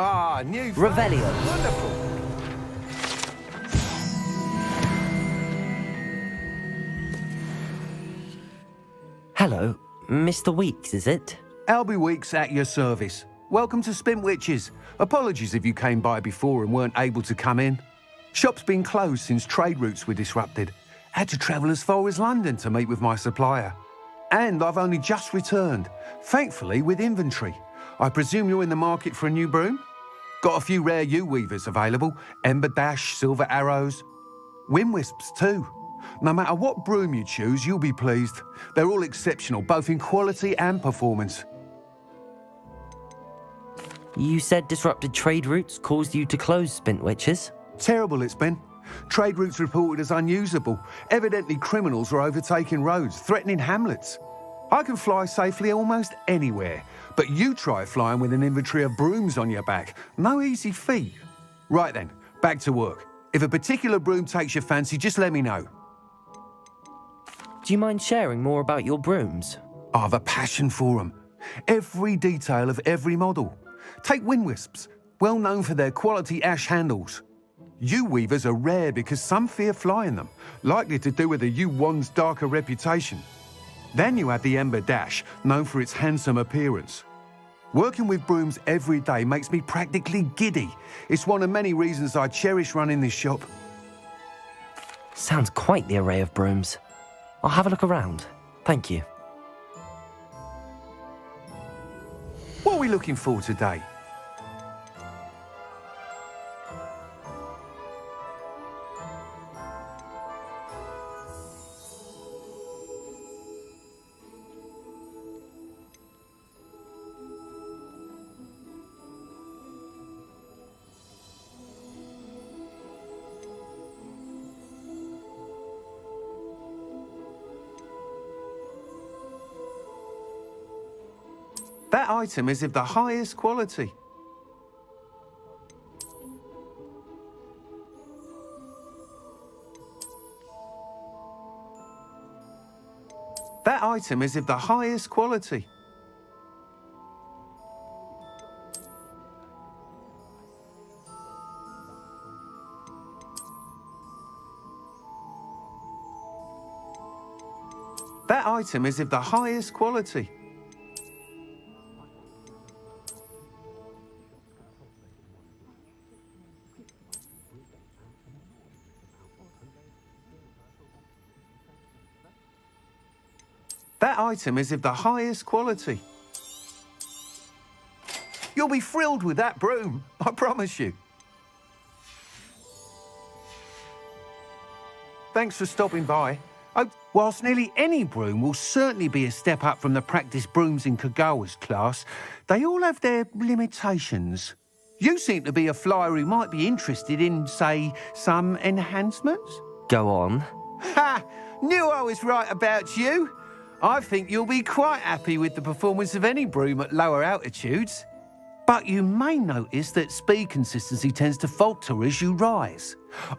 Ah, new Revelio. Wonderful. Hello, Mr. Weeks, is it? Albie Weeks at your service. Welcome to Spintwitches. Apologies if you came by before and weren't able to come in. Shop's been closed since trade routes were disrupted. Had to travel as far as London to meet with my supplier. And I've only just returned, thankfully with inventory. I presume you're in the market for a new broom? Got a few rare U-weavers available. Ember Dash, Silver Arrows. Wind Wisps too. No matter what broom you choose, you'll be pleased. They're all exceptional, both in quality and performance. You said disrupted trade routes caused you to close Spintwitches? Terrible it's been. Trade routes reported as unusable. Evidently criminals are overtaking roads, threatening hamlets. I can fly safely almost anywhere, but you try flying with an inventory of brooms on your back. No easy feat. Right then, back to work. If a particular broom takes your fancy, just let me know. Do you mind sharing more about your brooms? I have a passion for them. Every detail of every model. Take Wind Wisps, well known for their quality ash handles. U-weavers are rare because some fear flying them, likely to do with the U-1's darker reputation. Then you have the Ember Dash, known for its handsome appearance. Working with brooms every day makes me practically giddy. It's one of many reasons I cherish running this shop. Sounds quite the array of brooms. I'll have a look around. Thank you. What are we looking for today? That item is of the highest quality. That item is of the highest quality. That item is of the highest quality. That item is of the highest quality. You'll be thrilled with that broom, I promise you. Thanks for stopping by. Oh, whilst nearly any broom will certainly be a step up from the practice brooms in Kagawa's class, they all have their limitations. You seem to be a flyer who might be interested in, say, some enhancements? Go on. Ha! Knew I was right about you. I think you'll be quite happy with the performance of any broom at lower altitudes. But you may notice that speed consistency tends to falter as you rise.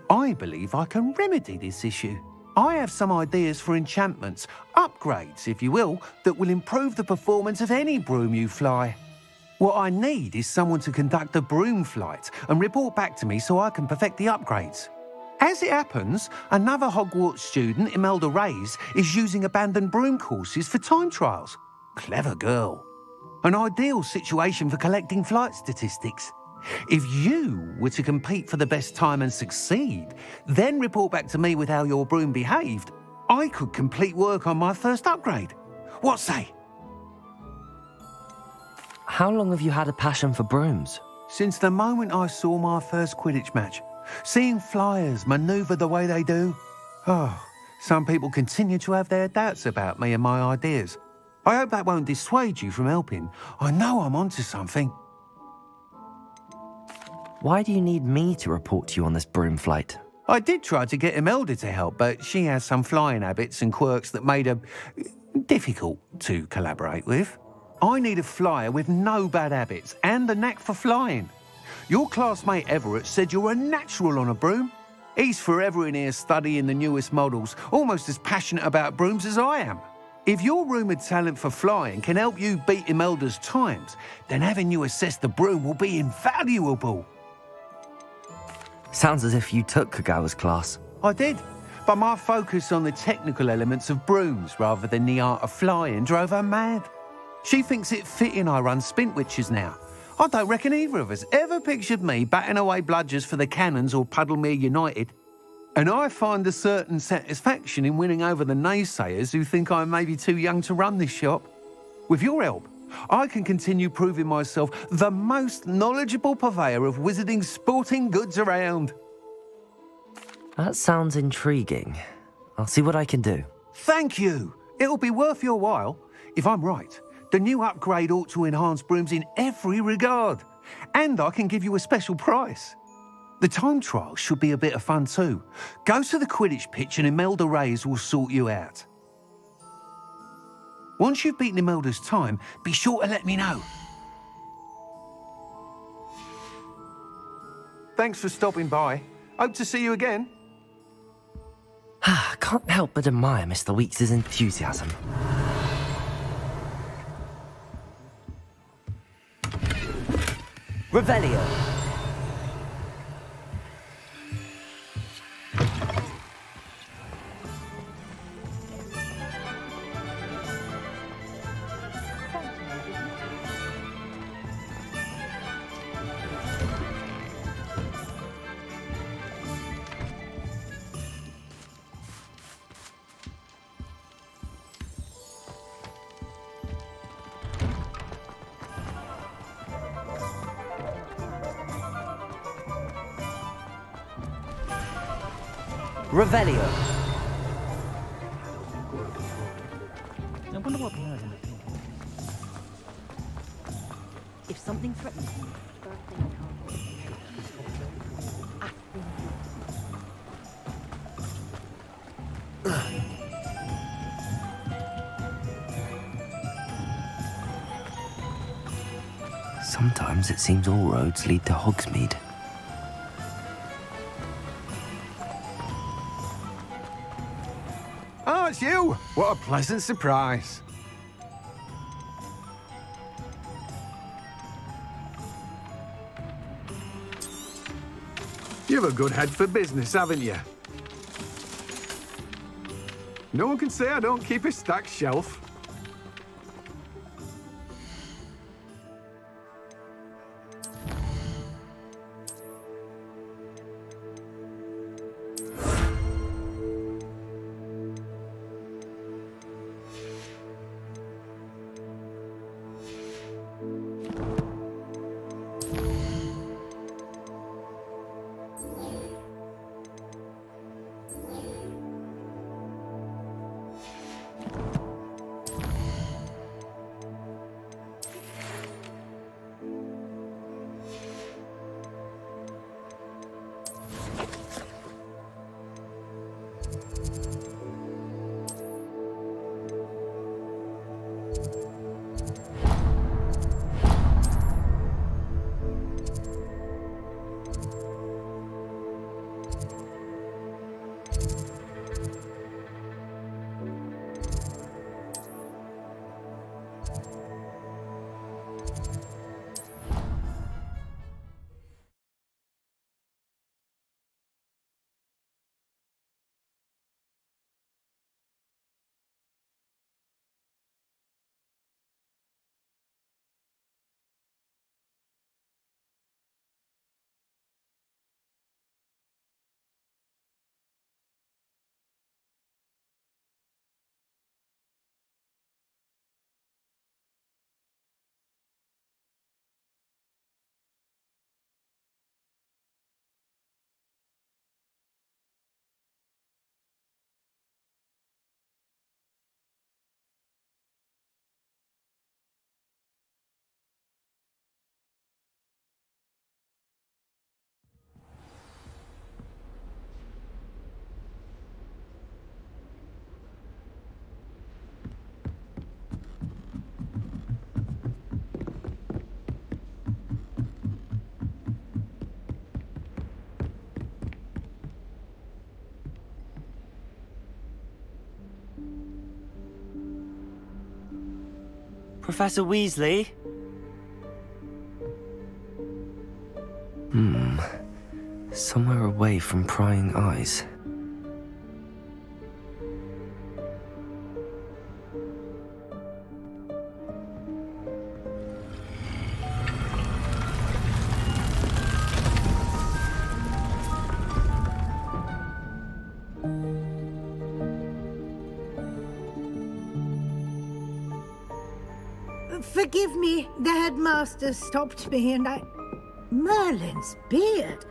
I believe I can remedy this issue. I have some ideas for enchantments, upgrades, if you will, that will improve the performance of any broom you fly. What I need is someone to conduct a broom flight and report back to me so I can perfect the upgrades. As it happens, another Hogwarts student, Imelda Reyes, is using abandoned broom courses for time trials. Clever girl. An ideal situation for collecting flight statistics. If you were to compete for the best time and succeed, then report back to me with how your broom behaved, I could complete work on my first upgrade. What say? How long have you had a passion for brooms? Since the moment I saw my first Quidditch match. Seeing flyers manoeuvre the way they do. Oh, some people continue to have their doubts about me and my ideas. I hope that won't dissuade you from helping. I know I'm onto something. Why do you need me to report to you on this broom flight? I did try to get Imelda to help, but she has some flying habits and quirks that made her difficult to collaborate with. I need a flyer with no bad habits and a knack for flying. Your classmate Everett said you're a natural on a broom. He's forever in here studying the newest models, almost as passionate about brooms as I am. If your rumoured talent for flying can help you beat Imelda's times, then having you assess the broom will be invaluable. Sounds as if you took Kagawa's class. I did, but my focus on the technical elements of brooms rather than the art of flying drove her mad. She thinks it fitting I run Spintwitches now. I don't reckon either of us ever pictured me batting away bludgers for the Cannons or Puddlemere United. And I find a certain satisfaction in winning over the naysayers who think I'm maybe too young to run this shop. With your help, I can continue proving myself the most knowledgeable purveyor of wizarding sporting goods around. That sounds intriguing. I'll see what I can do. Thank you. It'll be worth your while. If I'm right, the new upgrade ought to enhance brooms in every regard. And I can give you a special price. The time trial should be a bit of fun too. Go to the Quidditch pitch and Imelda Reyes will sort you out. Once you've beaten Imelda's time, be sure to let me know. Thanks for stopping by. Hope to see you again. I can't help but admire Mr. Weeks' enthusiasm. Revelio. Revelio. I wonder what we heard in the thing. If something threatens me, Sometimes it seems all roads lead to Hogsmeade. Oh, it's you! What a pleasant surprise. You've a good head for business, haven't you? No one can say I don't keep a stacked shelf. Professor Weasley? Somewhere away from prying eyes. Forgive me, the headmaster stopped me and I... Merlin's beard.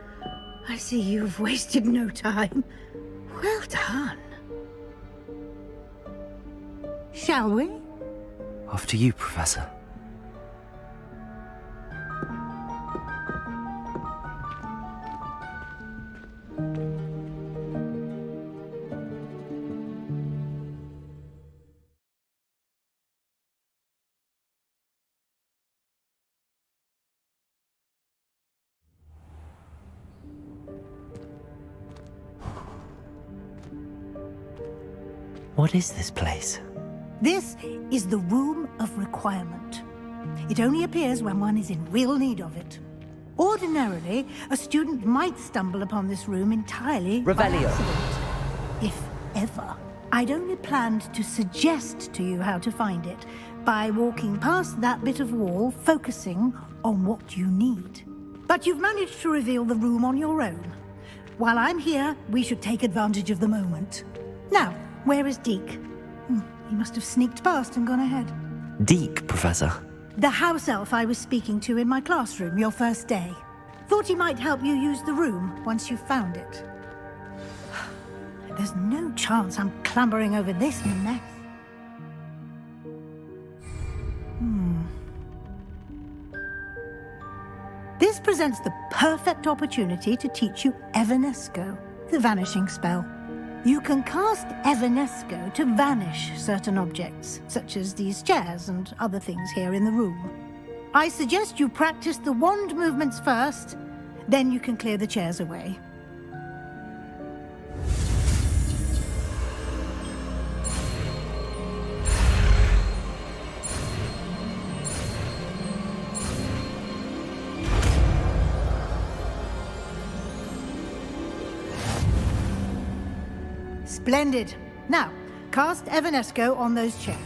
I see you've wasted no time. Well done. Shall we? Off to you, Professor. What is this place? This is the Room of Requirement. It only appears when one is in real need of it. Ordinarily, a student might stumble upon this room entirely by Revelio. accident. If ever. I'd only planned to suggest to you how to find it by walking past that bit of wall, focusing on what you need. But you've managed to reveal the room on your own. While I'm here, we should take advantage of the moment. Now, where is Deke? He must have sneaked past and gone ahead. Deke, Professor. The house elf I was speaking to in my classroom your first day. Thought he might help you use the room once you found it. There's no chance I'm clambering over this mess. This presents the perfect opportunity to teach you Evanesco, the vanishing spell. You can cast Evanesco to vanish certain objects, such as these chairs and other things here in the room. I suggest you practice the wand movements first, then you can clear the chairs away. Splendid. Now, cast Evanesco on those chairs.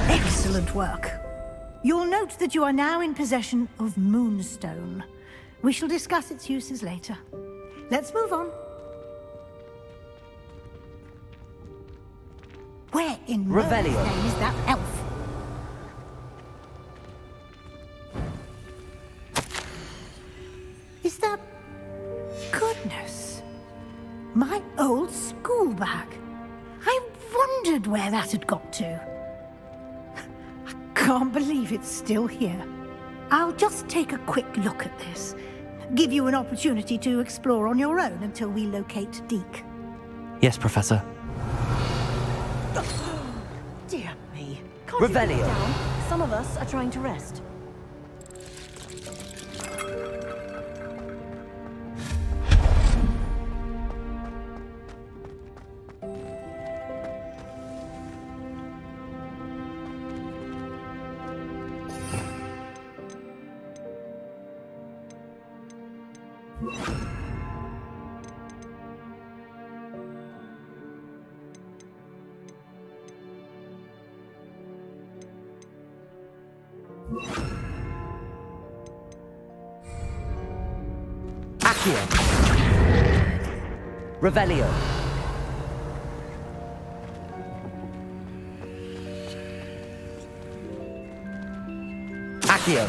Excellent work. You'll note that you are now in possession of Moonstone. We shall discuss its uses later. Let's move on. Where in Merlin's name is that elf? Is that... Goodness. My old school bag. I wondered where that had got to. Can't believe it's still here. I'll just take a quick look at this. Give you an opportunity to explore on your own until we locate Deke. Yes, Professor. Dear me. Can't you put it down? Some of us are trying to rest. Accio. Revelio. Accio.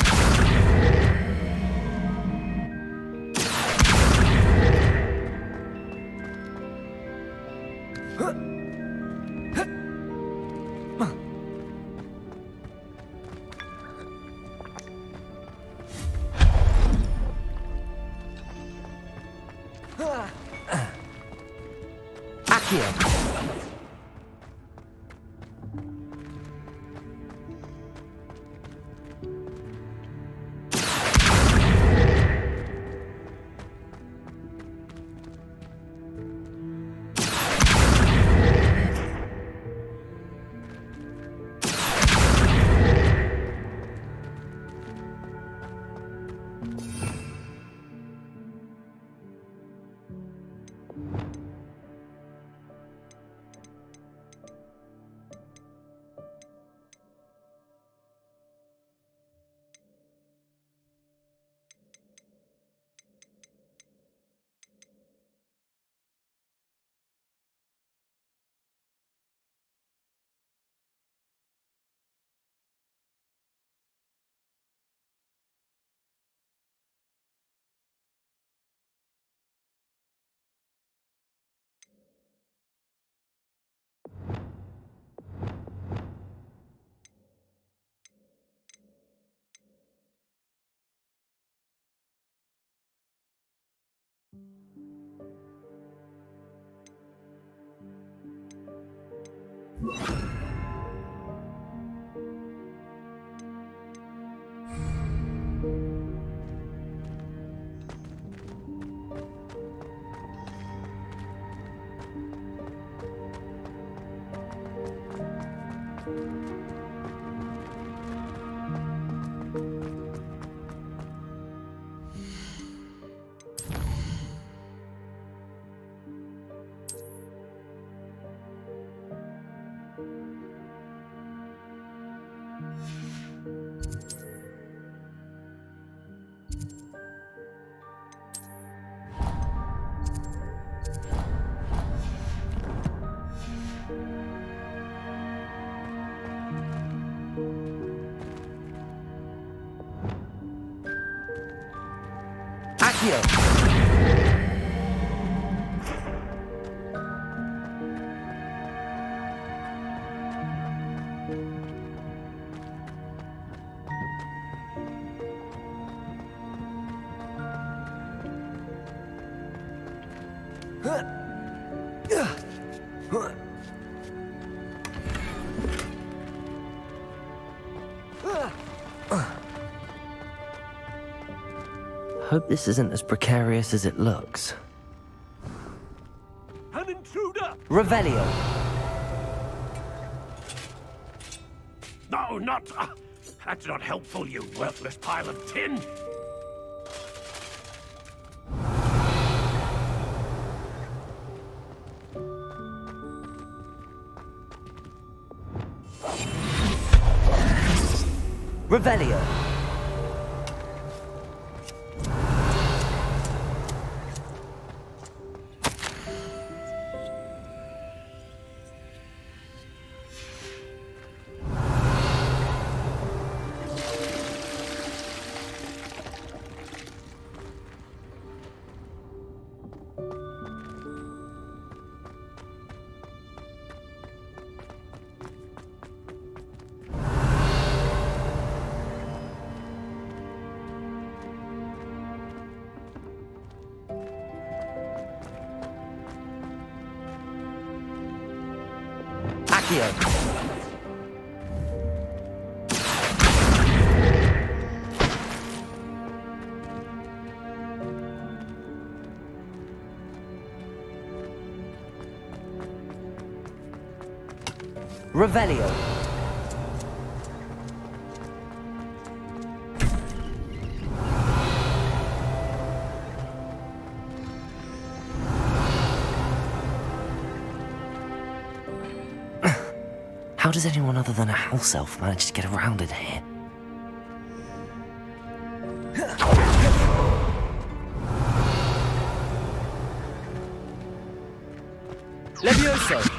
Hope this isn't as precarious as it looks. An intruder! Revelio! No, not... that's not helpful, you worthless pile of tin! Revelio! Revelio. How does anyone other than a house elf manage to get around in here? Levioso!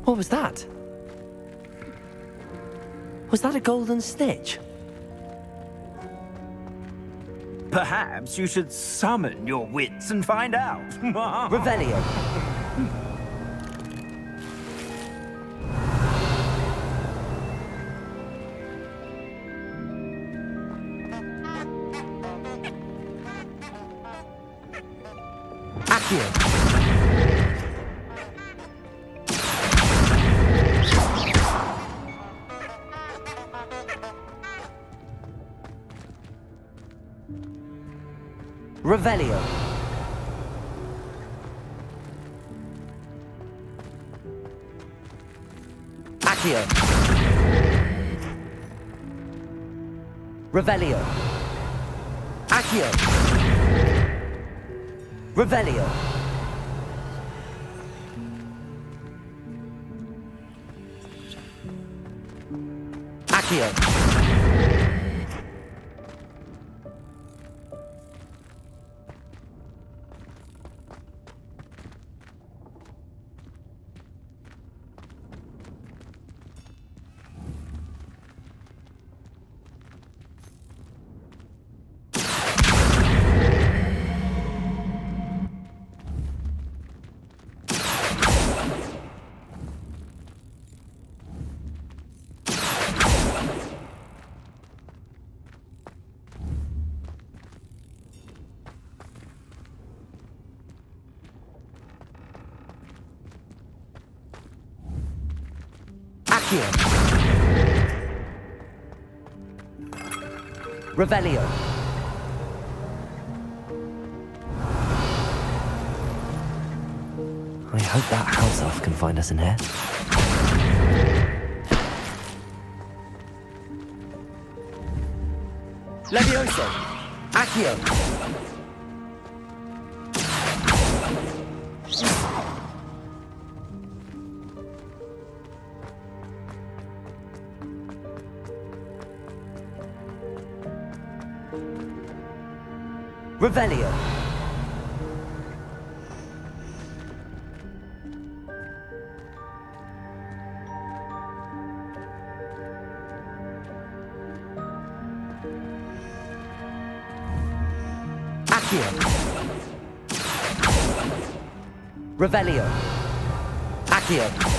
What was that? Was that a golden snitch? Perhaps you should summon your wits and find out. Revelio. Revelio. Accio. Revelio. Accio. Revelio. Accio. Accio. Revelio. I hope that house elf can find us in here. Levioso. Accio. Revelio. Accio. Revelio. Accio.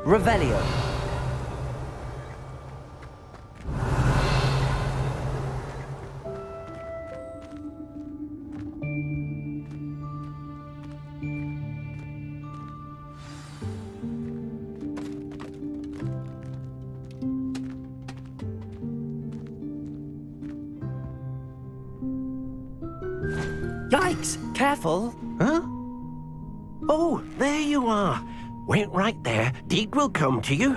Revelio. Yikes! Careful! Huh? Oh, there you are. Wait right there. Deke will come to you.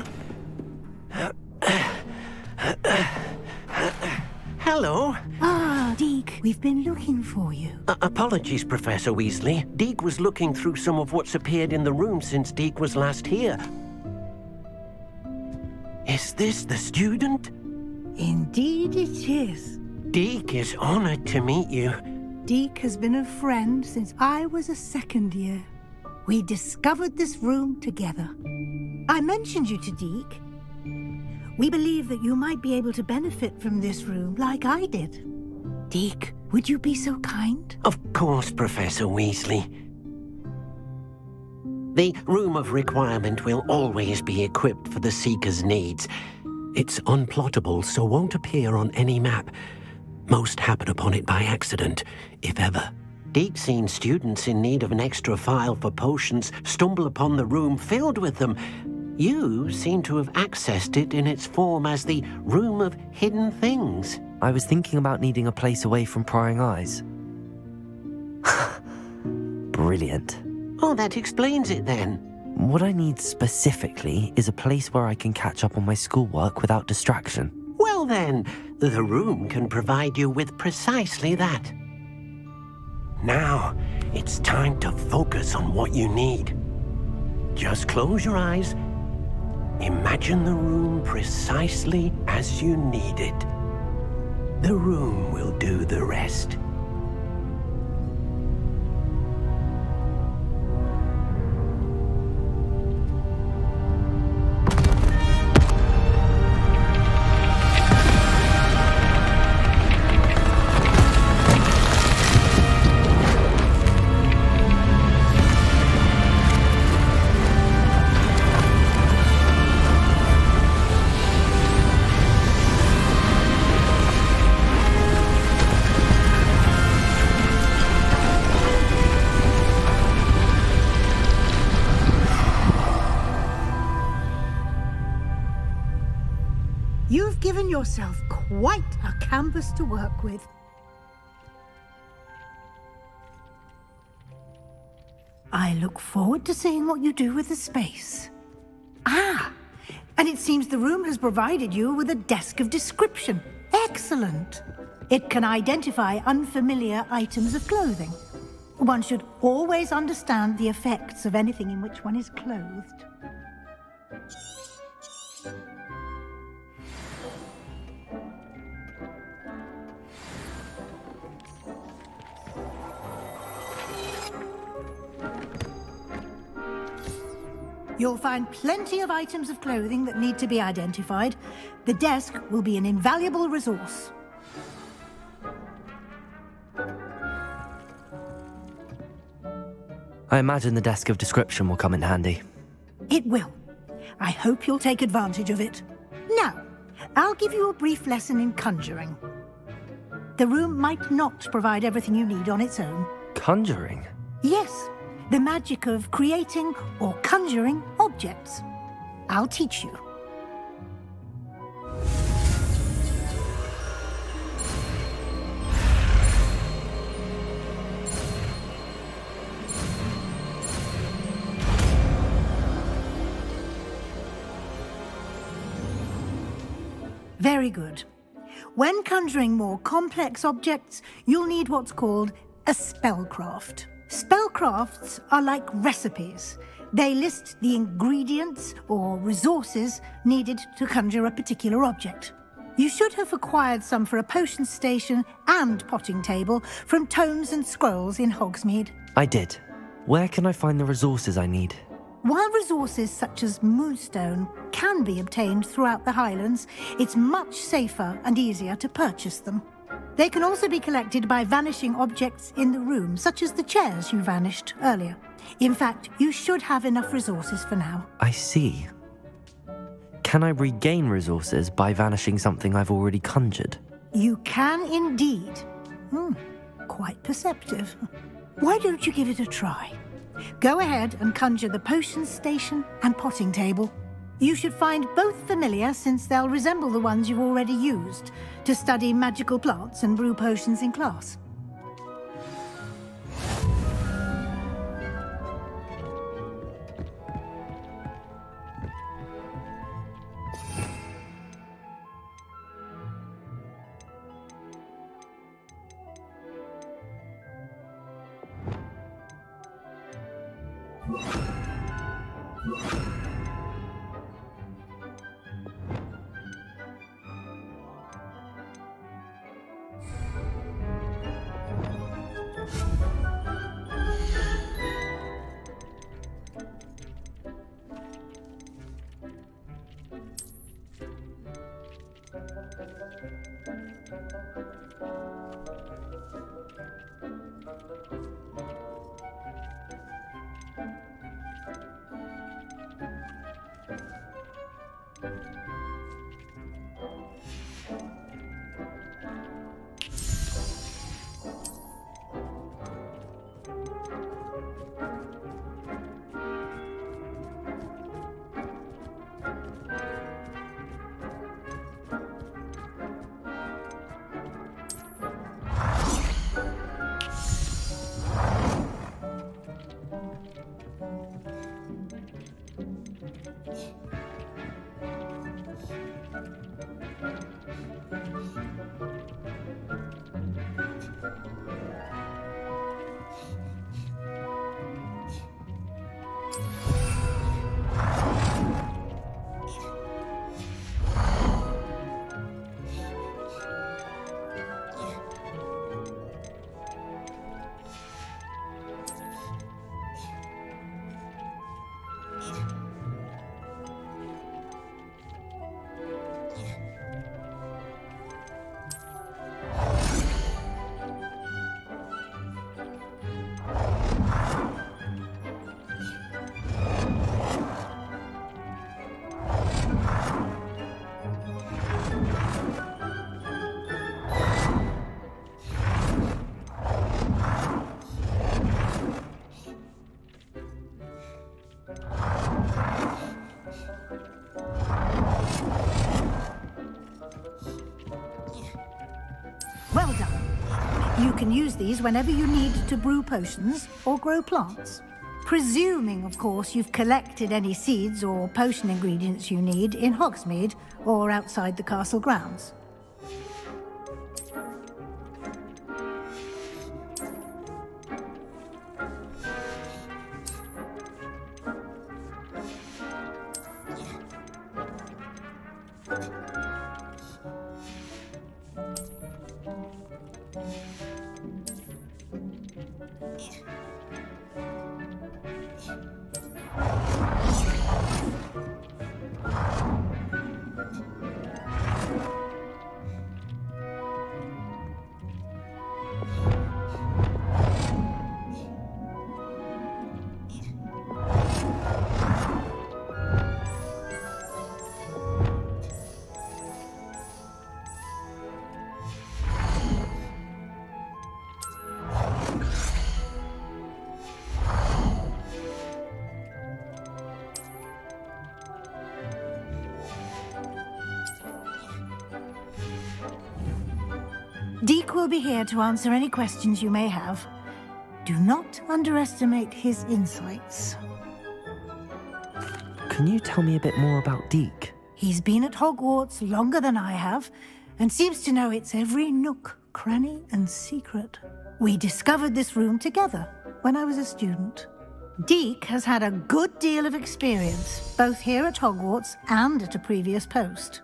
Hello. Ah, Deke, we've been looking for you. Apologies, Professor Weasley. Deke was looking through some of what's appeared in the room since Deke was last here. Is this the student? Indeed it is. Deke is honored to meet you. Deke has been a friend since I was a second year. We discovered this room together. I mentioned you to Deke. We believe that you might be able to benefit from this room like I did. Deke, would you be so kind? Of course, Professor Weasley. The Room of Requirement will always be equipped for the Seeker's needs. It's unplottable, so won't appear on any map. Most happen upon it by accident, if ever. Deke's seen students in need of an extra file for potions stumble upon the room filled with them. You seem to have accessed it in its form as the Room of Hidden Things. I was thinking about needing a place away from prying eyes. Brilliant. Oh, that explains it then. What I need specifically is a place where I can catch up on my schoolwork without distraction. Well then, the room can provide you with precisely that. Now, it's time to focus on what you need. Just close your eyes. Imagine the room precisely as you need it. The room will do the rest. You've given yourself quite a canvas to work with. I look forward to seeing what you do with the space. Ah, and it seems the room has provided you with a desk of description. Excellent. It can identify unfamiliar items of clothing. One should always understand the effects of anything in which one is clothed. You'll find plenty of items of clothing that need to be identified, The desk will be an invaluable resource. I imagine the desk of description will come in handy. It will. I hope you'll take advantage of it. Now, I'll give you a brief lesson in conjuring. The room might not provide everything you need on its own. Conjuring? Yes, the magic of creating or conjuring objects. I'll teach you. Very good. When conjuring more complex objects, you'll need what's called a spellcraft. Spellcrafts are like recipes. They list the ingredients or resources needed to conjure a particular object. You should have acquired some for a potion station and potting table from tomes and scrolls in Hogsmeade. I did. Where can I find the resources I need? While resources such as moonstone can be obtained throughout the Highlands, it's much safer and easier to purchase them. They can also be collected by vanishing objects in the room, such as the chairs you vanished earlier. In fact, you should have enough resources for now. I see. Can I regain resources by vanishing something I've already conjured? You can indeed. Quite perceptive. Why don't you give it a try? Go ahead and conjure the potion station and potting table. You should find both familiar, since they'll resemble the ones you've already used to study magical plants and brew potions in class. Well done. You can use these whenever you need to brew potions or grow plants. Presuming, of course, you've collected any seeds or potion ingredients you need in Hogsmeade or outside the castle grounds. Deke will be here to answer any questions you may have. Do not underestimate his insights. Can you tell me a bit more about Deke? He's been at Hogwarts longer than I have, and seems to know its every nook, cranny, and secret. We discovered this room together when I was a student. Deke has had a good deal of experience, both here at Hogwarts and at a previous post.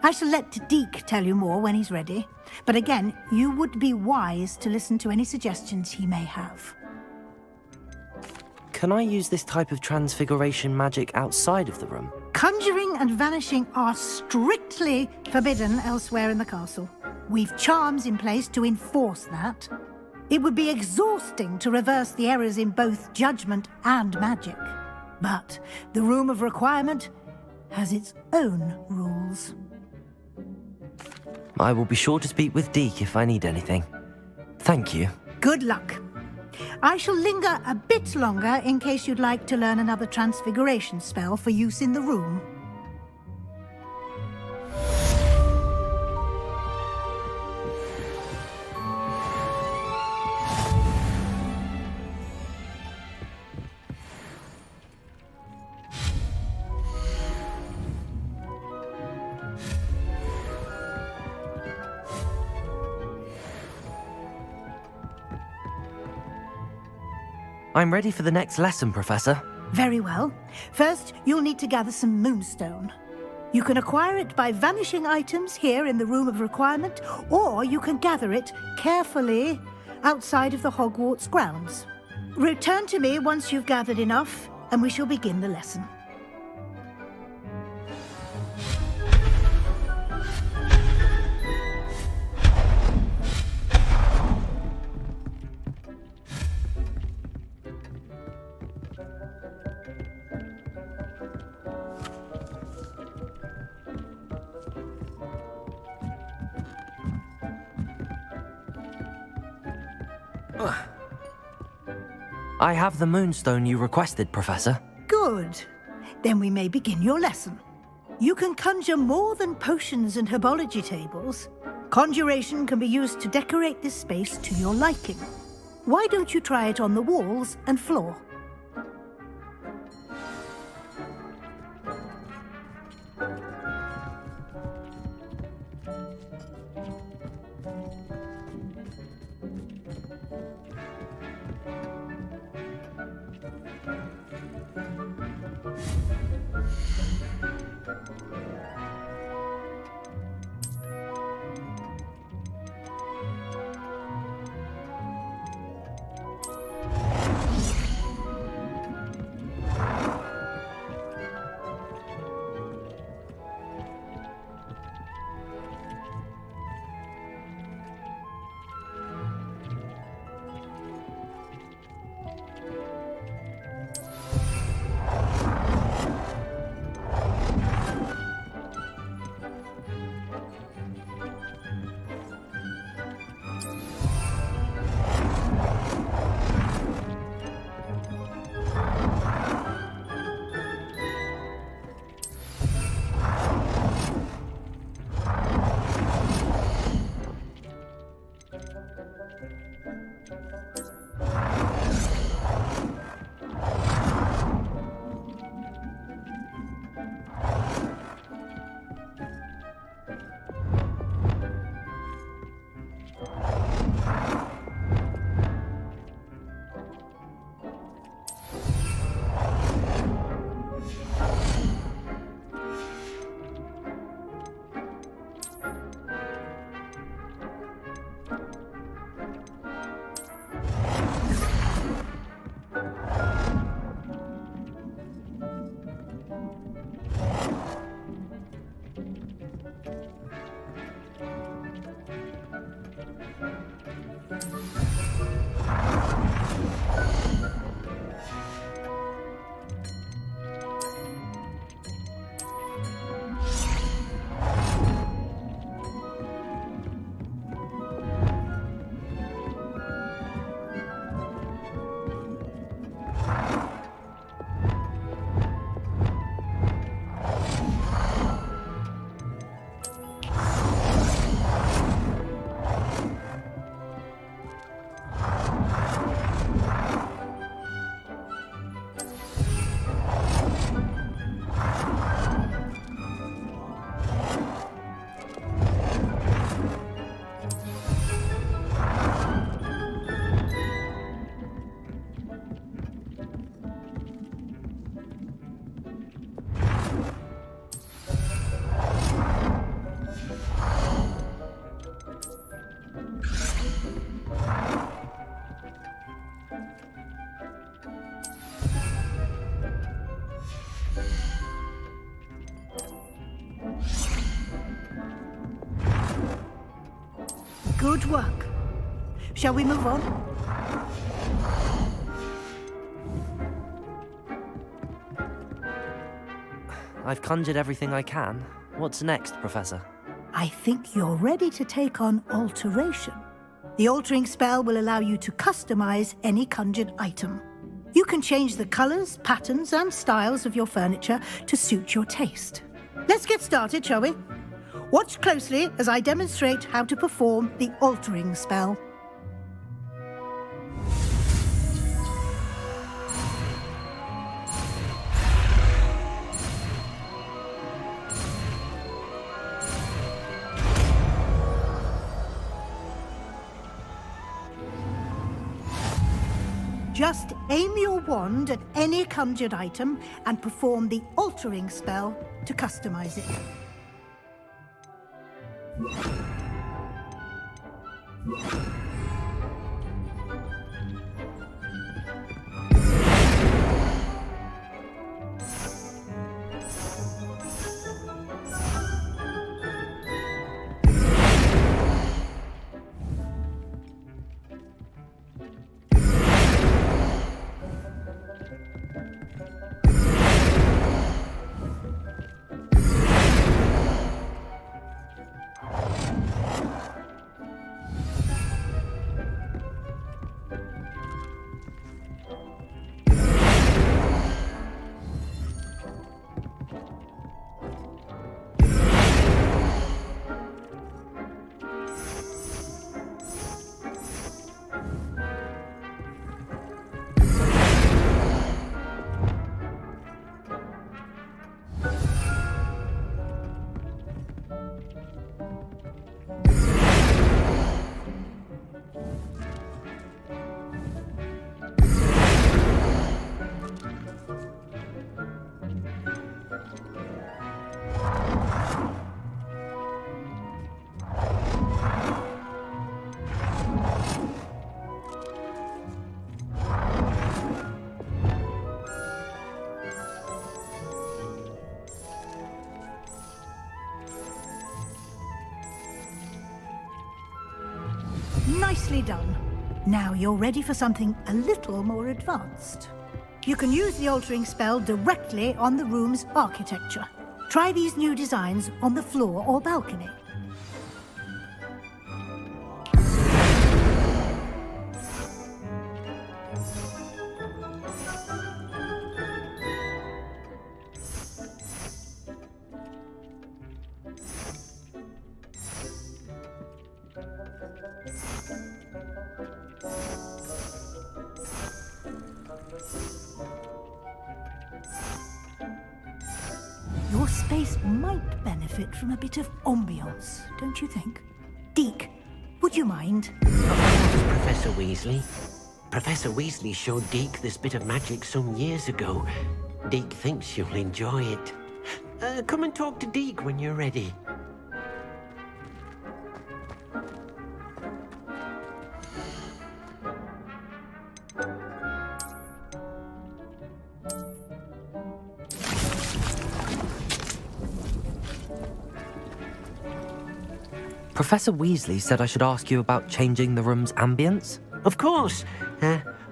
I shall let Deke tell you more when he's ready, but again, you would be wise to listen to any suggestions he may have. Can I use this type of transfiguration magic outside of the room? Conjuring and vanishing are strictly forbidden elsewhere in the castle. We've charms in place to enforce that. It would be exhausting to reverse the errors in both judgment and magic. But the Room of Requirement has its own rules. I will be sure to speak with Deke if I need anything. Thank you. Good luck. I shall linger a bit longer in case you'd like to learn another transfiguration spell for use in the room. I'm ready for the next lesson, Professor. Very well. First, you'll need to gather some moonstone. You can acquire it by vanishing items here in the Room of Requirement, or you can gather it carefully outside of the Hogwarts grounds. Return to me once you've gathered enough, and we shall begin the lesson. I have the moonstone you requested, Professor. Good. Then we may begin your lesson. You can conjure more than potions and herbology tables. Conjuration can be used to decorate this space to your liking. Why don't you try it on the walls and floor? Good work. Shall we move on? I've conjured everything I can. What's next, Professor? I think you're ready to take on alteration. The altering spell will allow you to customize any conjured item. You can change the colors, patterns, and styles of your furniture to suit your taste. Let's get started, shall we? Watch closely as I demonstrate how to perform the altering spell. Just aim your wand at any conjured item and perform the altering spell to customize it. Nicely done. Now you're ready for something a little more advanced. You can use the altering spell directly on the room's architecture. Try these new designs on the floor or balcony. Your space might benefit from a bit of ambiance, don't you think? Deke, would you mind? Of course, Professor Weasley. Professor Weasley showed Deke this bit of magic some years ago. Deke thinks you'll enjoy it. Come and talk to Deke when you're ready. Professor Weasley said I should ask you about changing the room's ambience? Of course.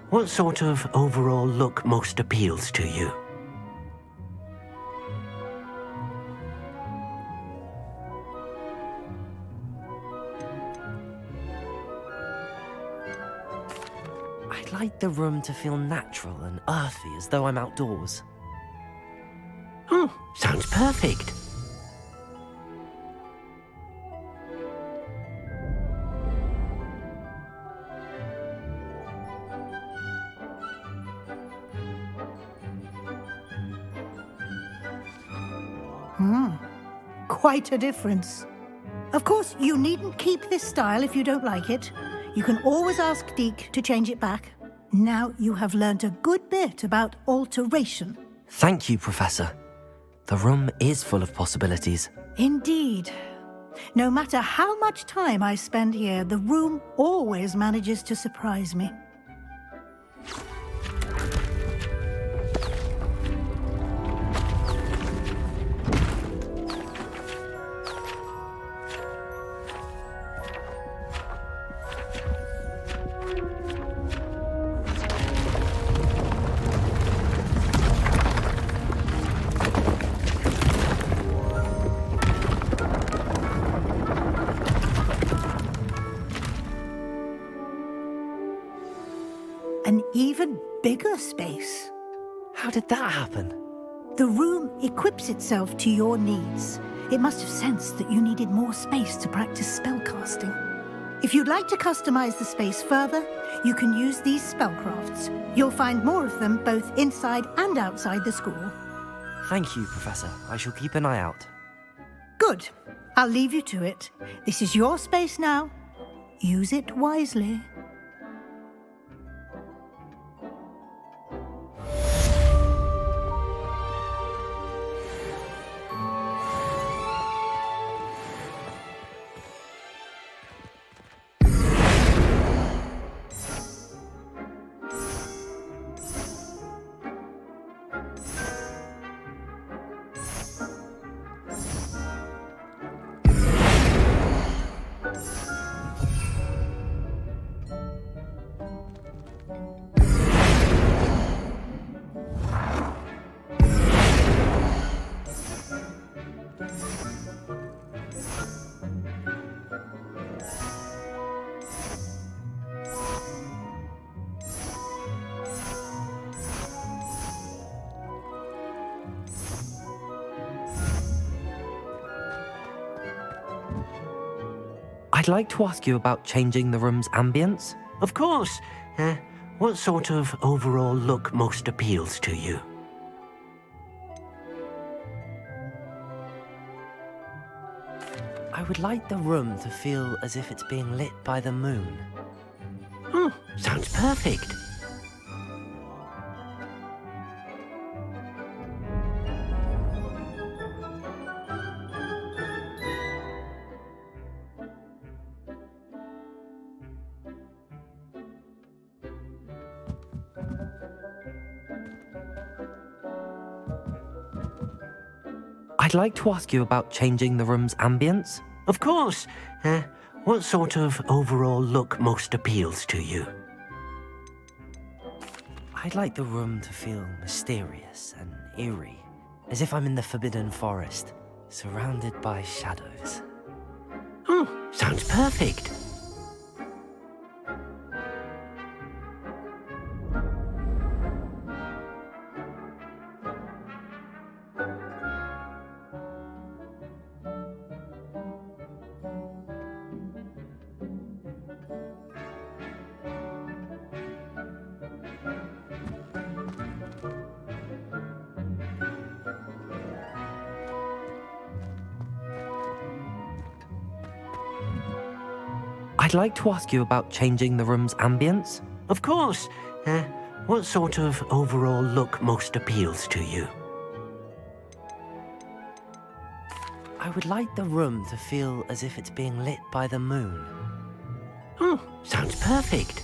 What sort of overall look most appeals to you? I'd like the room to feel natural and earthy, as though I'm outdoors. Oh, sounds perfect. Quite a difference. Of course, you needn't keep this style if you don't like it. You can always ask Deke to change it back. Now you have learnt a good bit about alteration. Thank you, Professor. The room is full of possibilities. Indeed. No matter how much time I spend here, the room always manages to surprise me. an even bigger space. How did that happen? The room equips itself to your needs. It must have sensed that you needed more space to practice spellcasting. If you'd like to customize the space further, you can use these spellcrafts. You'll find more of them both inside and outside the school. Thank you, Professor. I shall keep an eye out. Good. I'll leave you to it. This is your space now. Use it wisely. I'd like to ask you about changing the room's ambience. Of course. What sort of overall look most appeals to you? I would like the room to feel as if it's being lit by the moon. Oh, sounds perfect. I'd like to ask you about changing the room's ambience. Of course. What sort of overall look most appeals to you? I'd like the room to feel mysterious and eerie, as if I'm in the Forbidden Forest, surrounded by shadows. Oh, sounds perfect. I'd like to ask you about changing the room's ambience. Of course. What sort of overall look most appeals to you? I would like the room to feel as if it's being lit by the moon. Oh, sounds perfect.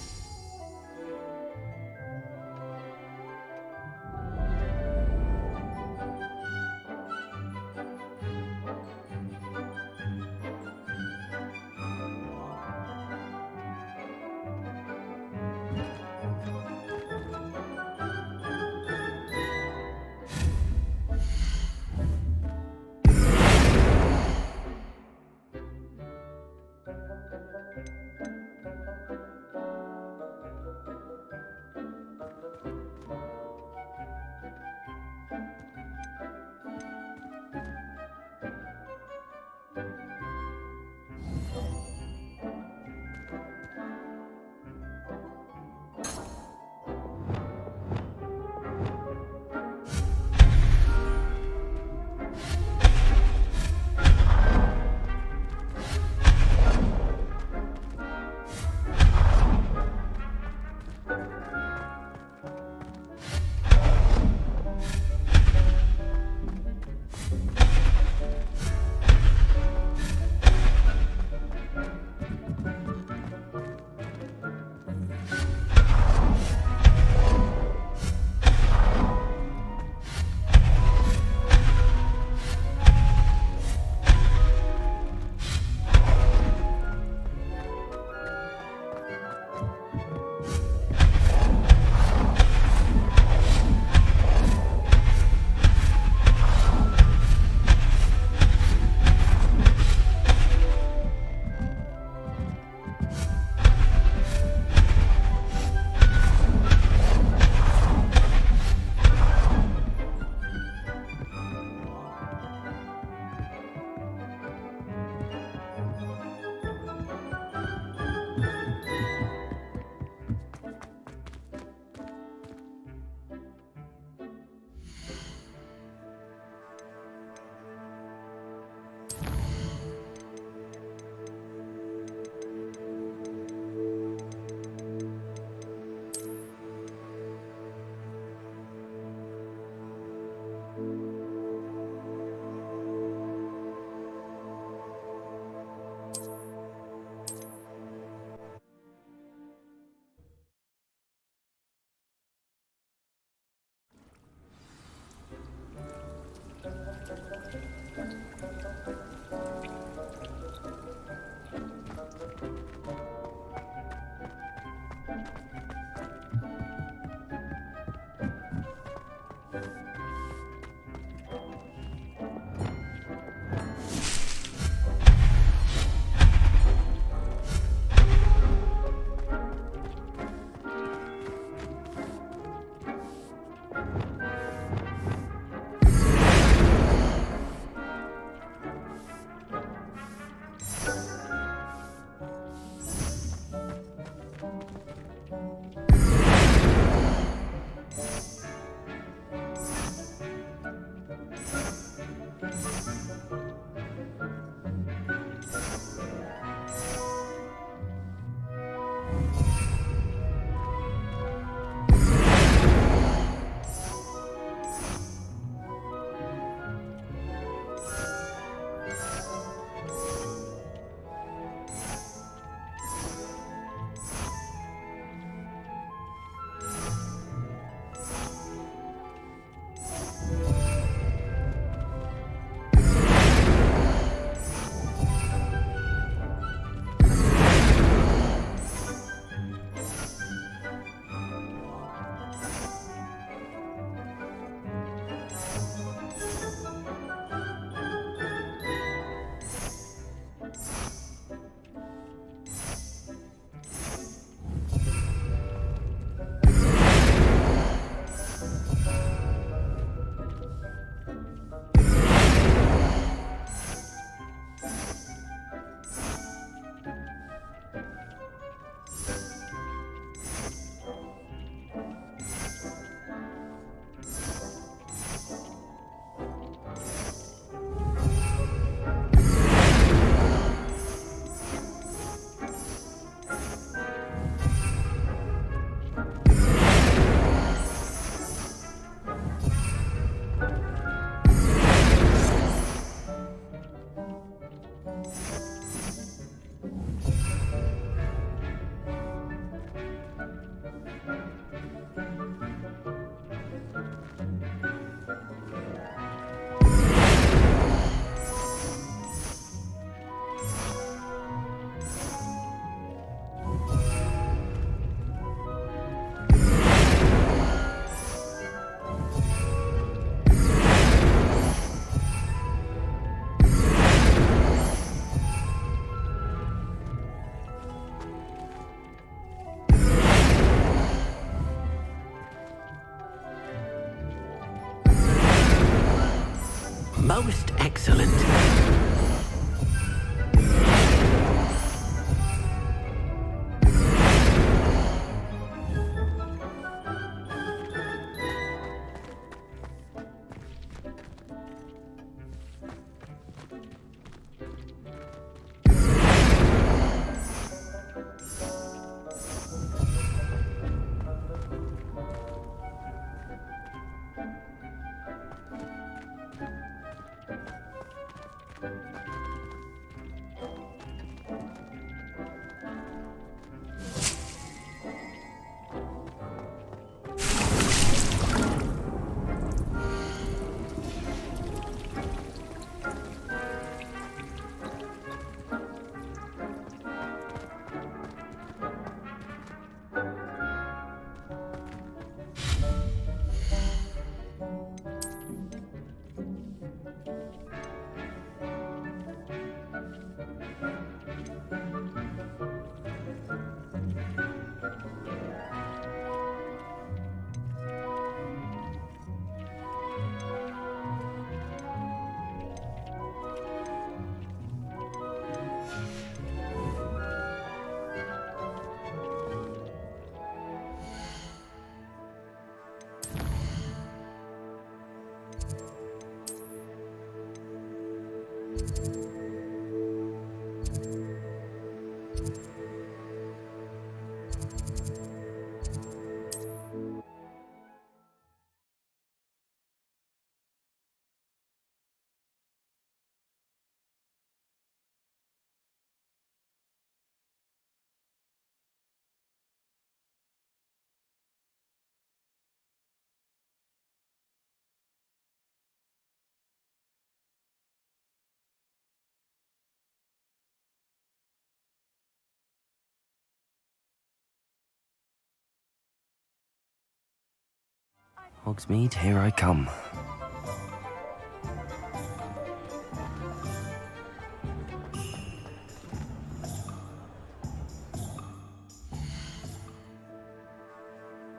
Most excellent. Hogsmeade, here I come.